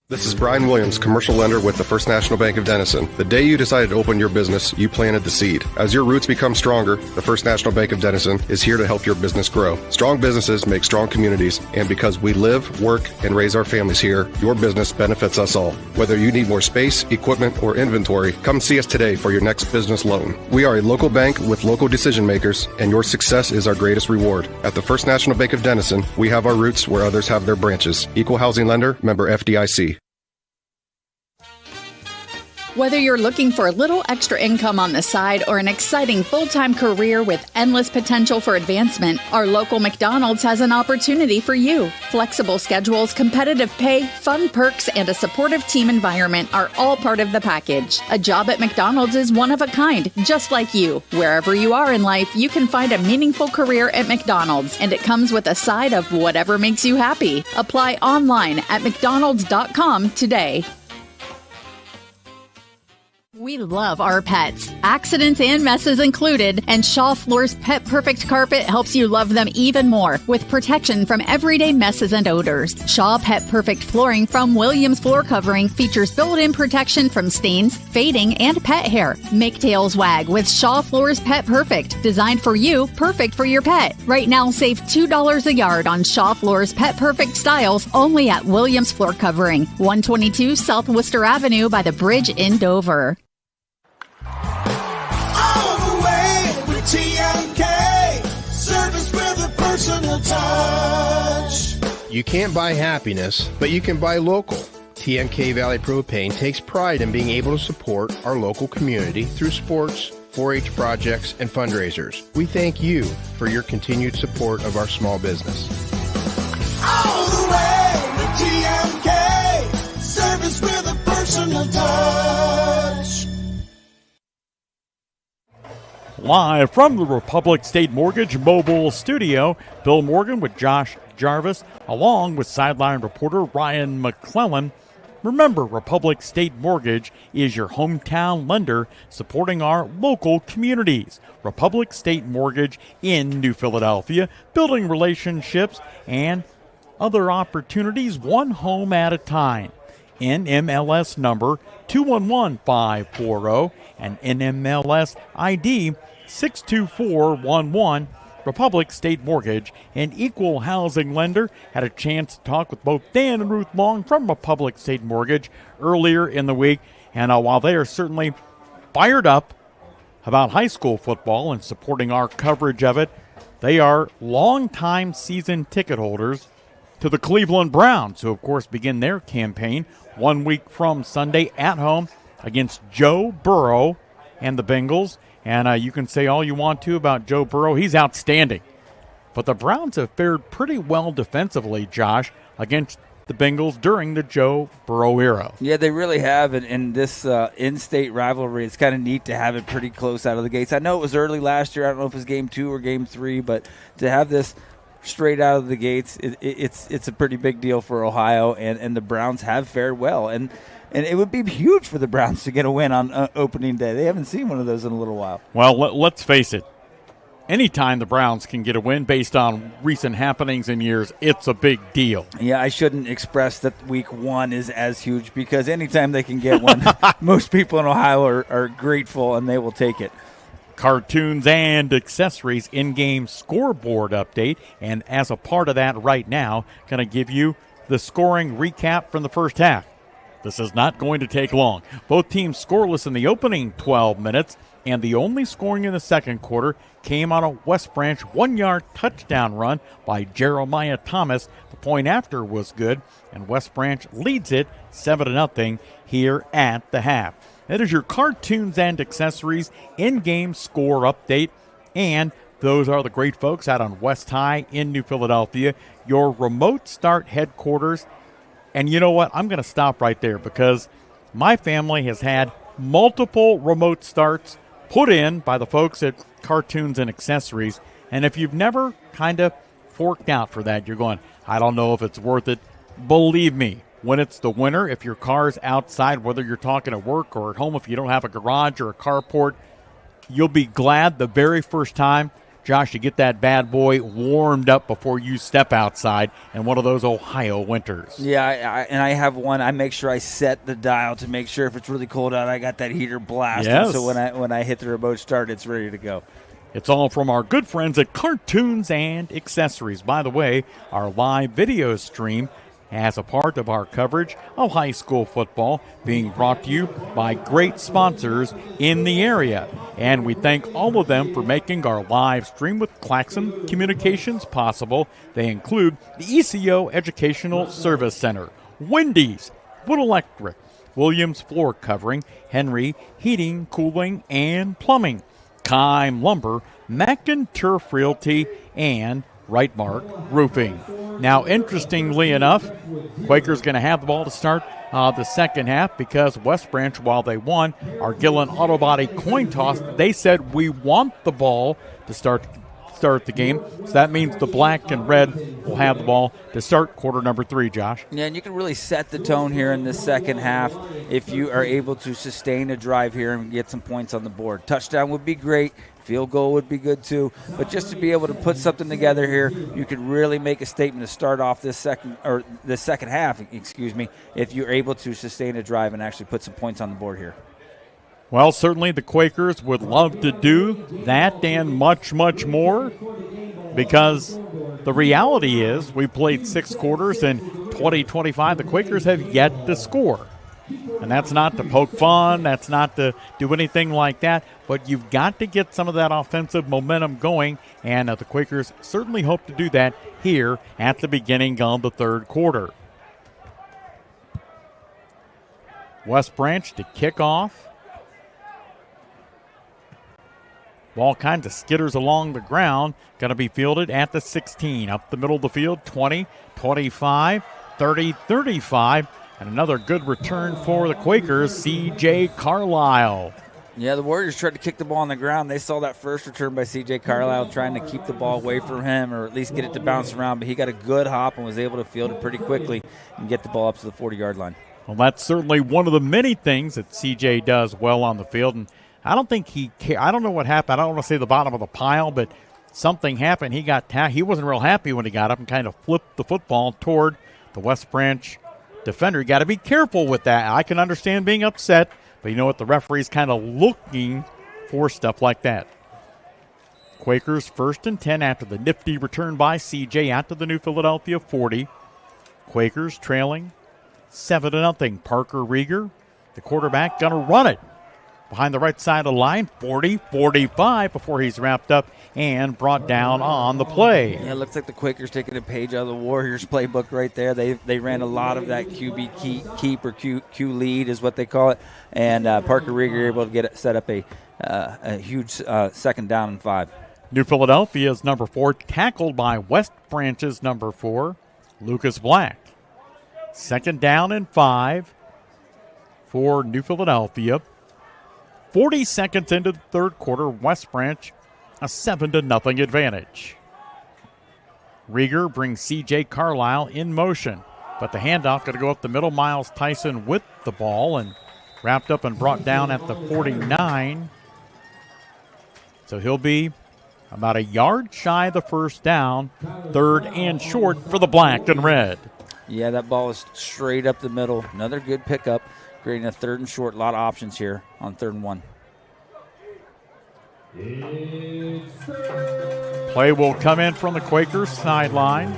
This is Brian Williams, commercial lender with the First National Bank of Denison. The day you decided to open your business, you planted the seed. As your roots become stronger, the First National Bank of Denison is here to help your business grow. Strong businesses make strong communities, and because we live, work, and raise our families here, your business benefits us all. Whether you need more space, equipment, or inventory, come see us today for your next business loan. We are a local bank with local decision makers, and your success is our greatest reward. At the First National Bank of Denison, we have our roots where others have their branches. Equal housing lender, member FDIC. Whether you're looking for a little extra income on the side or an exciting full-time career with endless potential for advancement, our local McDonald's has an opportunity for you. Flexible schedules, competitive pay, fun perks, and a supportive team environment are all part of the package. A job at McDonald's is one of a kind, just like you. Wherever you are in life, you can find a meaningful career at McDonald's, and it comes with a side of whatever makes you happy. Apply online at mcdonalds.com today. We love our pets, accidents and messes included, and Shaw Floor's Pet Perfect Carpet helps you love them even more with protection from everyday messes and odors. Shaw Pet Perfect Flooring from Williams Floor Covering features built-in protection from stains, fading, and pet hair. Make tails wag with Shaw Floor's Pet Perfect, designed for you, perfect for your pet. Right now, save $2 a yard on Shaw Floor's Pet Perfect styles only at Williams Floor Covering, 122 South Worcester Avenue by the bridge in Dover. TMK, service with a personal touch. You can't buy happiness, but you can buy local. TMK Valley Propane takes pride in being able to support our local community through sports, 4-H projects, and fundraisers. We thank you for your continued support of our small business. All the way with TMK, service with a personal touch. Live from the Republic State Mortgage Mobile Studio, Bill Morgan with Josh Jarvis, along with Sideline reporter Ryan McClellan. Remember, Republic State Mortgage is your hometown lender supporting our local communities. Republic State Mortgage in New Philadelphia, building relationships and other opportunities one home at a time. NMLS number 211540 and NMLS ID 62411. Republic State Mortgage, an equal housing lender, had a chance to talk with both Dan and Ruth Long from Republic State Mortgage earlier in the week. And while they are certainly fired up about high school football and supporting our coverage of it, they are longtime season ticket holders to the Cleveland Browns, who, of course, begin their campaign 1 week from Sunday at home against Joe Burrow and the Bengals. And you can say all you want to about Joe Burrow. He's outstanding. But the Browns have fared pretty well defensively, Josh, against the Bengals during the Joe Burrow era. Yeah, they really have. And in this in-state rivalry, it's kind of neat to have it pretty close out of the gates. I know it was early last year. I don't know if it was game 2 or game 3, but to have this straight out of the gates, it's a pretty big deal for Ohio, and the Browns have fared well. And it would be huge for the Browns to get a win on opening day. They haven't seen one of those in a little while. Well, let's face it. Anytime the Browns can get a win based on recent happenings in years, it's a big deal. Yeah, I shouldn't express that week 1 is as huge, because anytime they can get one, most people in Ohio are grateful, and they will take it. Cartoons and accessories in-game scoreboard update. And as a part of that right now, going to give you the scoring recap from the first half. This is not going to take long. Both teams scoreless in the opening 12 minutes, and the only scoring in the second quarter came on a West Branch 1-yard touchdown run by Jeremiah Thomas. The point after was good, and West Branch leads it 7-0 here at the half. That is your cartoons and accessories in-game score update, and those are the great folks out on West High in New Philadelphia, your remote start headquarters. And you know what? I'm going to stop right there, because my family has had multiple remote starts put in by the folks at Cartoons and Accessories. And if you've never kind of forked out for that, you're going, I don't know if it's worth it. Believe me, when it's the winter, if your car's outside, whether you're talking at work or at home, if you don't have a garage or a carport, you'll be glad the very first time, Josh, you get that bad boy warmed up before you step outside in one of those Ohio winters. Yeah, I have one. I make sure I set the dial to make sure if it's really cold out, I got that heater blasting. Yes. So when I hit the remote start, it's ready to go. It's all from our good friends at Cartoons and Accessories. By the way, our live video stream as a part of our coverage of high school football, being brought to you by great sponsors in the area. And we thank all of them for making our live stream with Claxon Communications possible. They include the ECO Educational Service Center, Wendy's, Wood Electric, Williams Floor Covering, Henry Heating, Cooling, and Plumbing, Kime Lumber, Mack and Turf Realty, and Right Mark Roofing. Now, interestingly enough, Quakers going to have the ball to start the second half, because West Branch, while they won our Gillen Auto Body coin toss, they said we want the ball to start the game. So that means the black and red will have the ball to start quarter number 3, Josh. Yeah, and you can really set the tone here in the second half if you are able to sustain a drive here and get some points on the board. Touchdown would be great. Field goal would be good too, but just to be able to put something together here, you could really make a statement to start off the second half, if you're able to sustain a drive and actually put some points on the board here. Well, certainly the Quakers would love to do that and much, much more, because the reality is we played 6 quarters in 2025. The Quakers have yet to score. And that's not to poke fun. That's not to do anything like that. But you've got to get some of that offensive momentum going. And the Quakers certainly hope to do that here at the beginning of the third quarter. West Branch to kick off. Ball kind of skitters along the ground. Going to be fielded at the 16. Up the middle of the field, 20, 25, 30, 35. And another good return for the Quakers, C.J. Carlisle. Yeah, the Warriors tried to kick the ball on the ground. They saw that first return by C.J. Carlisle trying to keep the ball away from him, or at least get it to bounce around. But he got a good hop and was able to field it pretty quickly and get the ball up to the 40-yard line. Well, that's certainly one of the many things that C.J. does well on the field. And I don't think I don't know what happened. I don't want to say the bottom of the pile, but something happened. He wasn't real happy when he got up and kind of flipped the football toward the West Branch defender. You got to be careful with that. I can understand being upset, but you know what? The referee's kind of looking for stuff like that. Quakers 1st and 10 after the nifty return by C.J. out to the New Philadelphia 40. Quakers trailing 7-0. Parker Rieger, the quarterback, going to run it behind the right side of the line, 40-45 before he's wrapped up and brought down on the play. Yeah, it looks like the Quakers taking a page out of the Warriors playbook right there. They ran a lot of that QB keep or Q lead is what they call it, and Parker Rieger able to set up a huge second down and 5. New Philadelphia's number 4 tackled by West Branch's number 4, Lucas Black. Second down and 5 for New Philadelphia. 40 seconds into the third quarter, West Branch a 7-0 advantage. Rieger brings C.J. Carlisle in motion. But the handoff going to go up the middle. Miles Tyson with the ball and wrapped up and brought down at the 49. So he'll be about a yard shy of the first down. 3rd and short for the black and red. Yeah, that ball is straight up the middle. Another good pickup, creating a 3rd and short. A lot of options here on 3rd and 1. Play will come in from the Quakers sideline.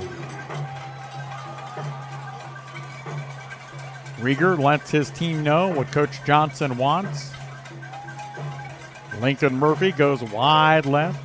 Rieger lets his team know what Coach Johnson wants. Lincoln Murphy goes wide left.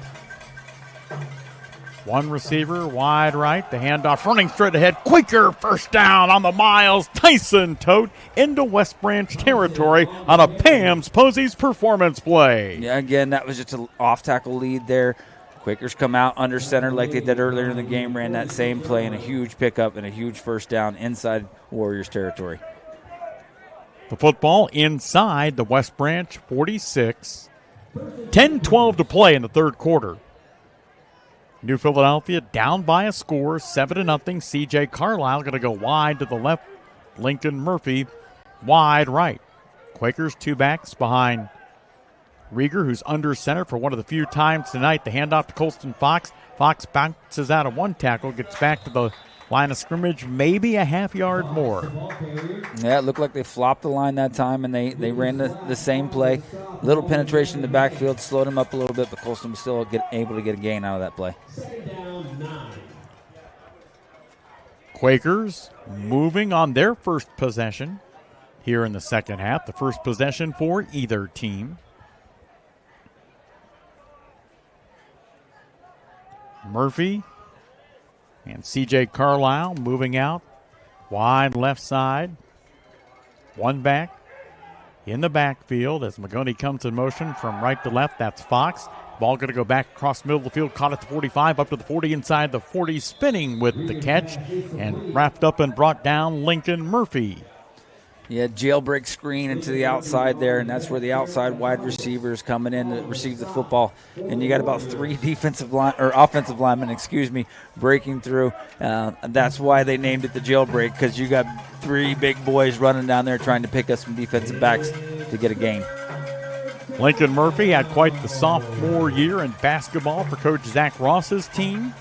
One receiver wide right. The handoff running straight ahead. Quaker first down on the Miles Tyson tote into West Branch territory on a Pam's Posey's performance play. Yeah, again, that was just an off-tackle lead there. Quakers come out under center like they did earlier in the game, ran that same play and a huge pickup and a huge first down inside Warriors territory. The football inside the West Branch 46. 10-12 to play in the 3rd quarter. New Philadelphia down by a score, 7-0. C.J. Carlisle going to go wide to the left. Lincoln Murphy wide right. Quakers 2 backs behind Rieger, who's under center for one of the few times tonight. The handoff to Colston Fox. Fox bounces out of one tackle, gets back to the line of scrimmage, maybe a half yard more. Yeah, it looked like they flopped the line that time, and they ran the same play. Little penetration in the backfield, slowed him up a little bit, but Colston was still able to get a gain out of that play. Quakers moving on their first possession here in the second half. The first possession for either team. Murphy and C.J. Carlisle moving out wide left side. One back in the backfield as Magoni comes in motion from right to left. That's Fox. Ball going to go back across the middle of the field. Caught at the 45, up to the 40, inside the 40, spinning with the catch. And wrapped up and brought down Lincoln Murphy. Yeah, jailbreak screen into the outside there, and that's where the outside wide receiver is coming in to receive the football. And you got about 3 offensive linemen, breaking through. That's why they named it the jailbreak, because you got 3 big boys running down there trying to pick up some defensive backs to get a gain. Lincoln Murphy had quite the sophomore year in basketball for Coach Zach Ross's team.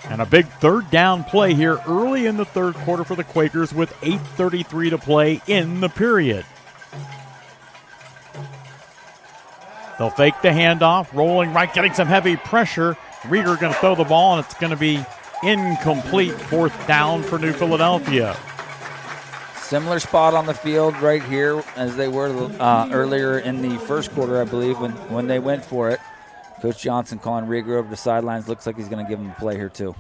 And a big 3rd down play here early in the 3rd quarter for the Quakers with 8:33 to play in the period. They'll fake the handoff, rolling right, getting some heavy pressure. Rieger going to throw the ball, and it's going to be incomplete. 4th down for New Philadelphia. Similar spot on the field right here as they were earlier in the 1st quarter, I believe, when they went for it. Coach Johnson calling Rieger over the sidelines. Looks like he's going to give him a play here too.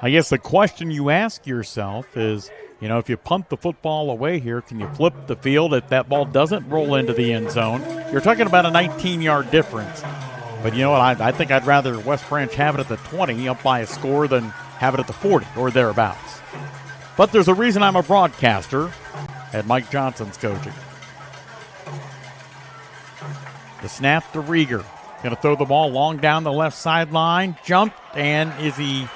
I guess the question you ask yourself is, if you punt the football away here, can you flip the field if that ball doesn't roll into the end zone? You're talking about a 19-yard difference. But you know what? I think I'd rather West Branch have it at the 20 up by a score than have it at the 40 or thereabouts. But there's a reason I'm a broadcaster and Mike Johnson's coaching. The snap to Rieger. Going to throw the ball long down the left sideline. Jumped, and is he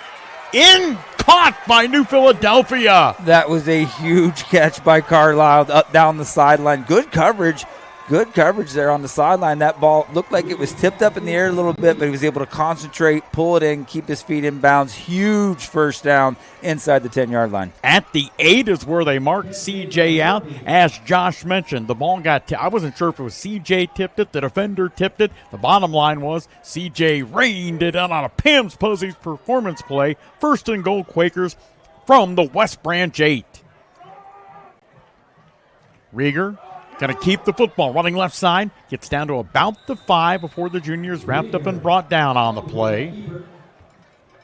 in? Caught by New Philadelphia. That was a huge catch by Carlisle up down the sideline. Good coverage. Good coverage there on the sideline. That ball looked like it was tipped up in the air a little bit, but he was able to concentrate, pull it in, keep his feet in bounds. Huge first down inside the 10-yard line. At the 8 is where they marked CJ out. As Josh mentioned, the ball got I wasn't sure if it was CJ tipped it, the defender tipped it. The bottom line was CJ rained it out on a Pam's Posey's performance play. 1st and goal Quakers from the West Branch 8. Rieger going to keep the football, running left side. Gets down to about the 5 before the juniors wrapped up and brought down on the play.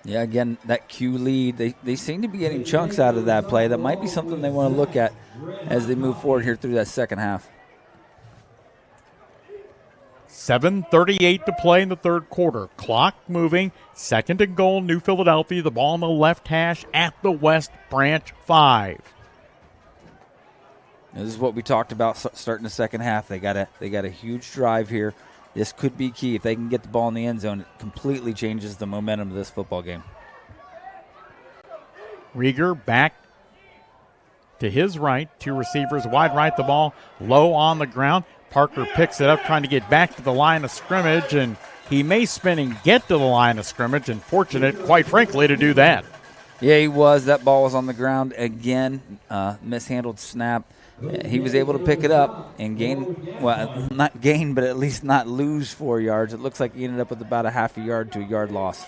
Yeah, again, that Q lead, they seem to be getting chunks out of that play. That might be something they want to look at as they move forward here through that second half. 7:38 to play in the 3rd quarter. Clock moving. 2nd and goal, New Philadelphia. The ball on the left hash at the West Branch 5. This is what we talked about starting the second half. They got a huge drive here. this could be key. If they can get the ball in the end zone, it completely changes the momentum of this football game. Rieger back to his right. 2 receivers wide right. The ball low on the ground. Parker picks it up, trying to get back to the line of scrimmage, and he may spin and get to the line of scrimmage, and fortunate, quite frankly, to do that. Yeah, he was. That ball was on the ground again. Mishandled snap. He was able to pick it up and gain, well, not gain, but at least not lose 4 yards. It looks like he ended up with about a half a yard to a yard loss.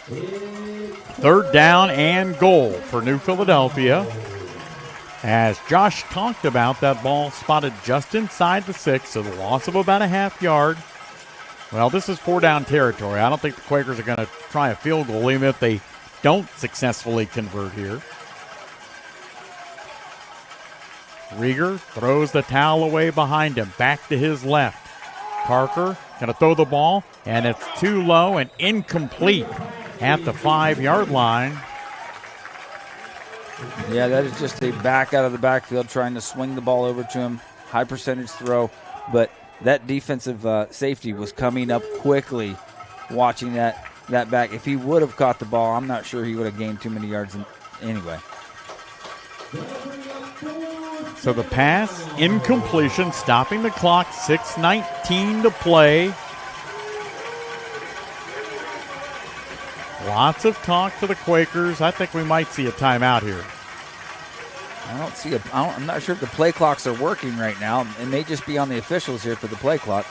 3rd down and goal for New Philadelphia. As Josh talked about, that ball spotted just inside the 6, so the loss of about a half yard. Well, this is 4-down territory. I don't think the Quakers are going to try a field goal, even if they don't successfully convert here. Rieger throws the towel away behind him, back to his left. Parker going to throw the ball, and it's too low and incomplete at the 5-yard line. Yeah, that is just a back out of the backfield trying to swing the ball over to him. High percentage throw, but that defensive safety was coming up quickly watching that back. If he would have caught the ball, I'm not sure he would have gained too many yards anyway. So the pass, incompletion, stopping the clock, 6:19 to play. Lots of talk for the Quakers. I think we might see a timeout here. I'm not sure if the play clocks are working right now. It may just be on the officials here for the play clock.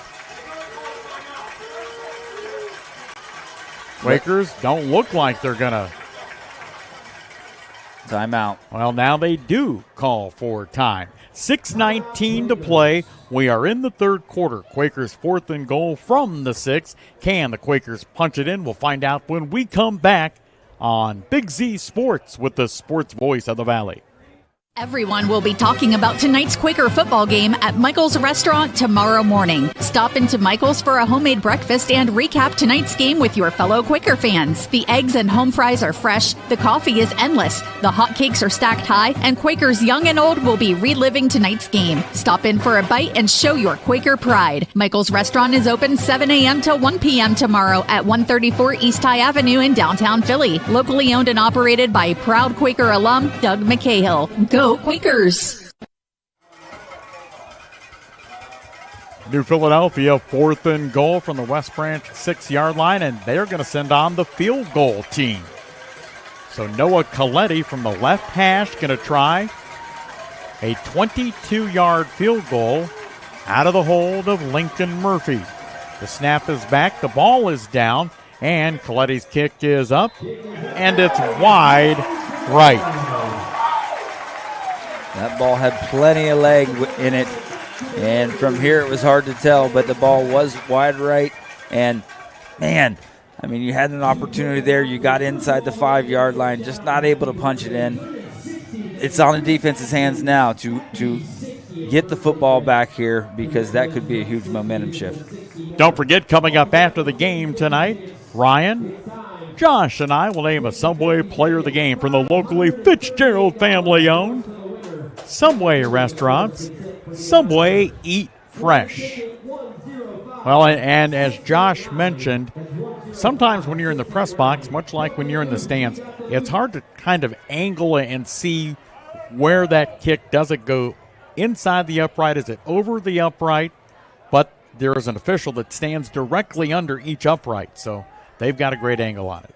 Quakers don't look like they're going to. Timeout. Well, now they do call for time. 6:19 to play. We are in the 3rd quarter. Quakers 4th and goal from the 6. Can the Quakers punch it in? We'll find out when we come back on Big Z Sports with the sports voice of the Valley. Everyone will be talking about tonight's Quaker football game at Michael's Restaurant tomorrow morning. Stop into Michael's for a homemade breakfast and recap tonight's game with your fellow Quaker fans. The eggs and home fries are fresh, the coffee is endless, the hot cakes are stacked high, and Quakers young and old will be reliving tonight's game. Stop in for a bite and show your Quaker pride. Michael's Restaurant is open 7 a.m. till 1 p.m. tomorrow at 134 East High Avenue in downtown Philly. Locally owned and operated by proud Quaker alum Doug McCahill. Go Quakers! New Philadelphia 4th and goal from the West Branch 6-yard line, and they're going to send on the field goal team. So Noah Coletti from the left hash going to try a 22-yard field goal out of the hold of Lincoln Murphy. The snap is back, the ball is down, and Coletti's kick is up, and it's wide right. That ball had plenty of leg in it, and from here it was hard to tell, but the ball was wide right, and man, I mean, you had an opportunity there. You got inside the 5-yard line, just not able to punch it in. It's on the defense's hands now to get the football back here, because that could be a huge momentum shift. Don't forget, coming up after the game tonight, Ryan, Josh, and I will name a Subway Player of the Game from the locally Fitzgerald family-owned Subway restaurants. Subway, eat fresh. Well, and as Josh mentioned, sometimes when you're in the press box, much like when you're in the stands, it's hard to kind of angle it and see where that kick, does it go inside the upright, is it over the upright? But there is an official that stands directly under each upright, so they've got a great angle on it.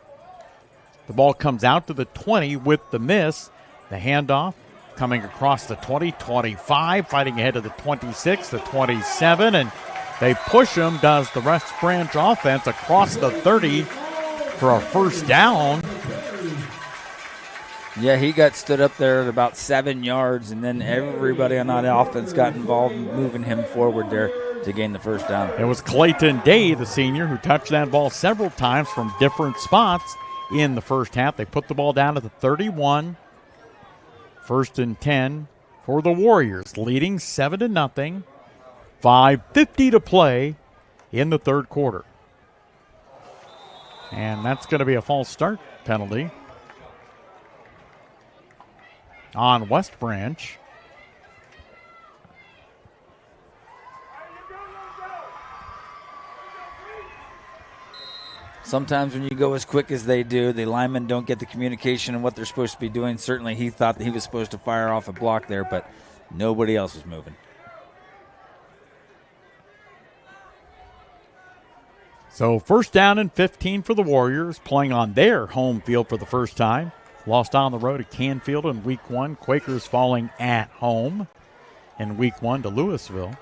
The ball comes out to the 20 with the miss. The handoff coming across the 20, 25, fighting ahead of the 26, the 27, and they push him, does the West Branch offense, across the 30 for a 1st down. Yeah, he got stood up there at about 7 yards, and then everybody on that offense got involved in moving him forward there to gain the 1st down. It was Clayton Day, the senior, who touched that ball several times from different spots in the first half. They put the ball down at the 31. 1st and 10 for the Warriors, leading 7-0. 5:50 to play in the 3rd quarter. And that's going to be a false start penalty on West Branch. Sometimes when you go as quick as they do, the linemen don't get the communication and what they're supposed to be doing. Certainly he thought that he was supposed to fire off a block there, but nobody else was moving. So 1st down and 15 for the Warriors, playing on their home field for the first time. Lost on the road at Canfield in Week 1. Quakers falling at home in Week 1 to Louisville.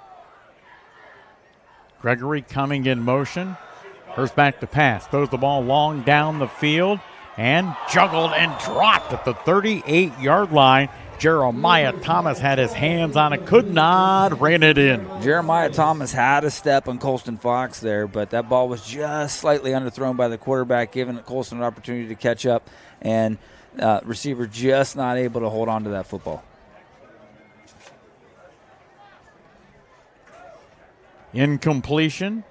Gregory coming in motion. Hurst back to pass. Throws the ball long down the field and juggled and dropped at the 38-yard line. Jeremiah Thomas had his hands on it, could not rein it in. Jeremiah Thomas had a step on Colston Fox there, but that ball was just slightly underthrown by the quarterback, giving Colston an opportunity to catch up, and receiver just not able to hold on to that football. Incompletion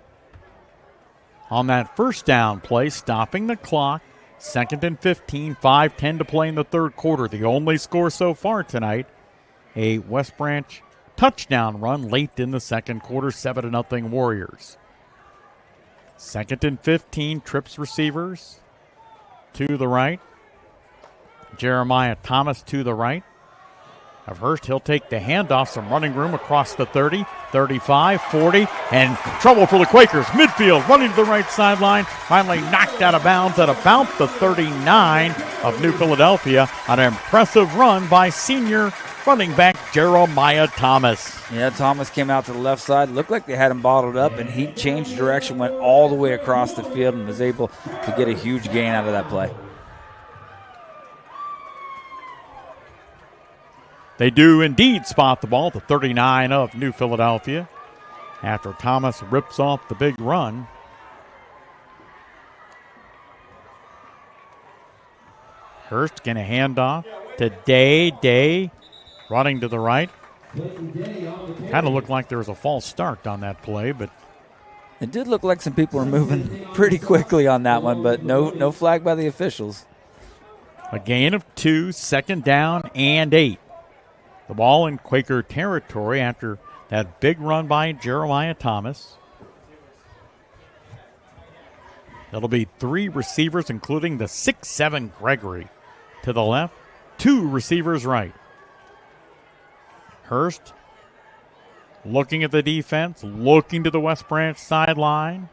on that 1st down play, stopping the clock. 2nd and 15, 5:10 to play in the 3rd quarter. The only score so far tonight, a West Branch touchdown run late in the 2nd quarter, 7-0 Warriors. 2nd and 15, trips receivers to the right. Jeremiah Thomas to the right of Hurst. He'll take the handoff, some running room across the 30, 35, 40, and trouble for the Quakers. Midfield, running to the right sideline, finally knocked out of bounds at about the 39 of New Philadelphia. An impressive run by senior running back Jeremiah Thomas. Yeah, Thomas came out to the left side. Looked like they had him bottled up, and he changed direction, went all the way across the field, and was able to get a huge gain out of that play. They do indeed spot the ball at the 39 of New Philadelphia after Thomas rips off the big run. Hurst going to hand off to Day. Day running to the right. Kind of looked like there was a false start on that play, but it did look like some people were moving pretty quickly on that one, but no flag by the officials. A gain of 2, 2nd down and 8. The ball in Quaker territory after that big run by Jeremiah Thomas. That'll be 3 receivers, including the 6'7 Gregory to the left, 2 receivers right. Hurst looking at the defense, looking to the West Branch sideline.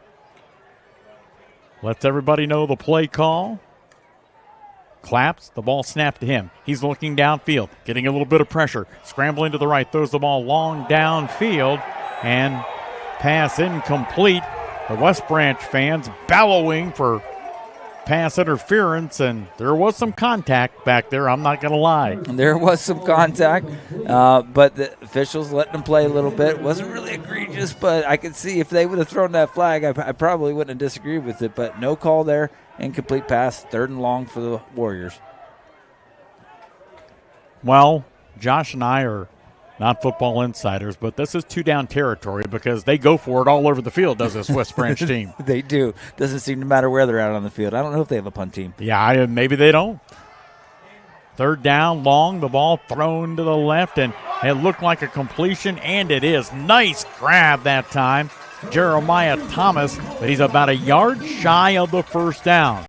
Lets everybody know the play call. Claps, the ball snapped to him. He's looking downfield, getting a little bit of pressure. Scrambling to the right, throws the ball long downfield, and pass incomplete. The West Branch fans bellowing for pass interference, and there was some contact back there, I'm not going to lie. There was some contact, but the officials let them play a little bit. It wasn't really egregious, but I could see if they would have thrown that flag, I probably wouldn't have disagreed with it, but no call there. Incomplete pass, 3rd and long for the Warriors. Well, Josh and I are not football insiders, but this is 2-down territory because they go for it all over the field, does this West Branch team. They do. Doesn't seem to matter where they're out on the field. I don't know if they have a punt team. Yeah, maybe they don't. 3rd down, long, the ball thrown to the left, and it looked like a completion, and it is. Nice grab that time. Jeremiah Thomas, but he's about a yard shy of the 1st down.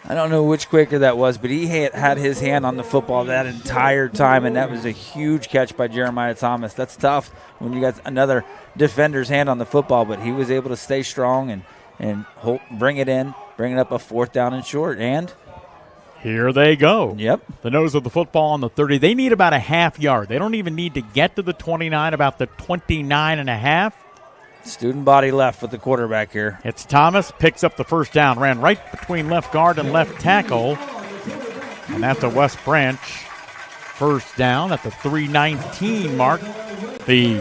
I don't know which Quaker that was, but he had his hand on the football that entire time, and that was a huge catch by Jeremiah Thomas. That's tough when you got another defender's hand on the football, but he was able to stay strong and bring it in, bring it up a 4th down and short, and here they go. Yep. The nose of the football on the 30. They need about a half yard. They don't even need to get to the 29, about the 29 and a half. Student body left with the quarterback here. It's Thomas, picks up the 1st down, ran right between left guard and left tackle. And that's a West Branch 1st down at the 3:19 mark. The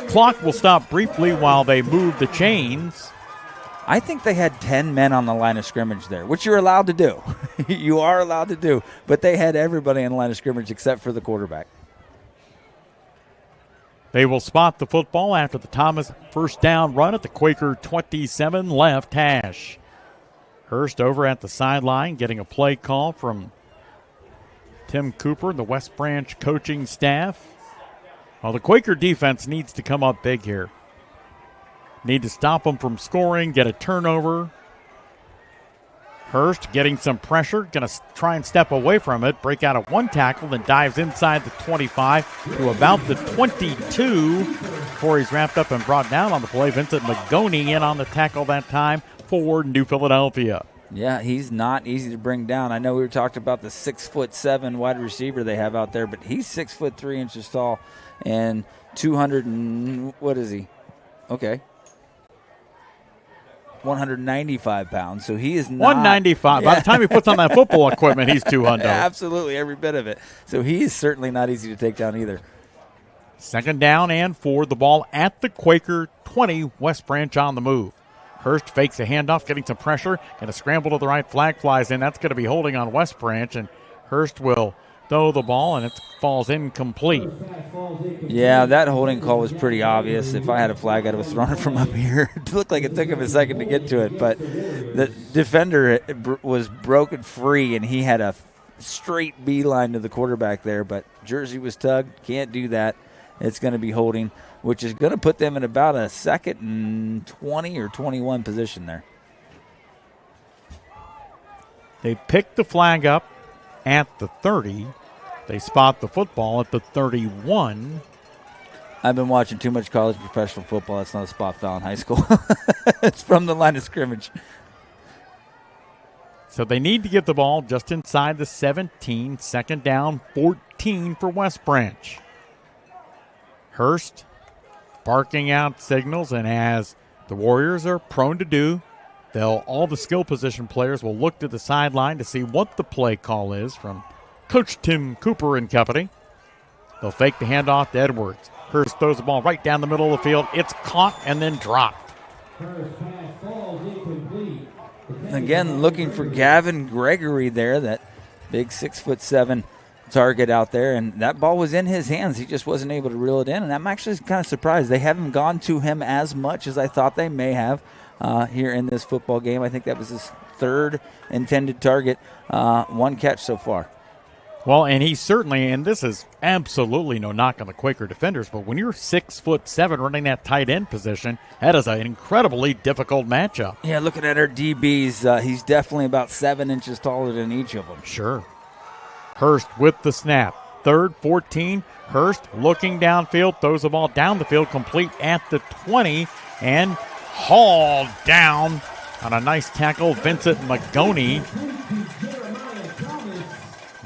clock will stop briefly while they move the chains. I think they had 10 men on the line of scrimmage there, which you're allowed to do. You are allowed to do. But they had everybody on the line of scrimmage except for the quarterback. They will spot the football after the Thomas 1st down run at the Quaker 27 left hash. Hurst over at the sideline getting a play call from Tim Cooper, the West Branch coaching staff. Well, the Quaker defense needs to come up big here. Need to stop them from scoring, get a turnover, Hurst getting some pressure, going to try and step away from it, break out of one tackle, then dives inside the 25 to about the 22 before he's wrapped up and brought down on the play. Vincent Magoni in on the tackle that time for New Philadelphia. Yeah, he's not easy to bring down. I know we were talking about the 6'7" wide receiver they have out there, but he's 6'3" tall and 200 and what is he? Okay. 195 pounds, so he is not 195. By the time he puts on that football equipment, he's 200. Yeah, absolutely, every bit of it. So he is certainly not easy to take down either. Second down and 4, the ball at the Quaker 20, West Branch on the move. Hurst fakes a handoff, getting some pressure, going to scramble to the right, flag flies in. That's going to be holding on West Branch, and Hurst will throw the ball, and it falls incomplete. Yeah, that holding call was pretty obvious. If I had a flag, I'd have thrown it from up here. It looked like it took him a second to get to it, but the defender was broken free, and he had a straight beeline to the quarterback there, but jersey was tugged. Can't do that. It's going to be holding, which is going to put them in about a 2nd and 20 or 21 position there. They pick the flag up at the 30. They spot the football at the 31. I've been watching too much college professional football. That's not a spot foul in high school. It's from the line of scrimmage. So they need to get the ball just inside the 17. Second down, 14 for West Branch. Hurst barking out signals, and as the Warriors are prone to do, all the skill position players will look to the sideline to see what the play call is from Coach Tim Cooper and company. They'll fake the handoff to Edwards. Hurst throws the ball right down the middle of the field. It's caught and then dropped. Again, looking for Gavin Gregory there, that big 6'7" target out there, and that ball was in his hands. He just wasn't able to reel it in, and I'm actually kind of surprised. They haven't gone to him as much as I thought they may have here in this football game. I think that was his 3rd intended target, 1 catch so far. Well, and he certainly, and this is absolutely no knock on the Quaker defenders, but when you're 6'7" running that tight end position, that is an incredibly difficult matchup. Yeah, looking at our DBs, he's definitely about 7 inches taller than each of them. Sure. Hurst with the snap. 3rd, 14. Hurst looking downfield, throws the ball down the field, complete at the 20, and hauled down on a nice tackle. Vincent Magoni.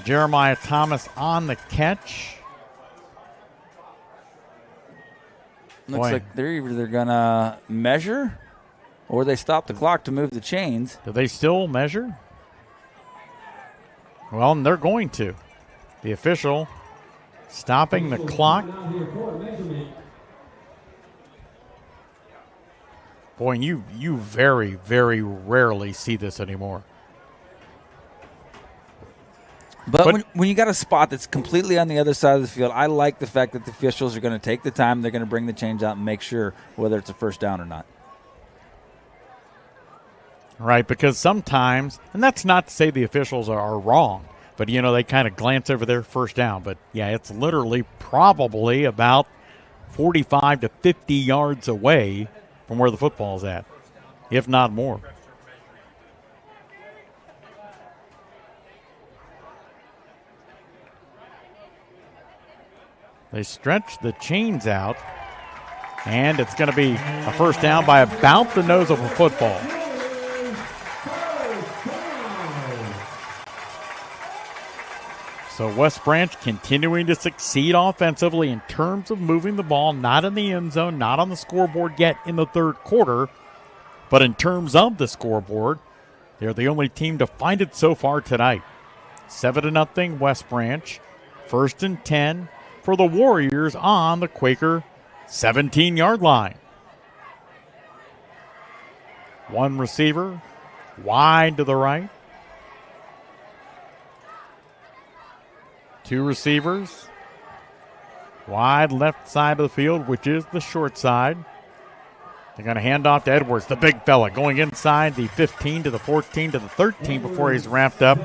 Jeremiah Thomas on the catch. Looks like they're either going to measure or they stop the clock to move the chains. Do they still measure? Well, they're going to. The official stopping the clock. Boy, you very, very rarely see this anymore. But when you got a spot that's completely on the other side of the field, I like the fact that the officials are going to take the time. They're going to bring the chains out and make sure whether it's a first down or not. Right, because sometimes, and that's not to say the officials are wrong, but, they kind of glance over their first down. But, yeah, it's literally probably about 45 to 50 yards away from where the football's at, if not more. They stretch the chains out, and it's going to be a first down by about the nose of a football. So West Branch continuing to succeed offensively in terms of moving the ball, not in the end zone, not on the scoreboard yet in the 3rd quarter, but in terms of the scoreboard, they're the only team to find it so far tonight. 7-0 West Branch, 1st and 10 for the Warriors on the Quaker 17-yard line. One receiver wide to the right. 2 receivers. Wide left side of the field, which is the short side. They're going to hand off to Edwards, the big fella, going inside the 15 to the 14 to the 13 before he's wrapped up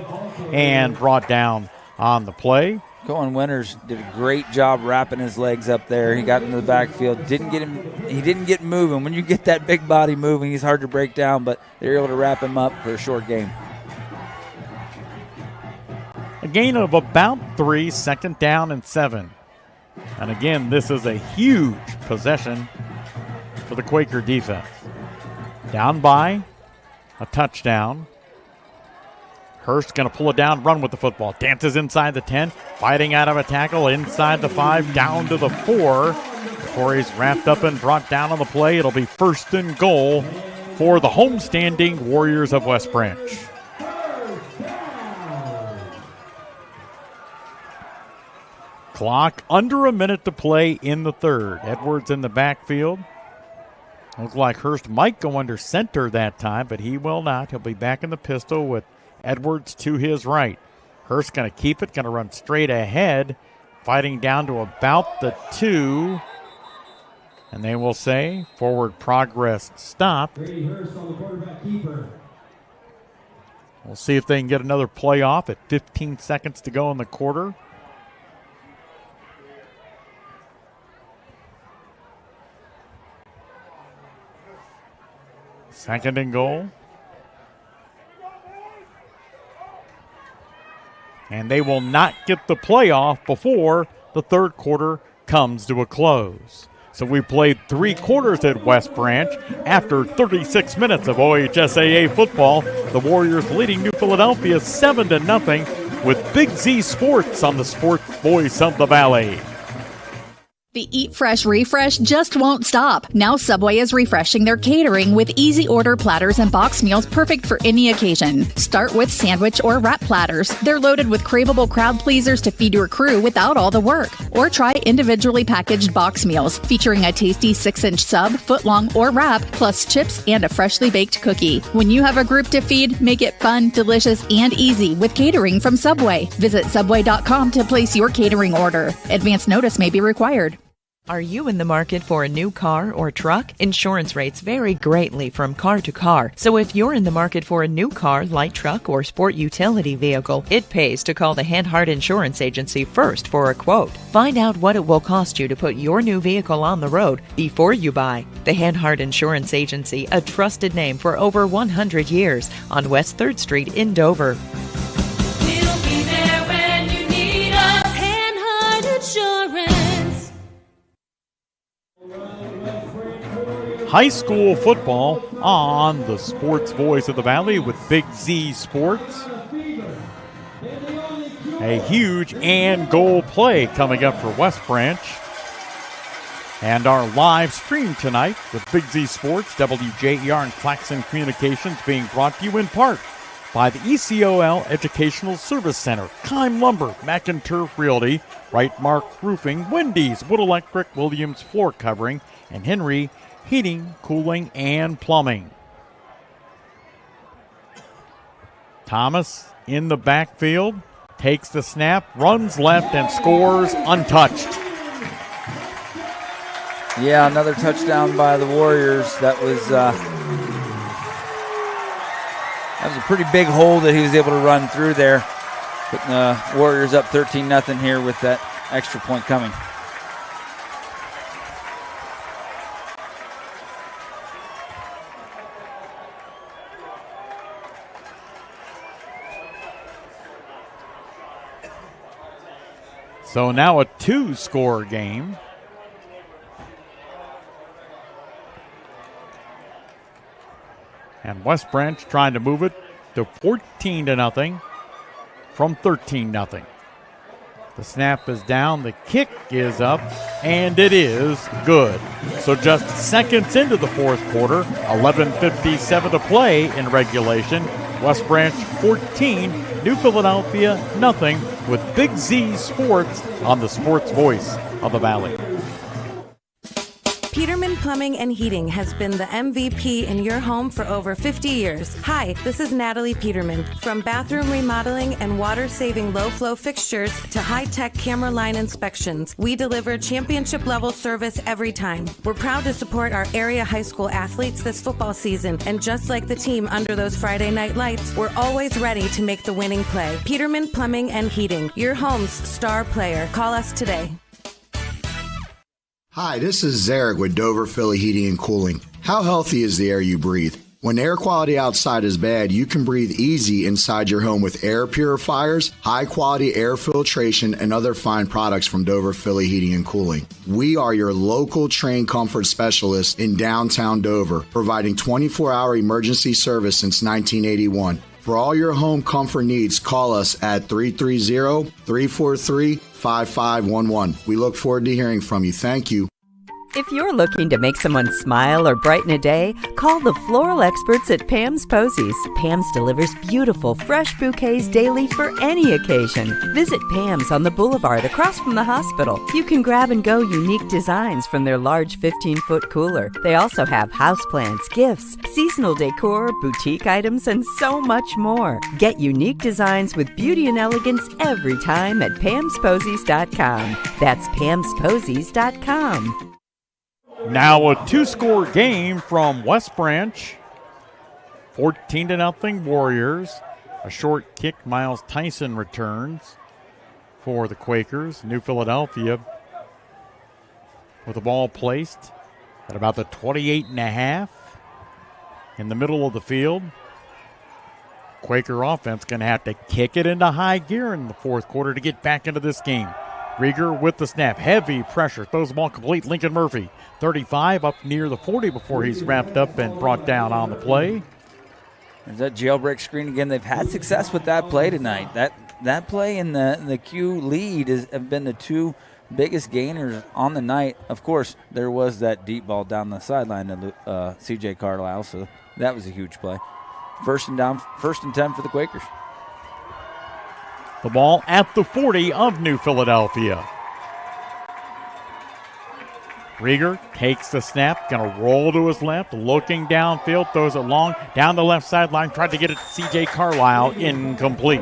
and brought down on the play. Cohen Winters did a great job wrapping his legs up there. He got into the backfield. He didn't get moving. When you get that big body moving, he's hard to break down, but they were able to wrap him up for a short game. A gain of about 3, 2nd down and 7. And again, this is a huge possession for the Quaker defense. Down by a touchdown. Hurst going to pull it down, run with the football. Dances inside the 10, fighting out of a tackle, inside the 5, down to the 4. Before he's wrapped up and brought down on the play, it'll be 1st and goal for the homestanding Warriors of West Branch. Clock under a minute to play in the 3rd. Edwards in the backfield. Looks like Hurst might go under center that time, but he will not. He'll be back in the pistol with Edwards to his right. Hurst going to keep it, going to run straight ahead, fighting down to about the 2. And they will say forward progress stopped. We'll see if they can get another play off at 15 seconds to go in the quarter. Second and goal. And they will not get the playoff before the 3rd quarter comes to a close. So we played 3 quarters at West Branch. After 36 minutes of OHSAA football, the Warriors leading New Philadelphia 7-0 with Big Z Sports on the Sports Voice of the Valley. The Eat Fresh refresh just won't stop. Now Subway is refreshing their catering with easy order platters and box meals perfect for any occasion. Start with sandwich or wrap platters. They're loaded with craveable crowd pleasers to feed your crew without all the work. Or try individually packaged box meals featuring a tasty 6-inch sub, foot-long, or wrap, plus chips and a freshly baked cookie. When you have a group to feed, make it fun, delicious, and easy with catering from Subway. Visit Subway.com to place your catering order. Advance notice may be required. Are you in the market for a new car or truck? Insurance rates vary greatly from car to car. So if you're in the market for a new car, light truck, or sport utility vehicle, it pays to call the Hand-Heart Insurance Agency first for a quote. Find out what it will cost you to put your new vehicle on the road before you buy. The Hand-Heart Insurance Agency, a trusted name for over 100 years, on West 3rd Street in Dover. We'll be there when you need us. Hand-Heart Insurance. High school football on the Sports Voice of the Valley with Big Z Sports. A huge and goal play coming up for West Branch. And our live stream tonight with Big Z Sports, WJER and Claxon Communications being brought to you in part by the ECOL Educational Service Center, Kime Lumber, McInturf Realty, Right Mark Roofing, Wendy's, Wood Electric, Williams Floor Covering, and Henry Heating, Cooling, and Plumbing. Thomas in the backfield, takes the snap, runs left, and scores untouched. Yeah, another touchdown by the Warriors. That was a pretty big hole that he was able to run through there. Putting the Warriors up 13-0 here with that extra point coming. So now a 2-score game. And West Branch trying to move it to 14-0 from 13-0. The snap is down, the kick is up, and it is good. So just seconds into the 4th quarter, 11:57 to play in regulation. West Branch 14, New Philadelphia nothing, with Big Z Sports on the Sports Voice of the Valley. Peterman Plumbing and Heating has been the MVP in your home for over 50 years. Hi, this is Natalie Peterman. From bathroom remodeling and water-saving low-flow fixtures to high-tech camera line inspections, we deliver championship-level service every time. We're proud to support our area high school athletes this football season, and just like the team under those Friday night lights, we're always ready to make the winning play. Peterman Plumbing and Heating, your home's star player. Call us today. Hi, this is Zarek with Dover Philly Heating and Cooling. How healthy is the air you breathe? When air quality outside is bad, you can breathe easy inside your home with air purifiers, high-quality air filtration, and other fine products from Dover Philly Heating and Cooling. We are your local trained comfort specialists in downtown Dover, providing 24-hour emergency service since 1981. For all your home comfort needs, call us at 330-343-5511. We look forward to hearing from you. Thank you. If you're looking to make someone smile or brighten a day, call the floral experts at Pam's Posies. Pam's delivers beautiful, fresh bouquets daily for any occasion. Visit Pam's on the Boulevard across from the hospital. You can grab and go unique designs from their large 15-foot cooler. They also have houseplants, gifts, seasonal decor, boutique items, and so much more. Get unique designs with beauty and elegance every time at Pam'sPosies.com. That's Pam'sPosies.com. Now a two-score game from West Branch. 14-0 Warriors. A short kick, Miles Tyson returns for the Quakers. New Philadelphia with the ball placed at about the 28.5 in the middle of the field. Quaker offense going to have to kick it into high gear in the fourth quarter to get back into this game. Rieger with the snap. Heavy pressure. Throws the ball complete. Lincoln Murphy, 35, up near the 40 before he's wrapped up and brought down on the play. There's that jailbreak screen again. They've had success with that play tonight. That play and the Q lead have been the two biggest gainers on the night. Of course, there was that deep ball down the sideline to C.J. Carlisle, so that was a huge play. First and 10 for the Quakers. The ball at the 40 of New Philadelphia. Rieger takes the snap, going to roll to his left, looking downfield, throws it long, down the left sideline, tried to get it to C.J. Carlisle, incomplete.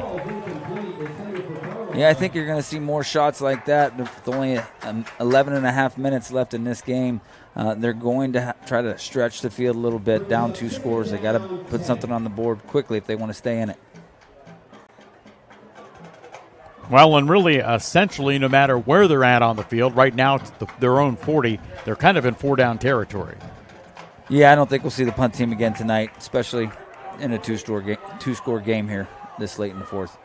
Yeah, I think you're going to see more shots like that. With only 11 and a half minutes left in this game, they're going to try to stretch the field a little bit, down 2 scores. They got to put something on the board quickly if they want to stay in it. Well, and really, essentially, no matter where they're at on the field, right now it's their own 40. They're kind of in 4-down territory. Yeah, I don't think we'll see the punt team again tonight, especially in a two-score game here this late in the fourth.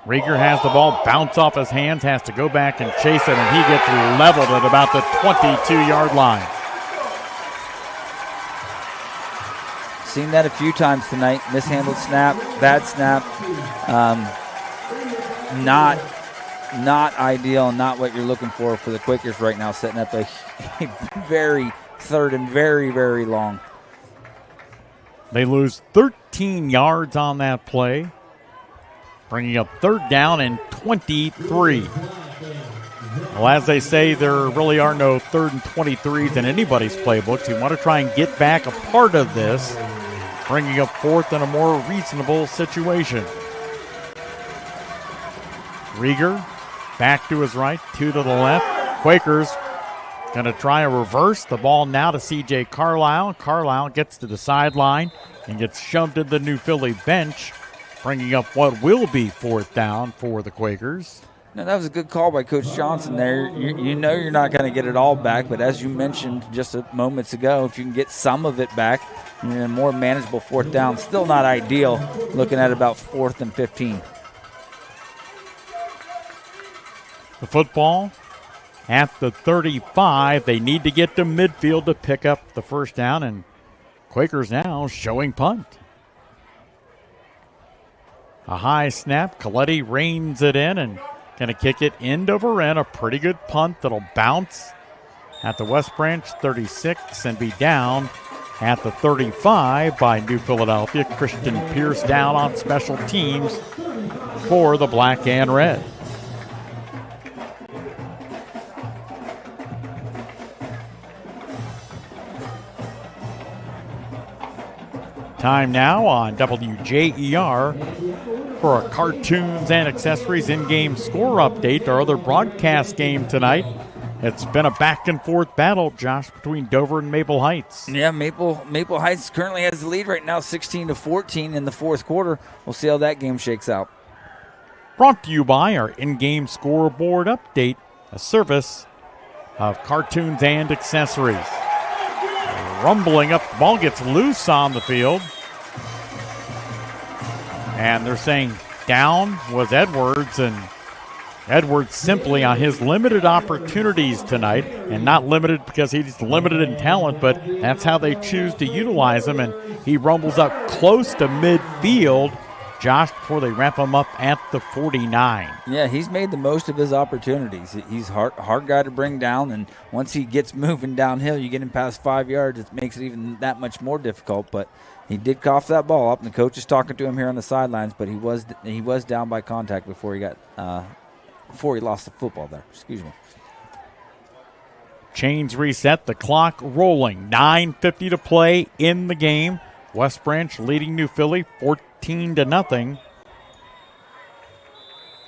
Rieger has the ball bounce off his hands, has to go back and chase it, and he gets leveled at about the 22-yard line. Seen that a few times tonight. Mishandled snap, bad snap. Not ideal, not what you're looking for the Quakers right now, setting up a very third and very, very long. They lose 13 yards on that play, bringing up 3rd down and 23. Well, as they say, there really are no 3rd and 23s in anybody's playbooks. You want to try and get back a part of this, bringing up 4th in a more reasonable situation. Rieger back to his right, 2 to the left. Quakers going to try a reverse. The ball now to C.J. Carlisle. Carlisle gets to the sideline and gets shoved to the New Philly bench, bringing up what will be 4th down for the Quakers. Now, that was a good call by Coach Johnson there. You know you're not going to get it all back, but as you mentioned just moments ago, if you can get some of it back, you're in a more manageable 4th down. Still not ideal, looking at about 4th and 15. The football at the 35. They need to get to midfield to pick up the 1st down, and Quakers now showing punt. A high snap. Coletti reins it in and going to kick it end over end. A pretty good punt that'll bounce at the West Branch 36 and be down at the 35 by New Philadelphia. Christian Pierce down on special teams for the Black and Red. Time now on WJER for a cartoons and accessories in-game score update. Our other broadcast game tonight. It's been a back-and-forth battle, Josh, between Dover and Maple Heights. Yeah, Maple Heights currently has the lead right now, 16-14 in the fourth quarter. We'll see how that game shakes out. Brought to you by our in-game scoreboard update, a service of cartoons and accessories. rumbling up. The ball gets loose on the field. And they're saying down was Edwards, and Edwards simply on his limited opportunities tonight, and not limited because he's limited in talent, but that's how they choose to utilize him, and he rumbles up close to midfield, Josh, before they wrap him up at the 49. Yeah, he's made the most of his opportunities. He's hard guy to bring down, and once he gets moving downhill, you get him past 5 yards, it makes it even that much more difficult, but he did cough that ball up, and the coach is talking to him here on the sidelines, but he was down by contact before he got before he lost the football there. Excuse me. Chains reset, the clock rolling. 9:50 to play in the game. West Branch leading New Philly 14-0.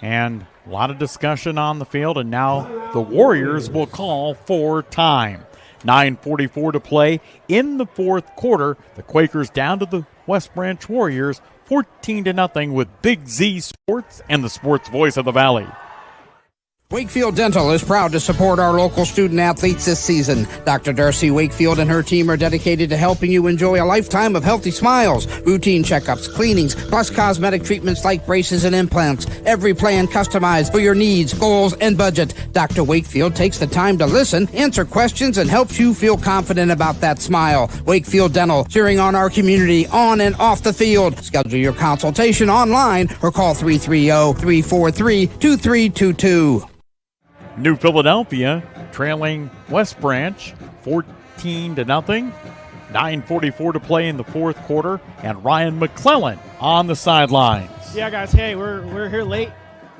And a lot of discussion on the field, and now the Warriors will call for time. 9:44 to play in the fourth quarter. The Quakers down to the West Branch Warriors 14-0 with Big Z Sports and the sports voice of the Valley. Wakefield Dental is proud to support our local student athletes this season. Dr. Darcy Wakefield and her team are dedicated to helping you enjoy a lifetime of healthy smiles, routine checkups, cleanings, plus cosmetic treatments like braces and implants. Every plan customized for your needs, goals, and budget. Dr. Wakefield takes the time to listen, answer questions, and helps you feel confident about that smile. Wakefield Dental, cheering on our community on and off the field. Schedule your consultation online or call 330-343-2322. New Philadelphia trailing West Branch 14-0. 9:44 to play in the fourth quarter, and Ryan McClellan on the sidelines. Yeah, guys. Hey, we're here late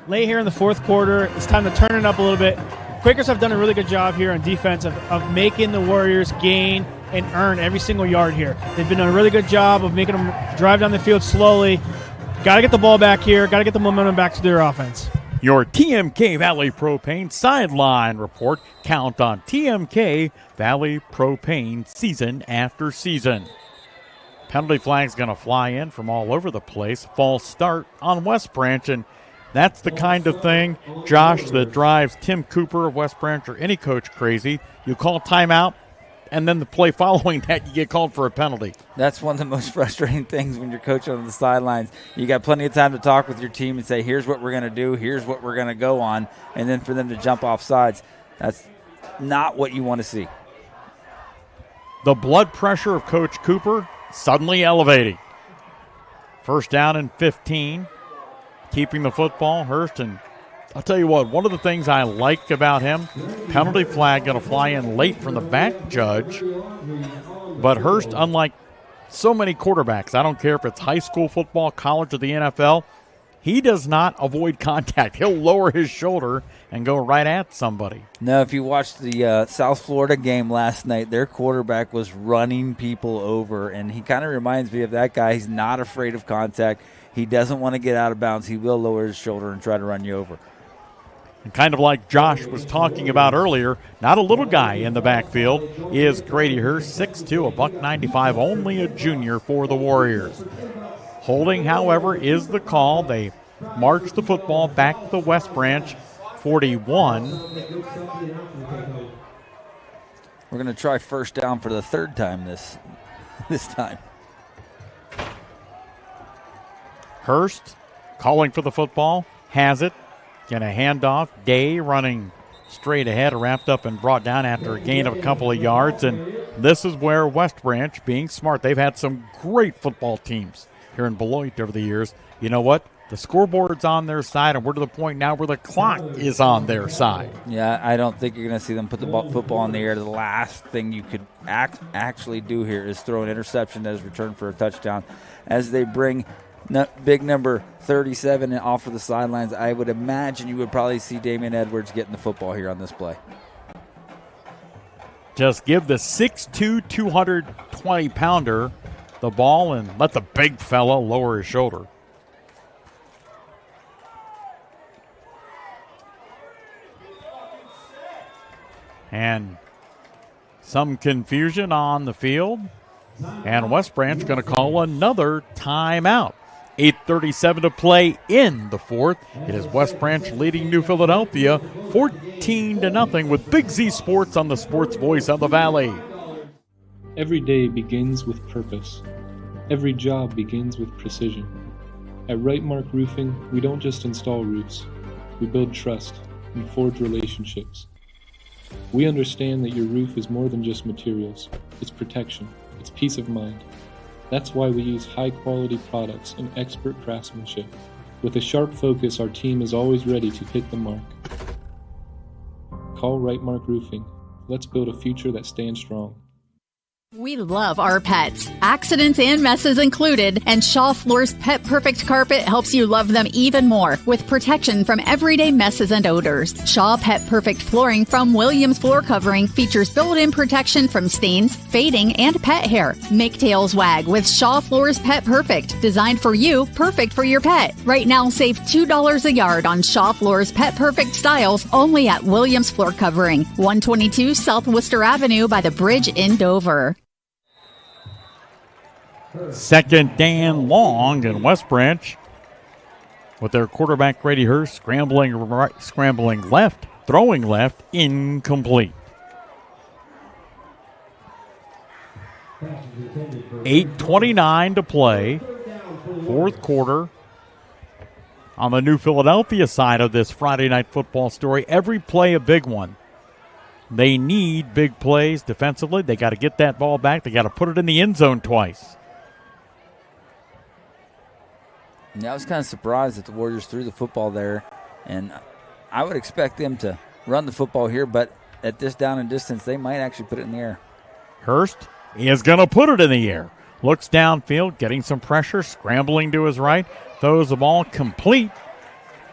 here in the fourth quarter. It's time to turn it up a little bit. Quakers have done a really good job here on defense of making the Warriors gain and earn every single yard here. They've been doing a really good job of making them drive down the field slowly. Got to get the ball back here. Got to get the momentum back to their offense. Your TMK Valley Propane Sideline Report. Count on TMK Valley Propane season after season. Penalty flag's going to fly in from all over the place. False start on West Branch, and that's the kind of thing, Josh, that drives Tim Cooper of West Branch or any coach crazy. You call timeout, and then the play following that, you get called for a penalty. That's one of the most frustrating things when you're coaching on the sidelines. You got plenty of time to talk with your team and say, here's what we're going to do, here's what we're going to go on, and then for them to jump off sides. That's not what you want to see. The blood pressure of Coach Cooper suddenly elevating. First down and 15. Keeping the football, Hurst, and I'll tell you what, one of the things I like about him, penalty flag going to fly in late from the back judge. But Hurst, unlike so many quarterbacks, I don't care if it's high school football, college, or the NFL, he does not avoid contact. He'll lower his shoulder and go right at somebody. No, if you watched the South Florida game last night, their quarterback was running people over, and he kind of reminds me of that guy. He's not afraid of contact. He doesn't want to get out of bounds. He will lower his shoulder and try to run you over. And kind of like Josh was talking about earlier, not a little guy in the backfield is Grady Hurst, 6'2", $195, only a junior for the Warriors. Holding, however, is the call. They march the football back to the West Branch 41. We're going to try first down for the third time this time. Hurst calling for the football, has it. Going to hand off. Day running straight ahead, wrapped up and brought down after a gain of a couple of yards. And this is where West Branch, being smart, they've had some great football teams here in Beloit over the years. You know what? The scoreboard's on their side, and we're to the point now where the clock is on their side. Yeah, I don't think you're going to see them put the football in the air. The last thing you could actually do here is throw an interception that is returned for a touchdown. As they bring big number 37 off of the sidelines, I would imagine you would probably see Damian Edwards getting the football here on this play. Just give the 6'2", 220-pounder the ball and let the big fella lower his shoulder. And some confusion on the field. And West Branch going to call another timeout. 8:37 to play in the fourth. It is West Branch leading New Philadelphia 14-0 with Big Z Sports on the sports voice of the Valley. Every day begins with purpose. Every job begins with precision. At Right Mark Roofing, we don't just install roofs. We build trust and forge relationships. We understand that your roof is more than just materials. It's protection. It's peace of mind. That's why we use high-quality products and expert craftsmanship. With a sharp focus, our team is always ready to hit the mark. Call Right Mark Roofing. Let's build a future that stands strong. We love our pets, accidents and messes included, and Shaw Floor's Pet Perfect Carpet helps you love them even more with protection from everyday messes and odors. Shaw Pet Perfect Flooring from Williams Floor Covering features built-in protection from stains, fading, and pet hair. Make tails wag with Shaw Floor's Pet Perfect, designed for you, perfect for your pet. Right now, save $2 a yard on Shaw Floor's Pet Perfect styles only at Williams Floor Covering, 122 South Worcester Avenue by the bridge in Dover. Second and long in West Branch with their quarterback Grady Hurst scrambling right, scrambling left, throwing left, incomplete. 8:29 to play, fourth quarter. On the New Philadelphia side of this Friday night football story, every play a big one. They need big plays defensively. They got to get that ball back. They got to put it in the end zone twice. Yeah, I was kind of surprised that the Warriors threw the football there, and I would expect them to run the football here, but at this down and distance, they might actually put it in the air. Hurst is going to put it in the air. Looks downfield, getting some pressure, scrambling to his right, throws the ball complete.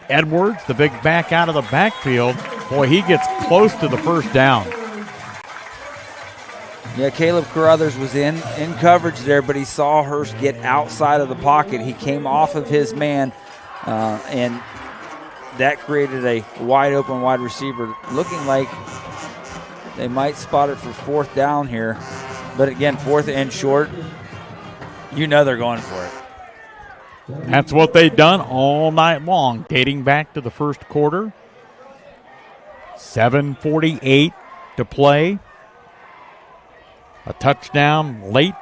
Edwards, the big back out of the backfield. Boy, he gets close to the first down. Yeah, Caleb Carruthers was in coverage there, but he saw Hurst get outside of the pocket. He came off of his man, and that created a wide-open wide receiver. Looking like they might spot it for fourth down here. But again, fourth and short, you know they're going for it. That's what they've done all night long, dating back to the first quarter. 7:48 to play. A touchdown late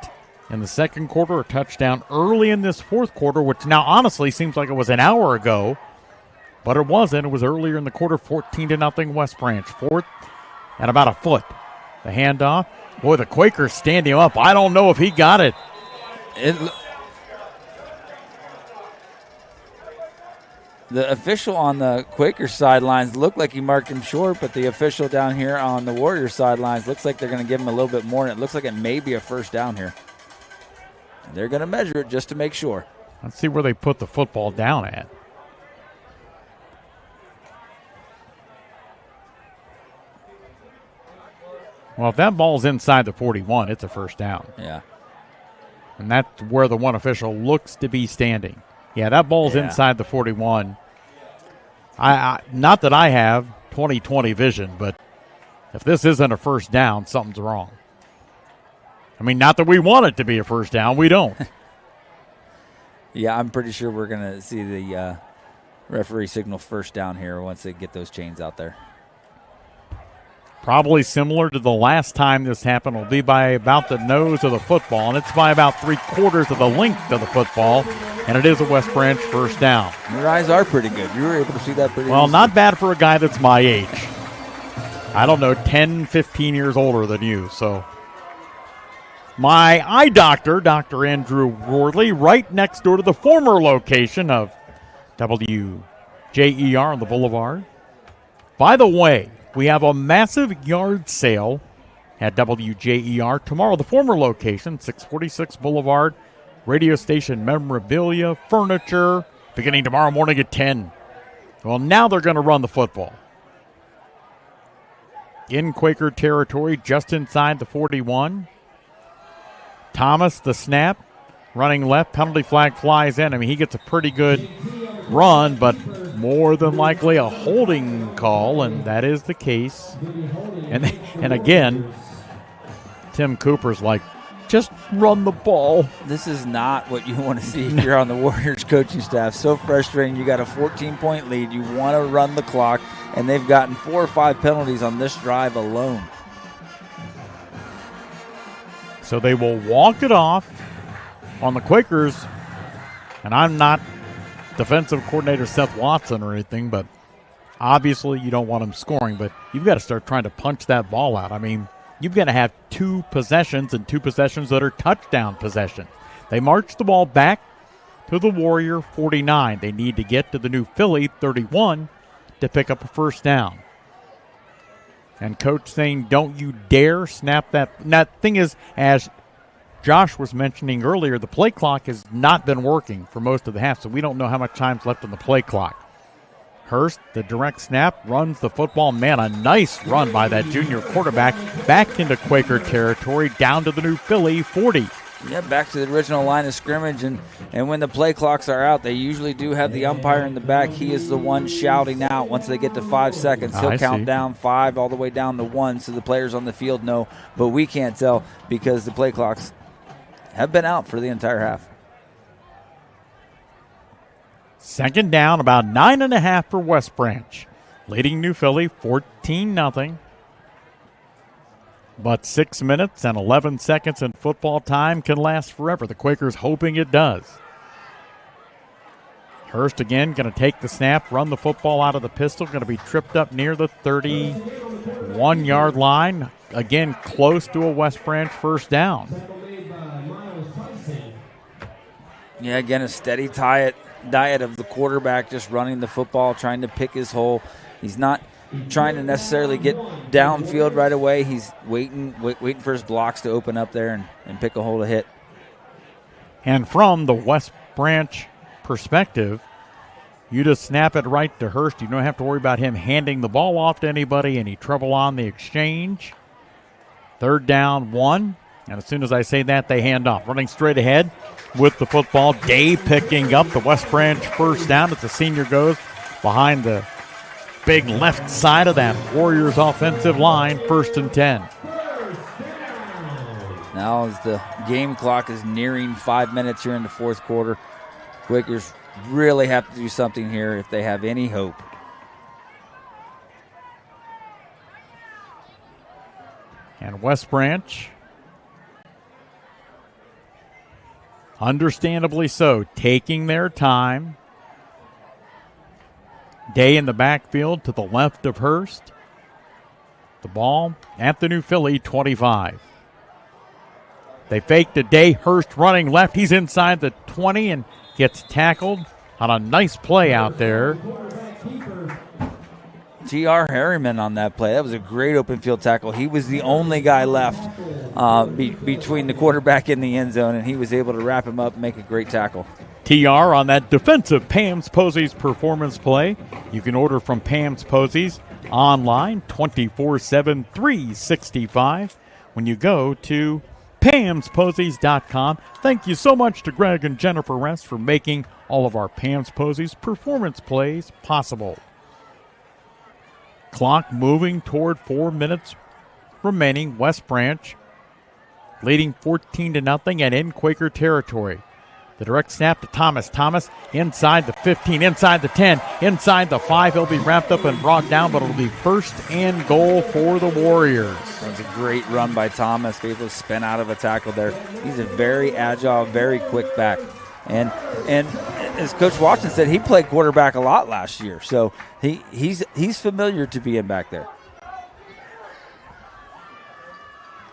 in the second quarter, a touchdown early in this fourth quarter, which now honestly seems like it was an hour ago, but it wasn't. It was earlier in the quarter, 14-0 West Branch. Fourth and about a foot. The handoff. Boy, the Quakers stand him up. I don't know if he got it. The official on the Quakers sidelines looked like he marked him short, but the official down here on the Warriors sidelines looks like they're going to give him a little bit more, and it looks like it may be a first down here. They're going to measure it just to make sure. Let's see where they put the football down at. Well, if that ball's inside the 41, it's a first down. Yeah. And that's where the one official looks to be standing. Yeah, that ball's inside the 41. I not that I have 20/20 vision, but if this isn't a first down, something's wrong. I mean, not that we want it to be a first down. We don't. Yeah, I'm pretty sure we're going to see the referee signal first down here once they get those chains out there. Probably similar to the last time this happened. Will be by about the nose of the football, and it's by about 3/4 of the length of the football, and it is a West Branch first down. Your eyes are pretty good. You were able to see that pretty well, easily. Not bad for a guy that's my age. I don't know, 10, 15 years older than you. So my eye doctor, Dr. Andrew Worley, right next door to the former location of WJER on the Boulevard. By the way, we have a massive yard sale at WJER tomorrow. The former location, 646 Boulevard, radio station memorabilia, furniture, beginning tomorrow morning at 10. Well, now they're going to run the football. In Quaker territory, just inside the 41. Thomas, the snap, running left, penalty flag flies in. I mean, he gets a pretty good run, but more than likely a holding call, and that is the case. And again, Tim Cooper's like, just run the ball. This is not what you want to see if you're on the Warriors coaching staff. So frustrating. You got a 14-point lead. You want to run the clock, and they've gotten 4 or 5 penalties on this drive alone. So they will walk it off on the Quakers. And I'm not defensive coordinator Seth Watson or anything, but obviously you don't want him scoring, but you've got to start trying to punch that ball out. I mean, you've got to have 2 possessions and 2 possessions that are touchdown possessions. They march the ball back to the Warrior 49. They need to get to the New Philly 31 to pick up a first down. And coach saying, don't you dare snap that. And that thing is, as Josh was mentioning earlier, the play clock has not been working for most of the half, so we don't know how much time's left on the play clock. Hurst, the direct snap, runs the football. Man, a nice run by that junior quarterback back into Quaker territory, down to the New Philly 40. Yeah, back to the original line of scrimmage, and when the play clocks are out, they usually do have the umpire in the back. He is the one shouting out once they get to 5 seconds. He'll count down 5 all the way down to 1, so the players on the field know, but we can't tell because the play clocks have been out for the entire half. Second down, about 9.5 for West Branch, leading New Philly 14-0. But 6 minutes and 11 seconds in football time can last forever. The Quakers hoping it does. Hurst again going to take the snap, run the football out of the pistol, going to be tripped up near the 31-yard line. Again, close to a West Branch first down. Yeah, again, a steady diet of the quarterback just running the football, trying to pick his hole. He's not trying to necessarily get downfield right away. He's waiting for his blocks to open up there and pick a hole to hit. And from the West Branch perspective, you just snap it right to Hurst. You don't have to worry about him handing the ball off to anybody, any trouble on the exchange. Third down, 1. And as soon as I say that, they hand off. Running straight ahead with the football. Day picking up the West Branch first down as the senior goes behind the big left side of that Warriors offensive line, 1st and 10. Now as the game clock is nearing 5 minutes here in the fourth quarter, Quakers really have to do something here if they have any hope. And West Branch, understandably so, taking their time. Day in the backfield to the left of Hurst. The ball at the New Philly 25. They faked a Day. Hurst running left. He's inside the 20 and gets tackled on a nice play out there. T.R. Harriman on that play. That was a great open field tackle. He was the only guy left between the quarterback and the end zone, and he was able to wrap him up and make a great tackle. TR on that defensive Pam's Posies performance play. You can order from Pam's Posies online 24/7, 365 when you go to PamsPosies.com. Thank you so much to Greg and Jennifer Rest for making all of our Pam's Posies performance plays possible. Clock moving toward 4 minutes remaining. West Branch leading 14-0 and in Quaker territory. The direct snap to Thomas. Thomas inside the 15, inside the 10, inside the 5. He'll be wrapped up and brought down, but it'll be 1st and goal for the Warriors. That was a great run by Thomas, be able to spin out of a tackle there. He's a very agile, very quick back. And as Coach Watson said, he played quarterback a lot last year, so he's familiar to being back there.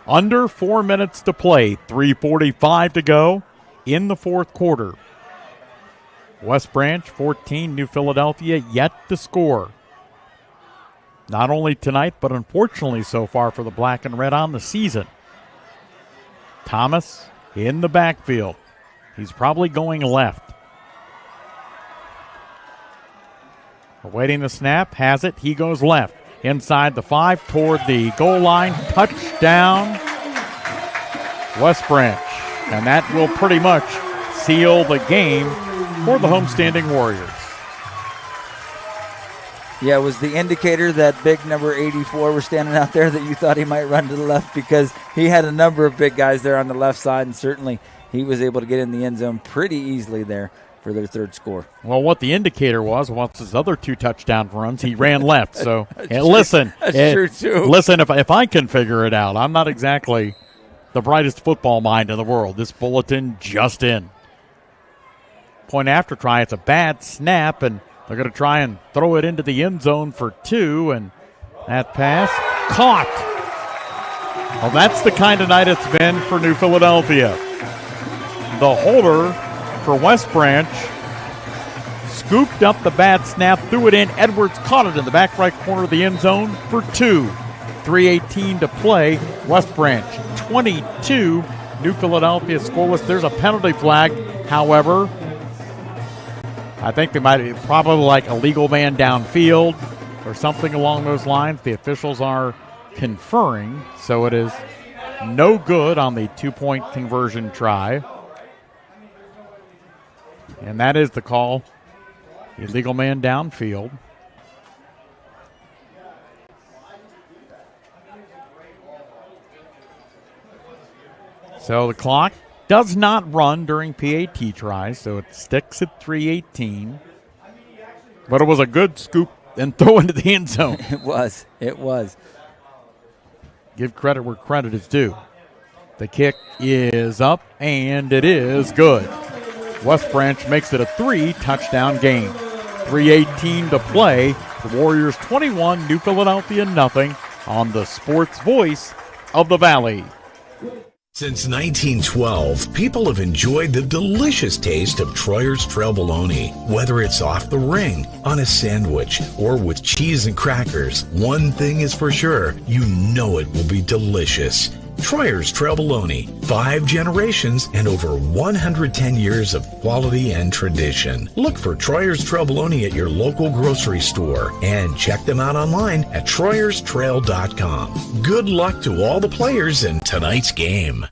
Under 4 minutes to play, 3:45 to go in the fourth quarter. West Branch 14, New Philadelphia yet to score. Not only tonight, but unfortunately so far for the Black and Red on the season. Thomas in the backfield. He's probably going left. Awaiting the snap, has it, he goes left. Inside the 5 toward the goal line. Touchdown, West Branch. And that will pretty much seal the game for the homestanding Warriors. Yeah, it was the indicator that big number 84 was standing out there that you thought he might run to the left, because he had a number of big guys there on the left side, and certainly he was able to get in the end zone pretty easily there for their third score. Well, what the indicator was, once his other 2 touchdown runs, he ran left. So, listen. That's true, too. Listen, if I can figure it out, I'm not exactly the brightest football mind in the world. This bulletin just in. Point after try, it's a bad snap, and they're going to try and throw it into the end zone for 2, and that pass caught. Well, that's the kind of night it's been for New Philadelphia. The holder for West Branch scooped up the bad snap, threw it in. Edwards caught it in the back right corner of the end zone for 2. 3:18 to play. West Branch 22, New Philadelphia scoreless. There's a penalty flag. However, I think they might probably like a legal man downfield or something along those lines. The officials are conferring, so it is no good on the 2-point conversion try. And that is the call. Illegal man downfield. So the clock does not run during PAT tries, so it sticks at 3:18. But it was a good scoop and throw into the end zone. It was. It was. Give credit where credit is due. The kick is up, and it is good. West Branch makes it a 3-touchdown game. 3:18 to play. The Warriors 21, New Philadelphia nothing on the Sports Voice of the Valley. Since 1912, people have enjoyed the delicious taste of Troyer's Trail Bologna. Whether it's off the ring, on a sandwich, or with cheese and crackers, one thing is for sure, you know it will be delicious. Troyer's Trail Bologna, 5 generations and over 110 years of quality and tradition. Look for Troyer's Trail Bologna at your local grocery store and check them out online at TroyersTrail.com. Good luck to all the players in tonight's game.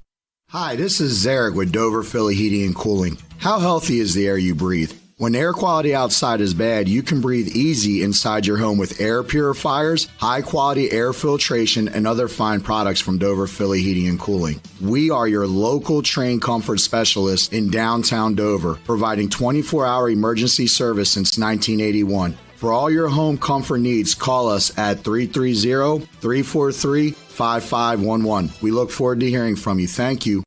Hi, this is Zarek with Dover Philly Heating and Cooling. How healthy is the air you breathe? When air quality outside is bad, you can breathe easy inside your home with air purifiers, high-quality air filtration, and other fine products from Dover Philly Heating and Cooling. We are your local trained comfort specialist in downtown Dover, providing 24-hour emergency service since 1981. For all your home comfort needs, call us at 330-343-5511. We look forward to hearing from you. Thank you.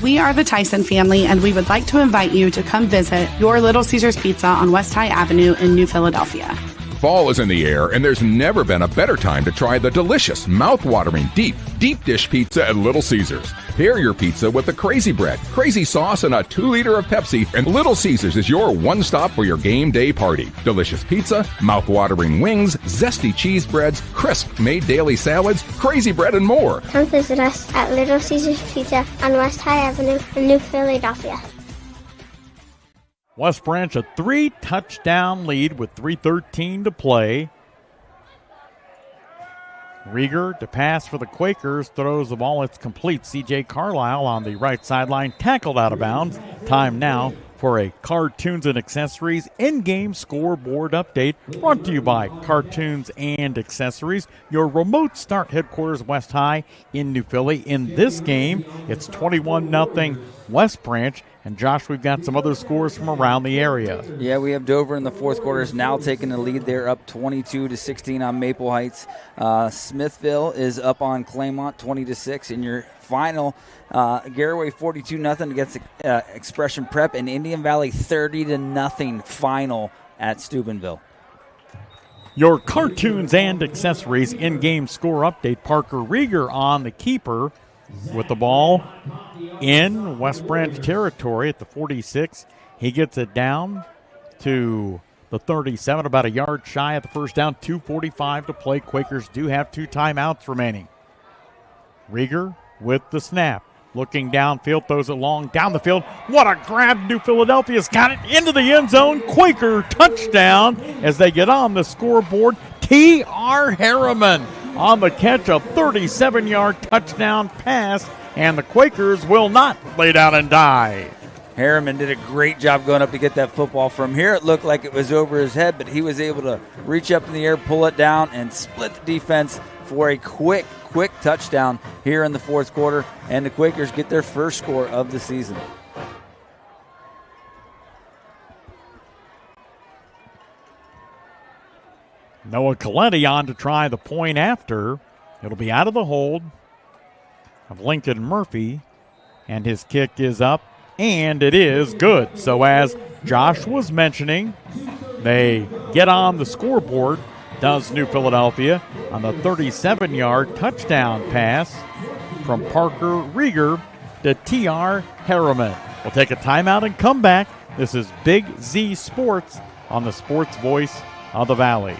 We are the Tyson family, and we would like to invite you to come visit your Little Caesars Pizza on West High Avenue in New Philadelphia. Fall is in the air, and there's never been a better time to try the delicious, mouth-watering, deep dish pizza at Little Caesars. Pair your pizza with the crazy bread, crazy sauce, and a 2-liter of Pepsi, and Little Caesars is your one-stop for your game day party. Delicious pizza, mouth-watering wings, zesty cheese breads, crisp made daily salads, crazy bread, and more. Come visit us at Little Caesars Pizza on West High Avenue in New Philadelphia. West Branch a 3-touchdown lead with 3:13 to play. Rieger to pass for the Quakers, throws the ball, it's complete. C.J. Carlisle on the right sideline, tackled out of bounds. Time now for a Cartoons and Accessories in-game scoreboard update, brought to you by Cartoons and Accessories, your remote start headquarters West High in New Philly. In this game, it's 21-0 West Branch. And, Josh, we've got some other scores from around the area. Yeah, we have Dover in the fourth quarter is now taking the lead. They're up 22-16 on Maple Heights. Smithville is up on Claymont 20-6. In your final, Garaway 42-0 against Expression Prep, and Indian Valley 30-0 final at Steubenville. Your Cartoons and Accessories in-game score update. Parker Rieger on the keeper with the ball in West Branch territory at the 46. He gets it down to the 37, about a yard shy of the first down. 2:45 to play. Quakers do have 2 timeouts remaining. Rieger with the snap. Looking downfield, throws it long down the field. What a grab. New Philadelphia's got it into the end zone. Quaker touchdown as they get on the scoreboard. T.R. Harriman on the catch, a 37-yard touchdown pass, and the Quakers will not lay down and die. Harriman did a great job going up to get that football. From here, it looked like it was over his head, but he was able to reach up in the air, pull it down, and split the defense for a quick touchdown here in the fourth quarter, and the Quakers get their first score of the season. Noah Coletti on to try the point after. It'll be out of the hold. of Lincoln Murphy, and his kick is up, and it is good. So as Josh was mentioning, they get on the scoreboard, does New Philadelphia, on the 37-yard touchdown pass from Parker Rieger to T.R. Harriman. We'll take a timeout and come back. This is Big Z Sports on the Sports Voice of the Valley.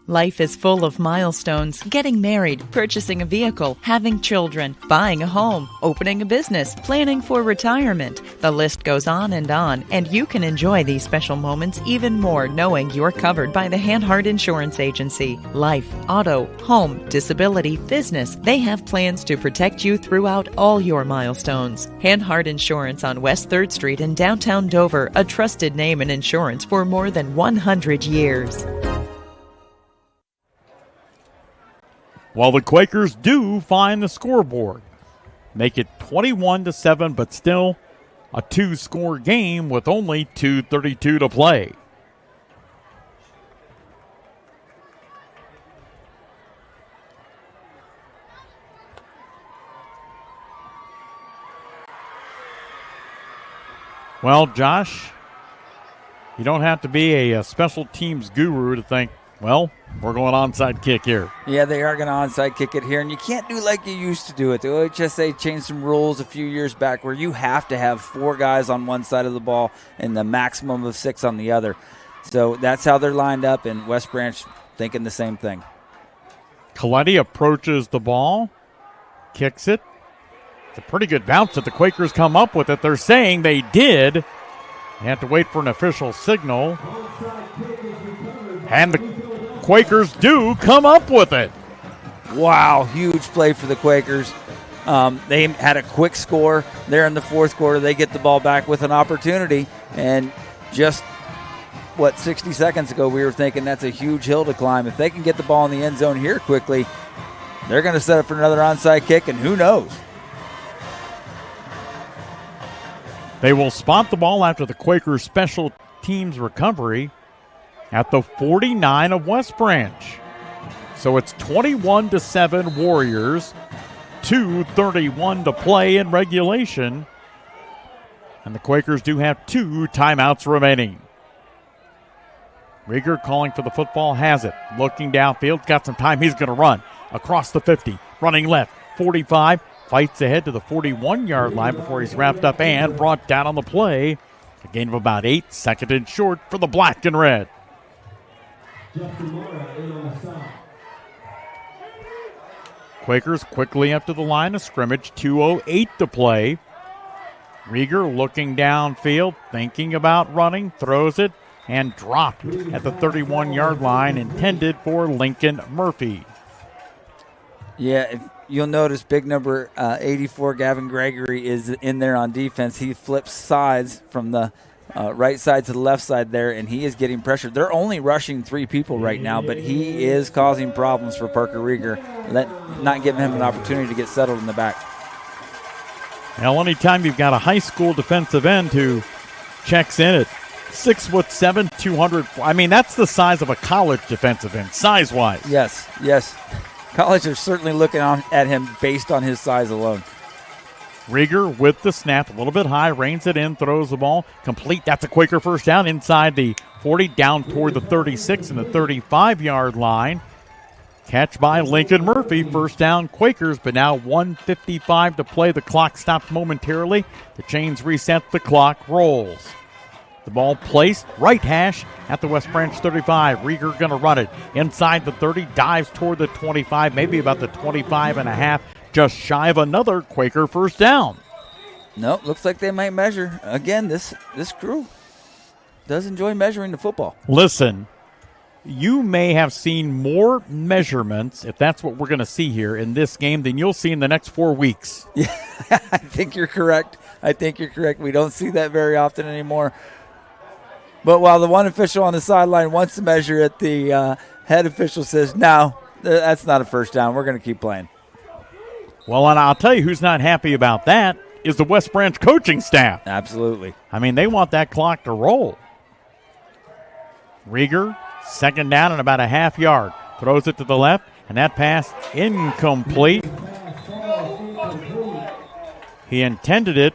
Life is full of milestones: getting married, purchasing a vehicle, having children, buying a home, opening a business, planning for retirement. The list goes on, and you can enjoy these special moments even more knowing you're covered by the Hanhart Insurance Agency. Life, auto, home, disability, business, they have plans to protect you throughout all your milestones. Hanhart Insurance on West 3rd Street in downtown Dover, a trusted name in insurance for more than 100 years. Well, the Quakers do find the scoreboard. Make it 21-7, but still a two-score game with only 2:32 to play. Well, Josh, you don't have to be a special teams guru to think, well, we're going onside kick here. Yeah, they are going to onside kick it here, and you can't do like you used to do it. The OHSAA changed some rules a few years back where you have to have 4 guys on one side of the ball and the maximum of 6 on the other. So that's how they're lined up, and West Branch thinking the same thing. Coletti approaches the ball, kicks it. It's a pretty good bounce that the Quakers come up with it. They're saying they did. You have to wait for an official signal. And the Quakers do come up with it. Wow, huge play for the Quakers. They had a quick score there in the fourth quarter. They get the ball back with an opportunity. And just, 60 seconds ago we were thinking that's a huge hill to climb. If they can get the ball in the end zone here quickly, they're going to set up for another onside kick, and who knows? They will spot the ball after the Quakers special teams recovery at the 49 of West Branch. So it's 21-7 Warriors, 2:31 to play in regulation. And the Quakers do have 2 timeouts remaining. Rieger calling for the football, has it. Looking downfield, got some time, he's going to run. Across the 50, running left, 45, fights ahead to the 41-yard line before he's wrapped up and brought down on the play. A gain of about 8, 2nd and short for the black and red. Quakers quickly up to the line of scrimmage, 2:08 to play. Rieger looking downfield, thinking about running, throws it, and dropped at the 31-yard line, intended for Lincoln Murphy. Yeah, if you'll notice big number 84, Gavin Gregory, is in there on defense. He flips sides from the right side to the left side there, and he is getting pressured. They're only rushing 3 people right now, but he is causing problems for Parker Rieger, not giving him an opportunity to get settled in the back. Now, anytime you've got a high school defensive end who checks in at 6'7", 200, I mean, that's the size of a college defensive end, size-wise. Yes. College are certainly looking at him based on his size alone. Rieger with the snap, a little bit high, reins it in, throws the ball, complete. That's a Quaker first down inside the 40, down toward the 36 and the 35-yard line. Catch by Lincoln Murphy, first down Quakers, but now 1:55 to play. The clock stopped momentarily. The chains reset, the clock rolls. The ball placed right hash at the West Branch 35. Rieger going to run it inside the 30, dives toward the 25, maybe about the 25 and a half. Just shy of another Quaker first down. Nope, looks like they might measure. Again, this crew does enjoy measuring the football. Listen, you may have seen more measurements, if that's what we're going to see here in this game, than you'll see in the next 4 weeks. Yeah, I think you're correct. We don't see that very often anymore. But while the one official on the sideline wants to measure it, the head official says, no, that's not a first down. We're going to keep playing. Well, and I'll tell you who's not happy about that is the West Branch coaching staff. Absolutely. I mean, they want that clock to roll. Rieger, second down and about a half yard. Throws it to the left, and that pass incomplete. He intended it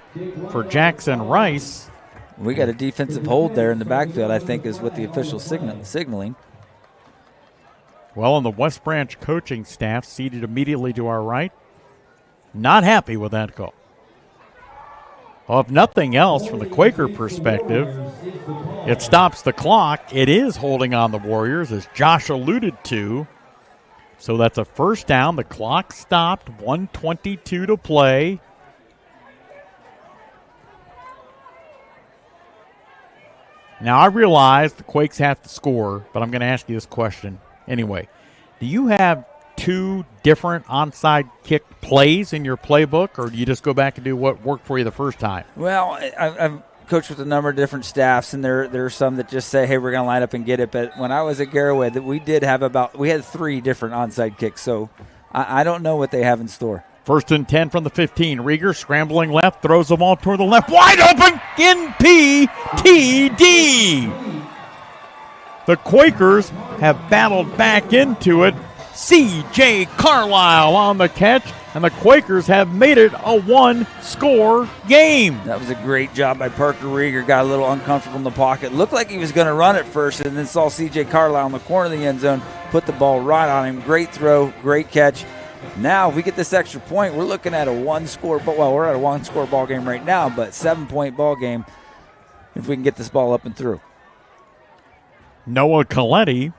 for Jackson Rice. We got a defensive hold there in the backfield, I think, is what the official signaling. Well, and the West Branch coaching staff seated immediately to our right. Not happy with that call. Well, if nothing else, from the Quaker perspective, it stops the clock. It is holding on the Warriors, as Josh alluded to. So that's a first down. The clock stopped, 1:22 to play. Now, I realize the Quakes have to score, but I'm going to ask you this question anyway. Do you have two different onside kick plays in your playbook, or do you just go back and do what worked for you the first time? Well, I've coached with a number of different staffs, and there are some that just say, hey, we're going to line up and get it. But when I was at Garraway, we had 3 different onside kicks, so I don't know what they have in store. First and 10 from the 15. Rieger scrambling left, throws the ball toward the left. Wide open in PTD. The Quakers have battled back into it. C.J. Carlisle on the catch, and the Quakers have made it a 1-score game. That was a great job by Parker Rieger. Got a little uncomfortable in the pocket. Looked like he was going to run it first, and then saw C.J. Carlisle in the corner of the end zone, put the ball right on him. Great throw, great catch. Now, if we get this extra point, we're looking at a 1-score. Well, we're at a 1-score ball game right now, but 7-point ball game if we can get this ball up and through. Noah Coletti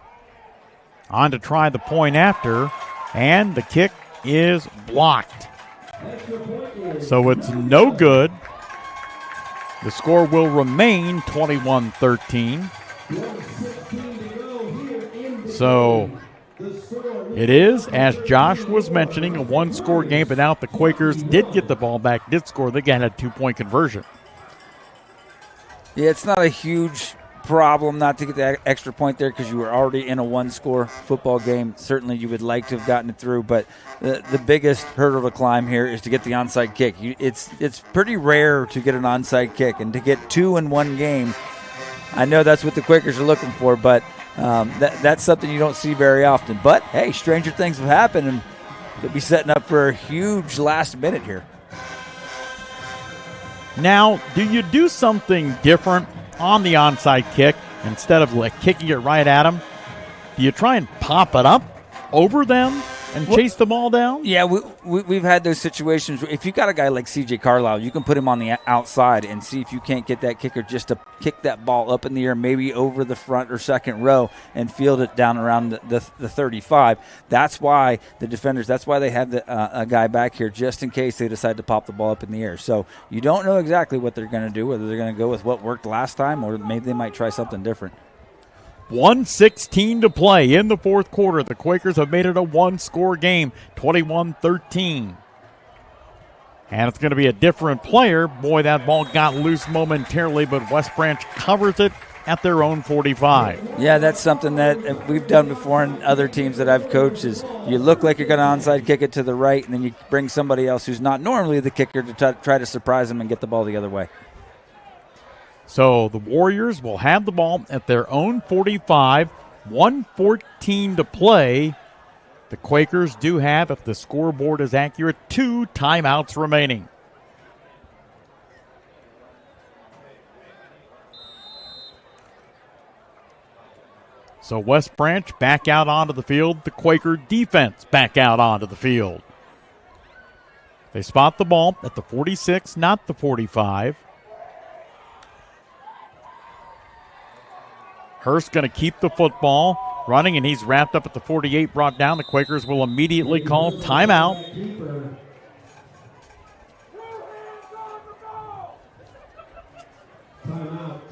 on to try the point after, and the kick is blocked. So it's no good. The score will remain 21-13. So it is, as Josh was mentioning, a 1-score game, but now if the Quakers did get the ball back, did score, they got a 2-point conversion. Yeah, it's not a huge problem not to get that extra point there because you were already in a 1-score football game. Certainly you would like to have gotten it through, but the biggest hurdle to climb here is to get the onside kick. It's pretty rare to get an onside kick, and to get 2 in one game, I know that's what the Quakers are looking for, but that's something you don't see very often. But, hey, stranger things have happened, and they'll be setting up for a huge last minute here. Now, do you do something different on the onside kick instead of kicking it right at them? Do you try and pop it up over them and chase the ball down? Yeah, we've had those situations. If you got a guy like C.J. Carlisle, you can put him on the outside and see if you can't get that kicker just to kick that ball up in the air, maybe over the front or second row, and field it down around the 35. That's why the defenders, that's why they have a guy back here just in case they decide to pop the ball up in the air. So you don't know exactly what they're going to do, whether they're going to go with what worked last time or maybe they might try something different. 1:16 to play in the fourth quarter. The Quakers have made it a 1-score game, 21-13. And it's going to be a different player. Boy, that ball got loose momentarily, but West Branch covers it at their own 45. Yeah, that's something that we've done before in other teams that I've coached is you look like you're going to onside kick it to the right, and then you bring somebody else who's not normally the kicker to try to surprise them and get the ball the other way. So the Warriors will have the ball at their own 45, 1:14 to play. The Quakers do have, if the scoreboard is accurate, 2 timeouts remaining. So West Branch back out onto the field. The Quaker defense back out onto the field. They spot the ball at the 46, not the 45. Hurst going to keep the football running, and he's wrapped up at the 48, brought down. The Quakers will immediately call timeout.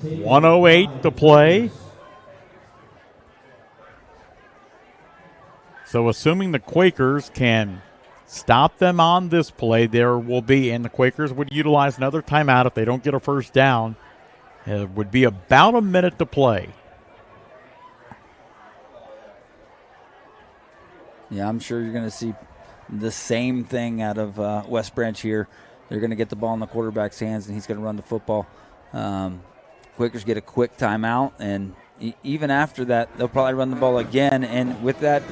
.108 to play. So assuming the Quakers can stop them on this play, there will be, and the Quakers would utilize another timeout if they don't get a first down. It would be about a minute to play. Yeah, I'm sure you're going to see the same thing out of West Branch here. They're going to get the ball in the quarterback's hands, and he's going to run the football. Quakers get a quick timeout, and even after that, they'll probably run the ball again. And with that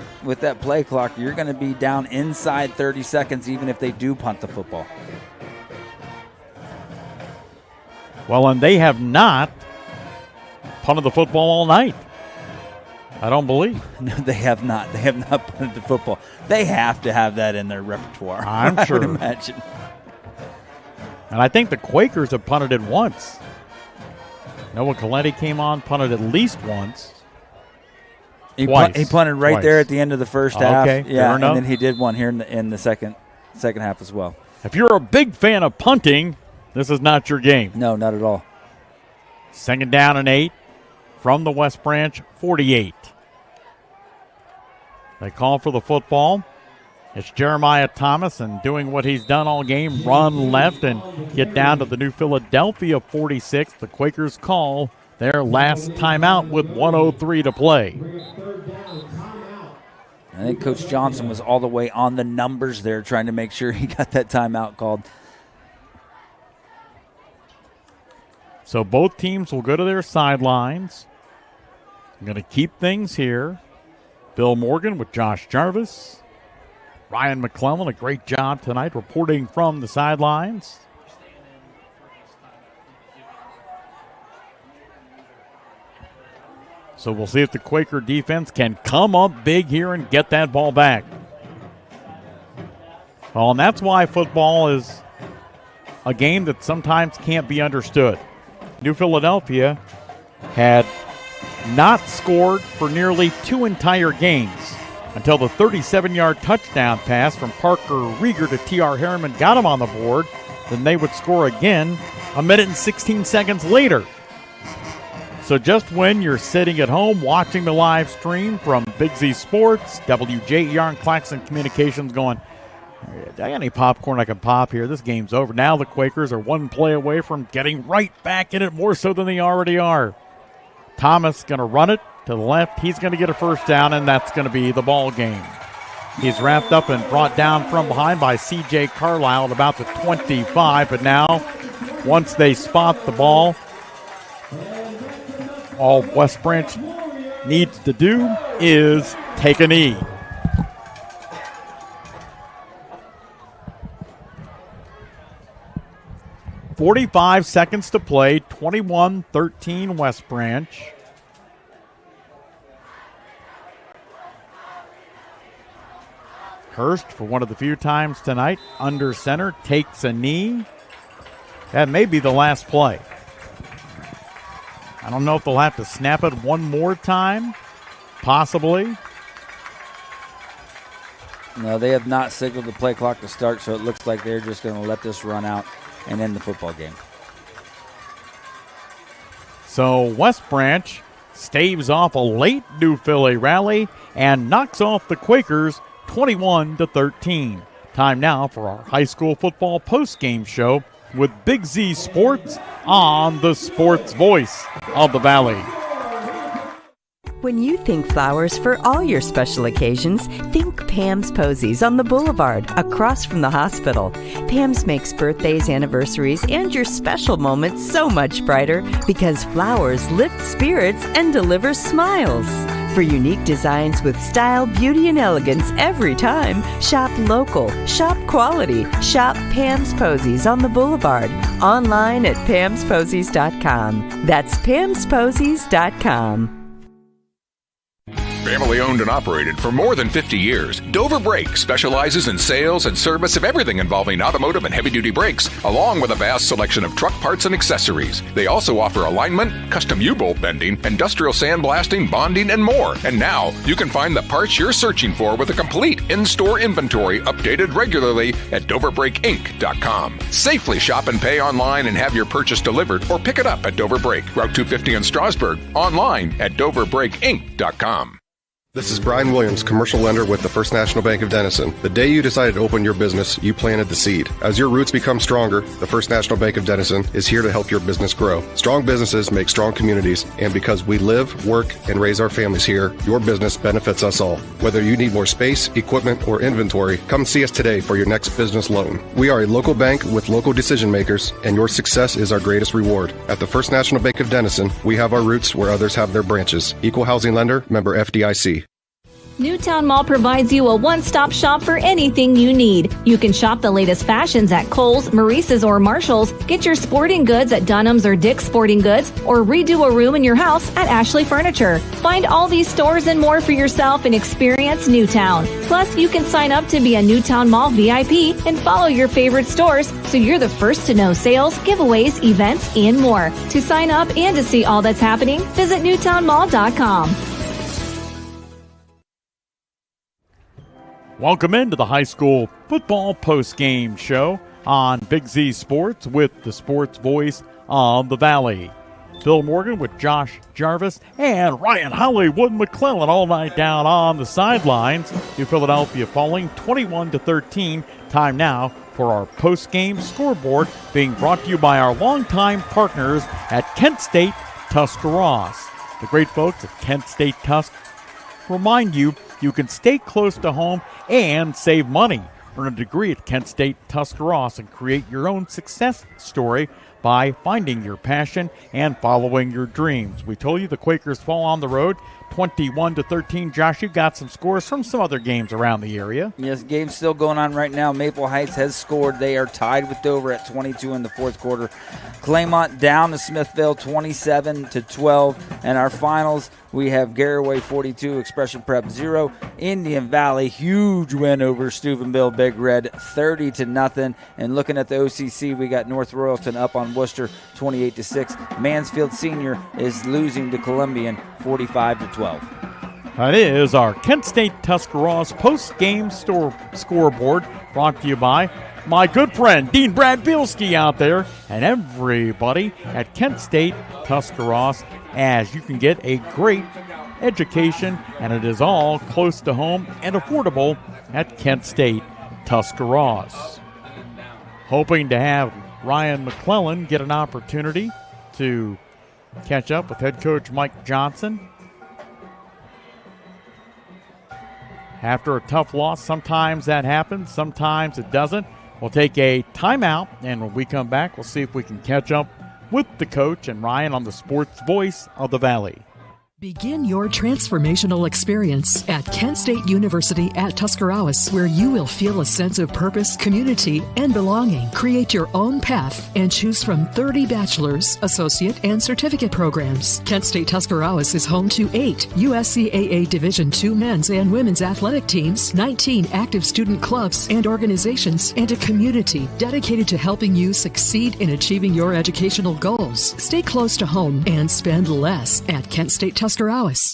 play clock, you're going to be down inside 30 seconds, even if they do punt the football. Well, and they have not punted the football all night. I don't believe. No, they have not. They have not punted the football. They have to have that in their repertoire. I'm sure. I would imagine. And I think the Quakers have punted it once. Noah Coletti came on, punted at least once. He punted right there at the end of the first half. Okay, yeah, fair enough. and then he did one here in the second half as well. If you're a big fan of punting, this is not your game. No, not at all. 2nd down and 8 from the West Branch 48. They call for the football. It's Jeremiah Thomas, and doing what he's done all game, run left and get down to the New Philadelphia 46. The Quakers call their last timeout with 1:03 to play. I think Coach Johnson was all the way on the numbers there trying to make sure he got that timeout called. So both teams will go to their sidelines. I'm going to keep things here. Bill Morgan with Josh Jarvis. Ryan McClellan, a great job tonight reporting from the sidelines. So we'll see if the Quaker defense can come up big here and get that ball back. Well, and that's why football is a game that sometimes can't be understood. New Philadelphia had not scored for nearly 2 entire games until the 37-yard touchdown pass from Parker Rieger to T.R. Harriman got him on the board. Then they would score again a minute and 16 seconds later. So just when you're sitting at home watching the live stream from Big Z Sports, WJER and Claxon Communications going, I got any popcorn I can pop here? This game's over. Now the Quakers are one play away from getting right back in it, more so than they already are. Thomas going to run it to the left. He's going to get a first down, and that's going to be the ball game. He's wrapped up and brought down from behind by C.J. Carlisle at about the 25. But now, once they spot the ball, all West Branch needs to do is take a knee. .45 seconds to play, 21-13 West Branch. Hurst, for one of the few times tonight, under center, takes a knee. That may be the last play. I don't know if they'll have to snap it one more time. Possibly. No, they have not signaled the play clock to start, so it looks like they're just going to let this run out and end the football game. So West Branch staves off a late New Philly rally and knocks off the Quakers 21-13. Time now for our high school football postgame show with Big Z Sports on the Sports Voice of the Valley. When you think flowers for all your special occasions, think Pam's Posies on the Boulevard, across from the hospital. Pam's makes birthdays, anniversaries, and your special moments so much brighter because flowers lift spirits and deliver smiles. For unique designs with style, beauty, and elegance every time, shop local, shop quality, shop Pam's Posies on the Boulevard. Online at pamsposies.com. That's pamsposies.com. Family owned and operated for more than 50 years, Dover Brake specializes in sales and service of everything involving automotive and heavy-duty brakes, along with a vast selection of truck parts and accessories. They also offer alignment, custom U-bolt bending, industrial sandblasting, bonding, and more. And now, you can find the parts you're searching for with a complete in-store inventory updated regularly at DoverBrakeInc.com. Safely shop and pay online and have your purchase delivered or pick it up at Dover Brake, Route 250 in Strasburg, online at DoverBrakeInc.com. This is Brian Williams, commercial lender with the First National Bank of Denison. The day you decided to open your business, you planted the seed. As your roots become stronger, the First National Bank of Denison is here to help your business grow. Strong businesses make strong communities, and because we live, work, and raise our families here, your business benefits us all. Whether you need more space, equipment, or inventory, come see us today for your next business loan. We are a local bank with local decision makers, and your success is our greatest reward. At the First National Bank of Denison, we have our roots where others have their branches. Equal housing lender, member FDIC. Newtown Mall provides you a one-stop shop for anything you need. You can shop the latest fashions at Kohl's, Maurice's, or Marshall's, get your sporting goods at Dunham's or Dick's Sporting Goods, or redo a room in your house at Ashley Furniture. Find all these stores and more for yourself and experience Newtown. Plus, you can sign up to be a Newtown Mall VIP and follow your favorite stores so you're the first to know sales, giveaways, events, and more. To sign up and to see all that's happening, visit newtownmall.com. Welcome into the high school football post-game show on Big Z Sports with the sports voice of the Valley. Phil Morgan with Josh Jarvis and Ryan Hollywood McClellan all night down on the sidelines. New Philadelphia falling 21-13. Time now for our post-game scoreboard, being brought to you by our longtime partners at Kent State Tuscarawas. The great folks at Kent State Tusk remind you can stay close to home and save money. Earn a degree at Kent State Tuscarawas and create your own success story by finding your passion and following your dreams. We told you the Quakers fall on the road 21-13. Josh, you got some scores from some other games around the area. Yes, game's still going on right now. Maple Heights has scored. They are tied with Dover at 22 in the fourth quarter. Claymont down to Smithville 27-12. And our finals, we have Garraway 42, Expression Prep 0. Indian Valley, huge win over Steubenville Big Red 30-0. And looking at the OCC, we got North Royalton up on Worcester 28-6. Mansfield Senior is losing to Columbian 45-12. That is our Kent State Tuscarawas post-game scoreboard, brought to you by my good friend Dean Brad Bielski out there and everybody at Kent State Tuscarawas, as you can get a great education, and it is all close to home and affordable at Kent State Tuscarawas. Hoping to have Ryan McClellan get an opportunity to catch up with head coach Mike Johnson. After a tough loss, sometimes that happens, sometimes it doesn't. We'll take a timeout, and when we come back, we'll see if we can catch up with the coach and Ryan on the sports voice of the Valley. Begin your transformational experience at Kent State University at Tuscarawas, where you will feel a sense of purpose, community, and belonging. Create your own path and choose from 30 bachelor's, associate, and certificate programs. Kent State Tuscarawas is home to 8 USCAA Division II men's and women's athletic teams, 19 active student clubs and organizations, and a community dedicated to helping you succeed in achieving your educational goals. Stay close to home and spend less at Kent State Tuscarawas.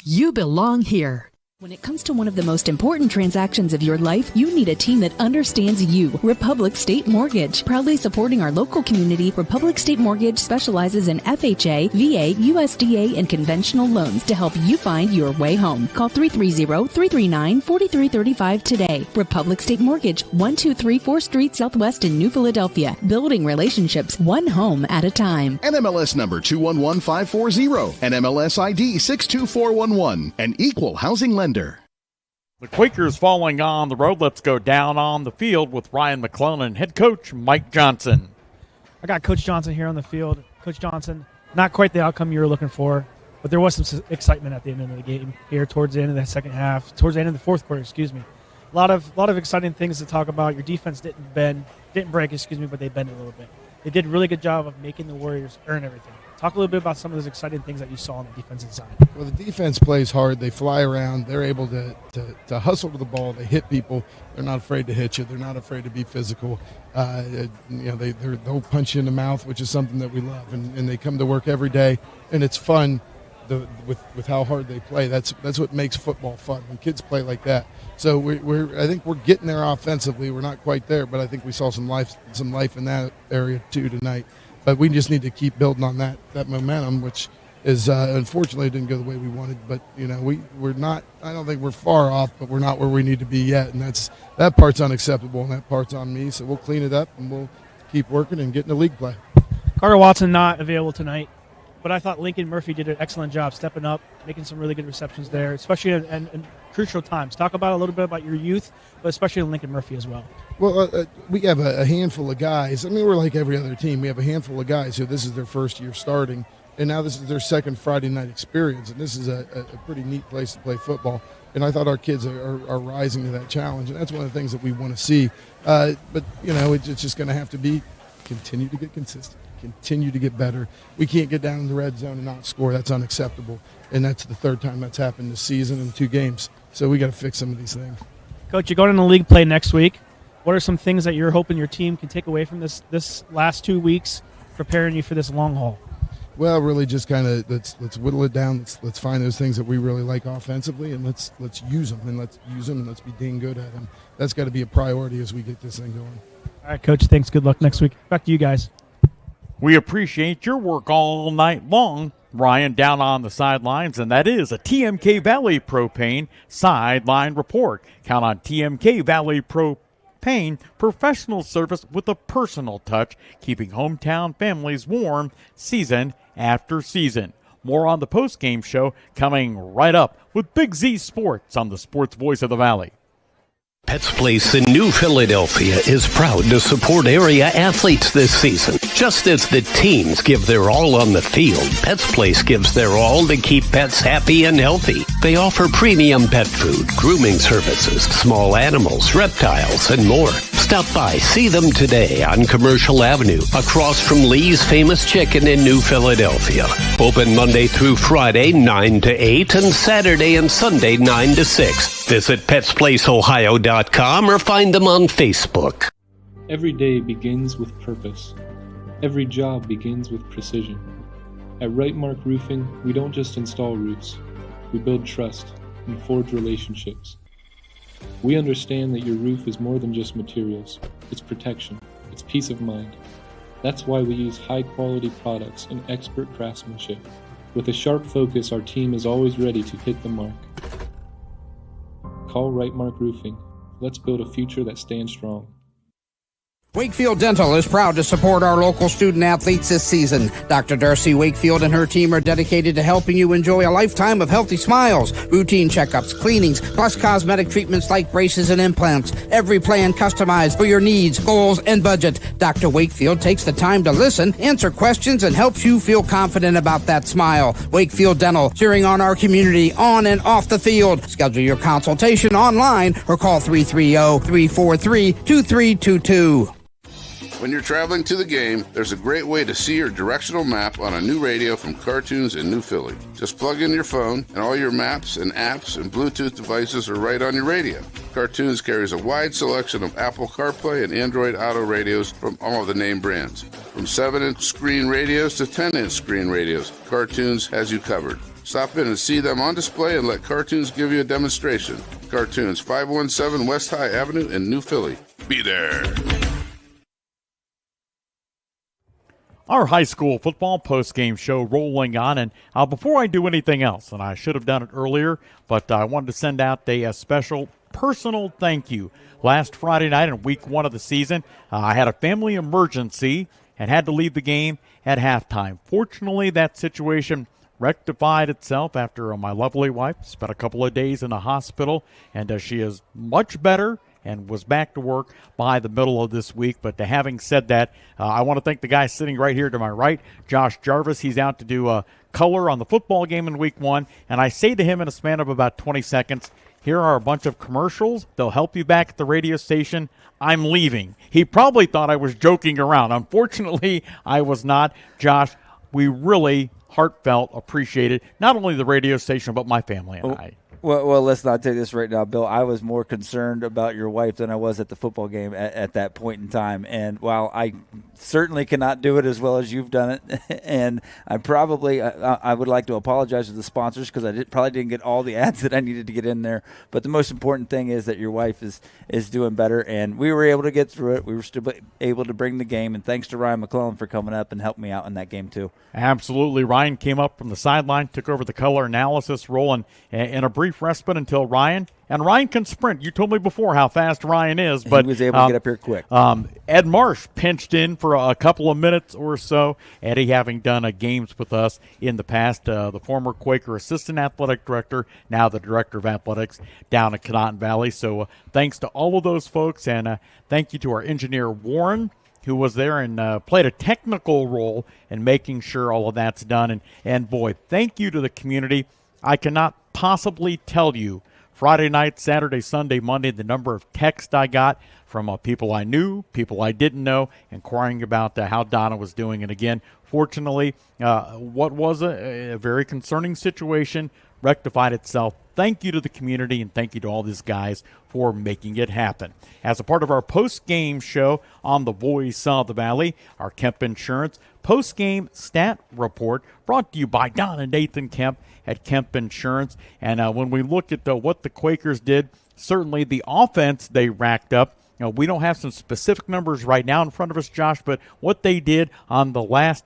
You belong here. When it comes to one of the most important transactions of your life, you need a team that understands you. Republic State Mortgage. Proudly supporting our local community, Republic State Mortgage specializes in FHA, VA, USDA, and conventional loans to help you find your way home. Call 330-339-4335 today. Republic State Mortgage, 1234 4th Street Southwest in New Philadelphia. Building relationships one home at a time. NMLS number 211540. NMLS ID 62411. An equal housing lender. The Quakers falling on the road. Let's go down on the field with Ryan McClellan and head coach Mike Johnson. I got Coach Johnson here on the field. Coach Johnson, not quite the outcome you were looking for, but there was some excitement at the end of the game here towards the end of the second half, towards the end of the fourth quarter, A lot of exciting things to talk about. Your defense didn't break, but they bent a little bit. They did a really good job of making the Warriors earn everything. Talk a little bit about some of those exciting things that you saw on the defensive side. Well, the defense plays hard. They fly around. They're able to hustle to the ball. They hit people. They're not afraid to hit you. They're not afraid to be physical. They'll punch you in the mouth, which is something that we love. And they come to work every day, and it's fun with how hard they play. That's what makes football fun, when kids play like that. So I think we're getting there offensively. We're not quite there, but I think we saw some life in that area too tonight. But we just need to keep building on that momentum, which is unfortunately didn't go the way we wanted. But we're not. I don't think we're far off, but we're not where we need to be yet, and that part's unacceptable, and that part's on me. So we'll clean it up, and we'll keep working and get into league play. Carter Watson not available tonight, but I thought Lincoln Murphy did an excellent job stepping up, making some really good receptions there, especially in crucial times. Talk about a little bit about your youth, but especially Lincoln Murphy as well. Well, we have a handful of guys. I mean, we're like every other team. We have a handful of guys who this is their first year starting, and now this is their second Friday night experience, and this is a pretty neat place to play football. And I thought our kids are rising to that challenge, and that's one of the things that we want to see. But, it's just going to have to be continue to get consistent, continue to get better. We can't get down in the red zone and not score. That's unacceptable. And that's the third time that's happened this season in 2 games. So we got to fix some of these things. Coach, you're going into league play next week. What are some things that you're hoping your team can take away from this last 2 weeks, preparing you for this long haul? Well, really just kind of let's whittle it down. Let's find those things that we really like offensively, and let's use them, and let's be dang good at them. That's got to be a priority as we get this thing going. All right, Coach, thanks. Good luck next week. Back to you guys. We appreciate your work all night long, Ryan, down on the sidelines, and that is a TMK Valley Propane Sideline Report. Count on TMK Valley Propane, professional service with a personal touch, keeping hometown families warm season after season. More on the postgame show coming right up with Big Z Sports on the Sports Voice of the Valley. Pets Place in New Philadelphia is proud to support area athletes this season. Just as the teams give their all on the field, Pets Place gives their all to keep pets happy and healthy. They offer premium pet food, grooming services, small animals, reptiles, and more. Stop by, see them today on Commercial Avenue, across from Lee's Famous Chicken in New Philadelphia. Open Monday through Friday, 9 to 8, and Saturday and Sunday, 9 to 6. Visit PetsPlaceOhio.com or find them on Facebook. Every day begins with purpose. Every job begins with precision. At Right Mark Roofing, we don't just install roofs. We build trust and forge relationships. We understand that your roof is more than just materials. It's protection. It's peace of mind. That's why we use high-quality products and expert craftsmanship. With a sharp focus, our team is always ready to hit the mark. Call Right Mark Roofing. Let's build a future that stands strong. Wakefield Dental is proud to support our local student athletes this season. Dr. Darcy Wakefield and her team are dedicated to helping you enjoy a lifetime of healthy smiles, routine checkups, cleanings, plus cosmetic treatments like braces and implants. Every plan customized for your needs, goals, and budget. Dr. Wakefield takes the time to listen, answer questions, and helps you feel confident about that smile. Wakefield Dental, cheering on our community on and off the field. Schedule your consultation online or call 330-343-2322. When you're traveling to the game, there's a great way to see your directional map on a new radio from Cartoons in New Philly. Just plug in your phone, and all your maps and apps and Bluetooth devices are right on your radio. Cartoons carries a wide selection of Apple CarPlay and Android Auto radios from all of the name brands. From 7-inch screen radios to 10-inch screen radios, Cartoons has you covered. Stop in and see them on display and let Cartoons give you a demonstration. Cartoons, 517 West High Avenue in New Philly. Be there. Our high school football postgame show rolling on, and before I do anything else, and I should have done it earlier, but I wanted to send out a special personal thank you. Last Friday night in week 1 of the season, I had a family emergency and had to leave the game at halftime. Fortunately, that situation rectified itself after my lovely wife spent a couple of days in the hospital, and she is much better and was back to work by the middle of this week. But having said that, I want to thank the guy sitting right here to my right, Josh Jarvis. He's out to do color on the football game in week 1, and I say to him in a span of about 20 seconds, here are a bunch of commercials. They'll help you back at the radio station. I'm leaving. He probably thought I was joking around. Unfortunately, I was not. Josh, we really heartfelt appreciated not only the radio station, but my family and I. Well, let's not take this right now, Bill. I was more concerned about your wife than I was at the football game at that point in time. And while I certainly cannot do it as well as you've done it, and I would like to apologize to the sponsors because I probably didn't get all the ads that I needed to get in there. But the most important thing is that your wife is doing better, and we were able to get through it. We were still able to bring the game, and thanks to Ryan McClellan for coming up and helping me out in that game too. Absolutely. Ryan came up from the sideline, took over the color analysis role, and in a brief respite until Ryan can sprint. You told me before how fast Ryan is, but he was able to get up here quick. Ed Marsh pinched in for a couple of minutes or so. Eddie, having done games with us in the past, the former Quaker assistant athletic director, now the director of athletics down at Conotton Valley. So thanks to all of those folks, and thank you to our engineer Warren, who was there and played a technical role in making sure all of that's done. And boy, thank you to the community. I cannot possibly tell you Friday night, Saturday, Sunday, Monday, the number of texts I got from people I knew, people I didn't know, inquiring about how Donna was doing. And again, fortunately, what was a very concerning situation rectified itself. Thank you to the community, and thank you to all these guys for making it happen. As a part of our post-game show on the Voice of the Valley, our Kemp Insurance post-game stat report brought to you by Don and Nathan Kemp at Kemp Insurance. And when we look at what the Quakers did, certainly the offense they racked up. We don't have some specific numbers right now in front of us, Josh, but what they did on the last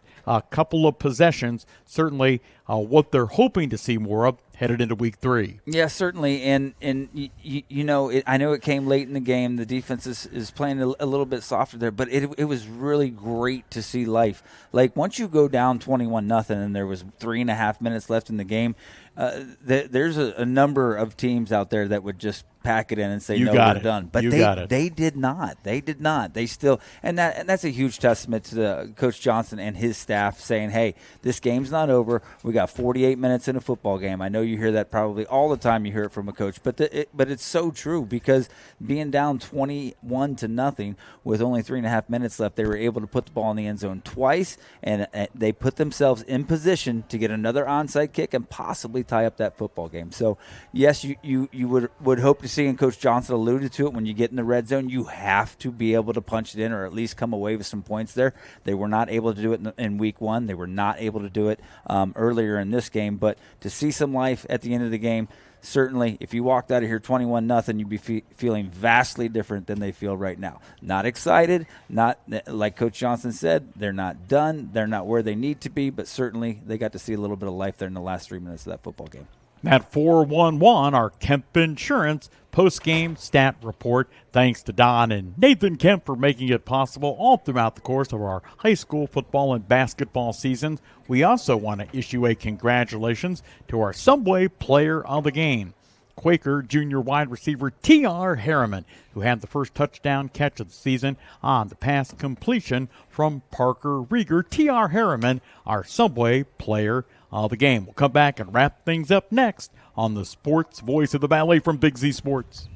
couple of possessions, certainly what they're hoping to see more of headed into week 3. Yeah, certainly. And I know it came late in the game. The defense is playing a little bit softer there, but it was really great to see life. Like, once you go down 21-0 and there was 3.5 minutes left in the game, there's a number of teams out there that would just pack it in and say, we're done. But they did not. They did not. They still – and that's a huge testament to Coach Johnson and his staff saying, hey, this game's not over. We got 48 minutes in a football game. I know you hear that probably all the time. You hear it from a coach. But it's so true, because being down 21-0 with only 3.5 minutes left, they were able to put the ball in the end zone twice, and they put themselves in position to get another onside kick and possibly tie up that football game. So, yes, you would hope to see, and Coach Johnson alluded to it, when you get in the red zone, you have to be able to punch it in or at least come away with some points there. They were not able to do it in week 1. They were not able to do it earlier in this game. But to see some life at the end of the game, certainly, if you walked out of here 21-0, you'd be feeling vastly different than they feel right now. Not excited, not like Coach Johnson said, they're not done, they're not where they need to be, but certainly they got to see a little bit of life there in the last 3 minutes of that football game. At 411, our Kemp Insurance post-game stat report. Thanks to Don and Nathan Kemp for making it possible all throughout the course of our high school football and basketball seasons. We also want to issue a congratulations to our Subway Player of the Game, Quaker junior wide receiver T.R. Harriman, who had the first touchdown catch of the season on the pass completion from Parker Rieger. T.R. Harriman, our Subway Player of the Game. We'll come back and wrap things up next on the Sports Voice of the Valley from Big Z Sports.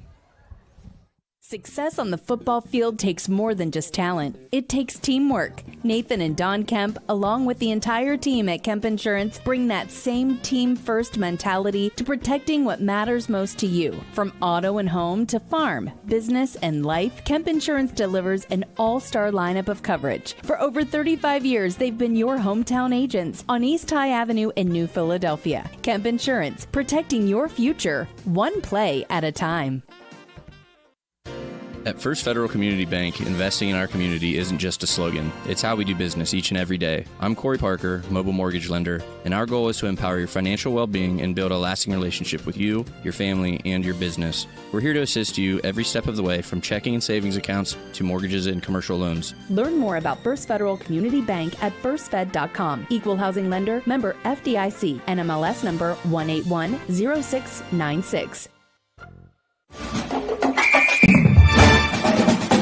Success on the football field takes more than just talent. It takes teamwork. Nathan and Don Kemp, along with the entire team at Kemp Insurance, bring that same team-first mentality to protecting what matters most to you. From auto and home to farm, business, and life, Kemp Insurance delivers an all-star lineup of coverage. For over 35 years, they've been your hometown agents on East High Avenue in New Philadelphia. Kemp Insurance, protecting your future, one play at a time. At First Federal Community Bank, investing in our community isn't just a slogan. It's how we do business each and every day. I'm Corey Parker, mobile mortgage lender, and our goal is to empower your financial well-being and build a lasting relationship with you, your family, and your business. We're here to assist you every step of the way, from checking and savings accounts to mortgages and commercial loans. Learn more about First Federal Community Bank at firstfed.com. Equal housing lender, member FDIC, NMLS number 1810696.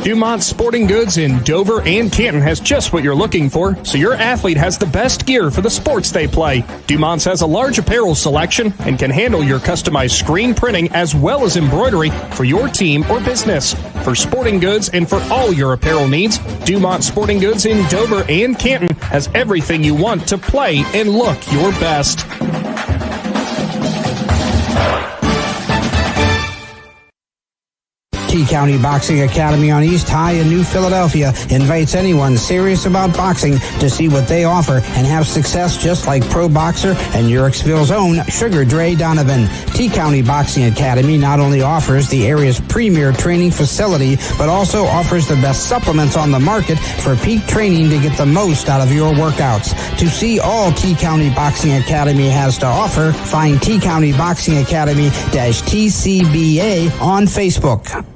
Dumont Sporting Goods in Dover and Canton has just what you're looking for, so your athlete has the best gear for the sports they play. Dumont's has a large apparel selection and can handle your customized screen printing as well as embroidery for your team or business. For sporting goods and for all your apparel needs, Dumont Sporting Goods in Dover and Canton has everything you want to play and look your best. County Boxing Academy on East High in New Philadelphia invites anyone serious about boxing to see what they offer and have success just like pro boxer and Uricksville's own Sugar Dre Donovan. T-County Boxing Academy not only offers the area's premier training facility, but also offers the best supplements on the market for peak training to get the most out of your workouts. To see all T-County Boxing Academy has to offer, find T-County Boxing Academy-TCBA on Facebook.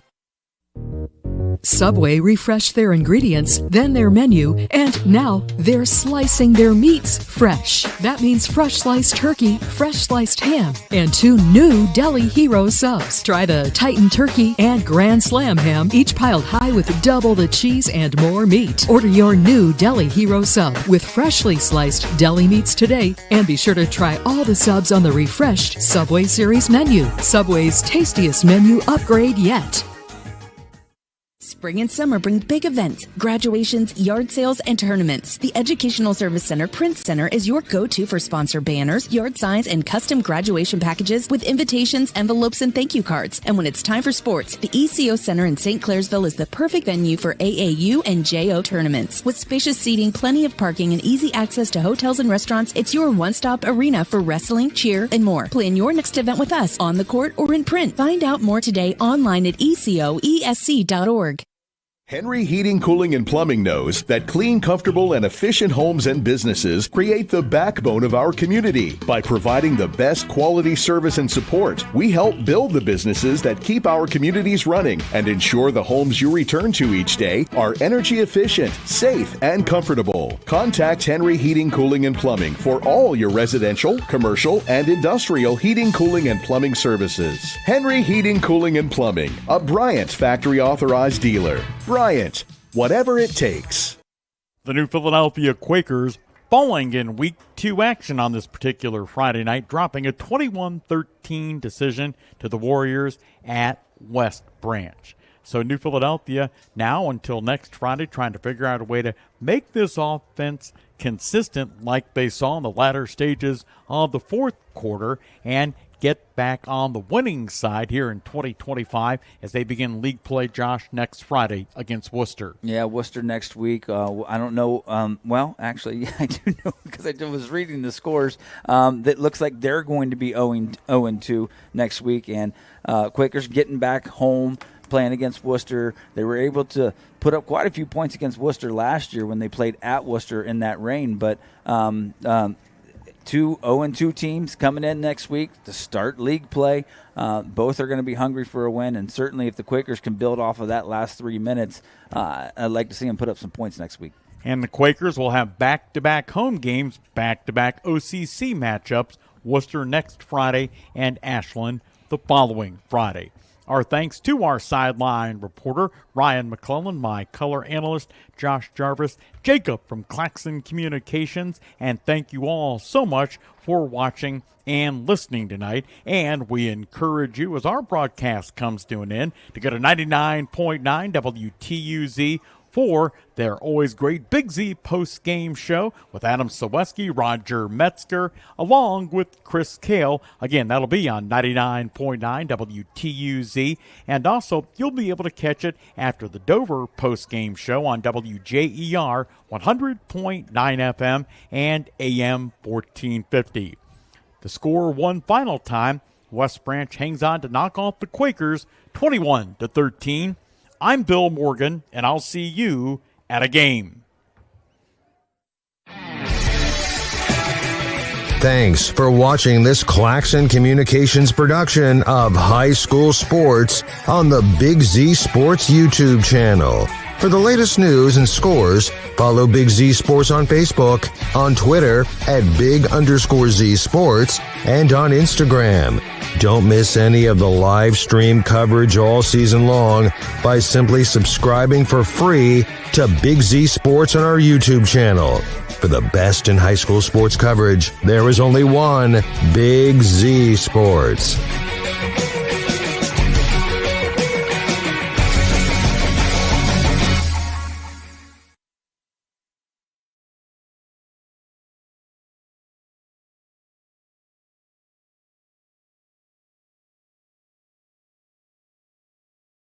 Subway refreshed their ingredients, then their menu, and now they're slicing their meats fresh. That means fresh sliced turkey, fresh sliced ham, and 2 new Deli Hero subs. Try the Titan Turkey and Grand Slam ham, each piled high with double the cheese and more meat. Order your new Deli Hero sub with freshly sliced deli meats today, and be sure to try all the subs on the refreshed Subway Series menu. Subway's tastiest menu upgrade yet. Spring and summer bring big events, graduations, yard sales, and tournaments. The Educational Service Center Prince Center is your go-to for sponsor banners, yard signs, and custom graduation packages with invitations, envelopes, and thank you cards. And when it's time for sports, the ECO Center in St. Clairsville is the perfect venue for AAU and JO tournaments. With spacious seating, plenty of parking, and easy access to hotels and restaurants, it's your one-stop arena for wrestling, cheer, and more. Plan your next event with us on the court or in print. Find out more today online at ecoesc.org. Henry Heating, Cooling, and Plumbing knows that clean, comfortable, and efficient homes and businesses create the backbone of our community. By providing the best quality service and support, we help build the businesses that keep our communities running and ensure the homes you return to each day are energy efficient, safe, and comfortable. Contact Henry Heating, Cooling, and Plumbing for all your residential, commercial, and industrial heating, cooling, and plumbing services. Henry Heating, Cooling, and Plumbing, a Bryant factory authorized dealer. Bryant, whatever it takes. The New Philadelphia Quakers falling in Week 2 action on this particular Friday night, dropping a 21-13 decision to the Warriors at West Branch. So New Philadelphia now until next Friday trying to figure out a way to make this offense consistent like they saw in the latter stages of the fourth quarter and get back on the winning side here in 2025 as they begin league play, Josh, next Friday against Worcester. Yeah, Worcester next week. I don't know. Well, actually, I do know because I was reading the scores. That looks like they're going to be 0-2 next week. And Quakers getting back home, playing against Worcester. They were able to put up quite a few points against Worcester last year when they played at Worcester in that rain. But 2 0-2 teams coming in next week to start league play. Both are going to be hungry for a win, and certainly if the Quakers can build off of that last 3 minutes, I'd like to see them put up some points next week. And the Quakers will have back-to-back home games, back-to-back OCC matchups, Worcester next Friday and Ashland the following Friday. Our thanks to our sideline reporter, Ryan McClellan, my color analyst, Josh Jarvis, Jacob from Claxon Communications, and thank you all so much for watching and listening tonight. And we encourage you, as our broadcast comes to an end, to go to 99.9 WTUZ for their always great Big Z post-game show with Adam Saweski, Roger Metzger, along with Chris Kale. Again, that'll be on 99.9 WTUZ. And also, you'll be able to catch it after the Dover post-game show on WJER 100.9 FM and AM 1450. The score one final time, West Branch hangs on to knock off the Quakers 21-13. I'm Bill Morgan, and I'll see you at a game. Thanks for watching this Claxon Communications production of High School Sports on the Big Z Sports YouTube channel. For the latest news and scores, follow Big Z Sports on Facebook, on Twitter at @Big_Z Sports, and on Instagram. Don't miss any of the live stream coverage all season long by simply subscribing for free to Big Z Sports on our YouTube channel. For the best in high school sports coverage, there is only one Big Z Sports.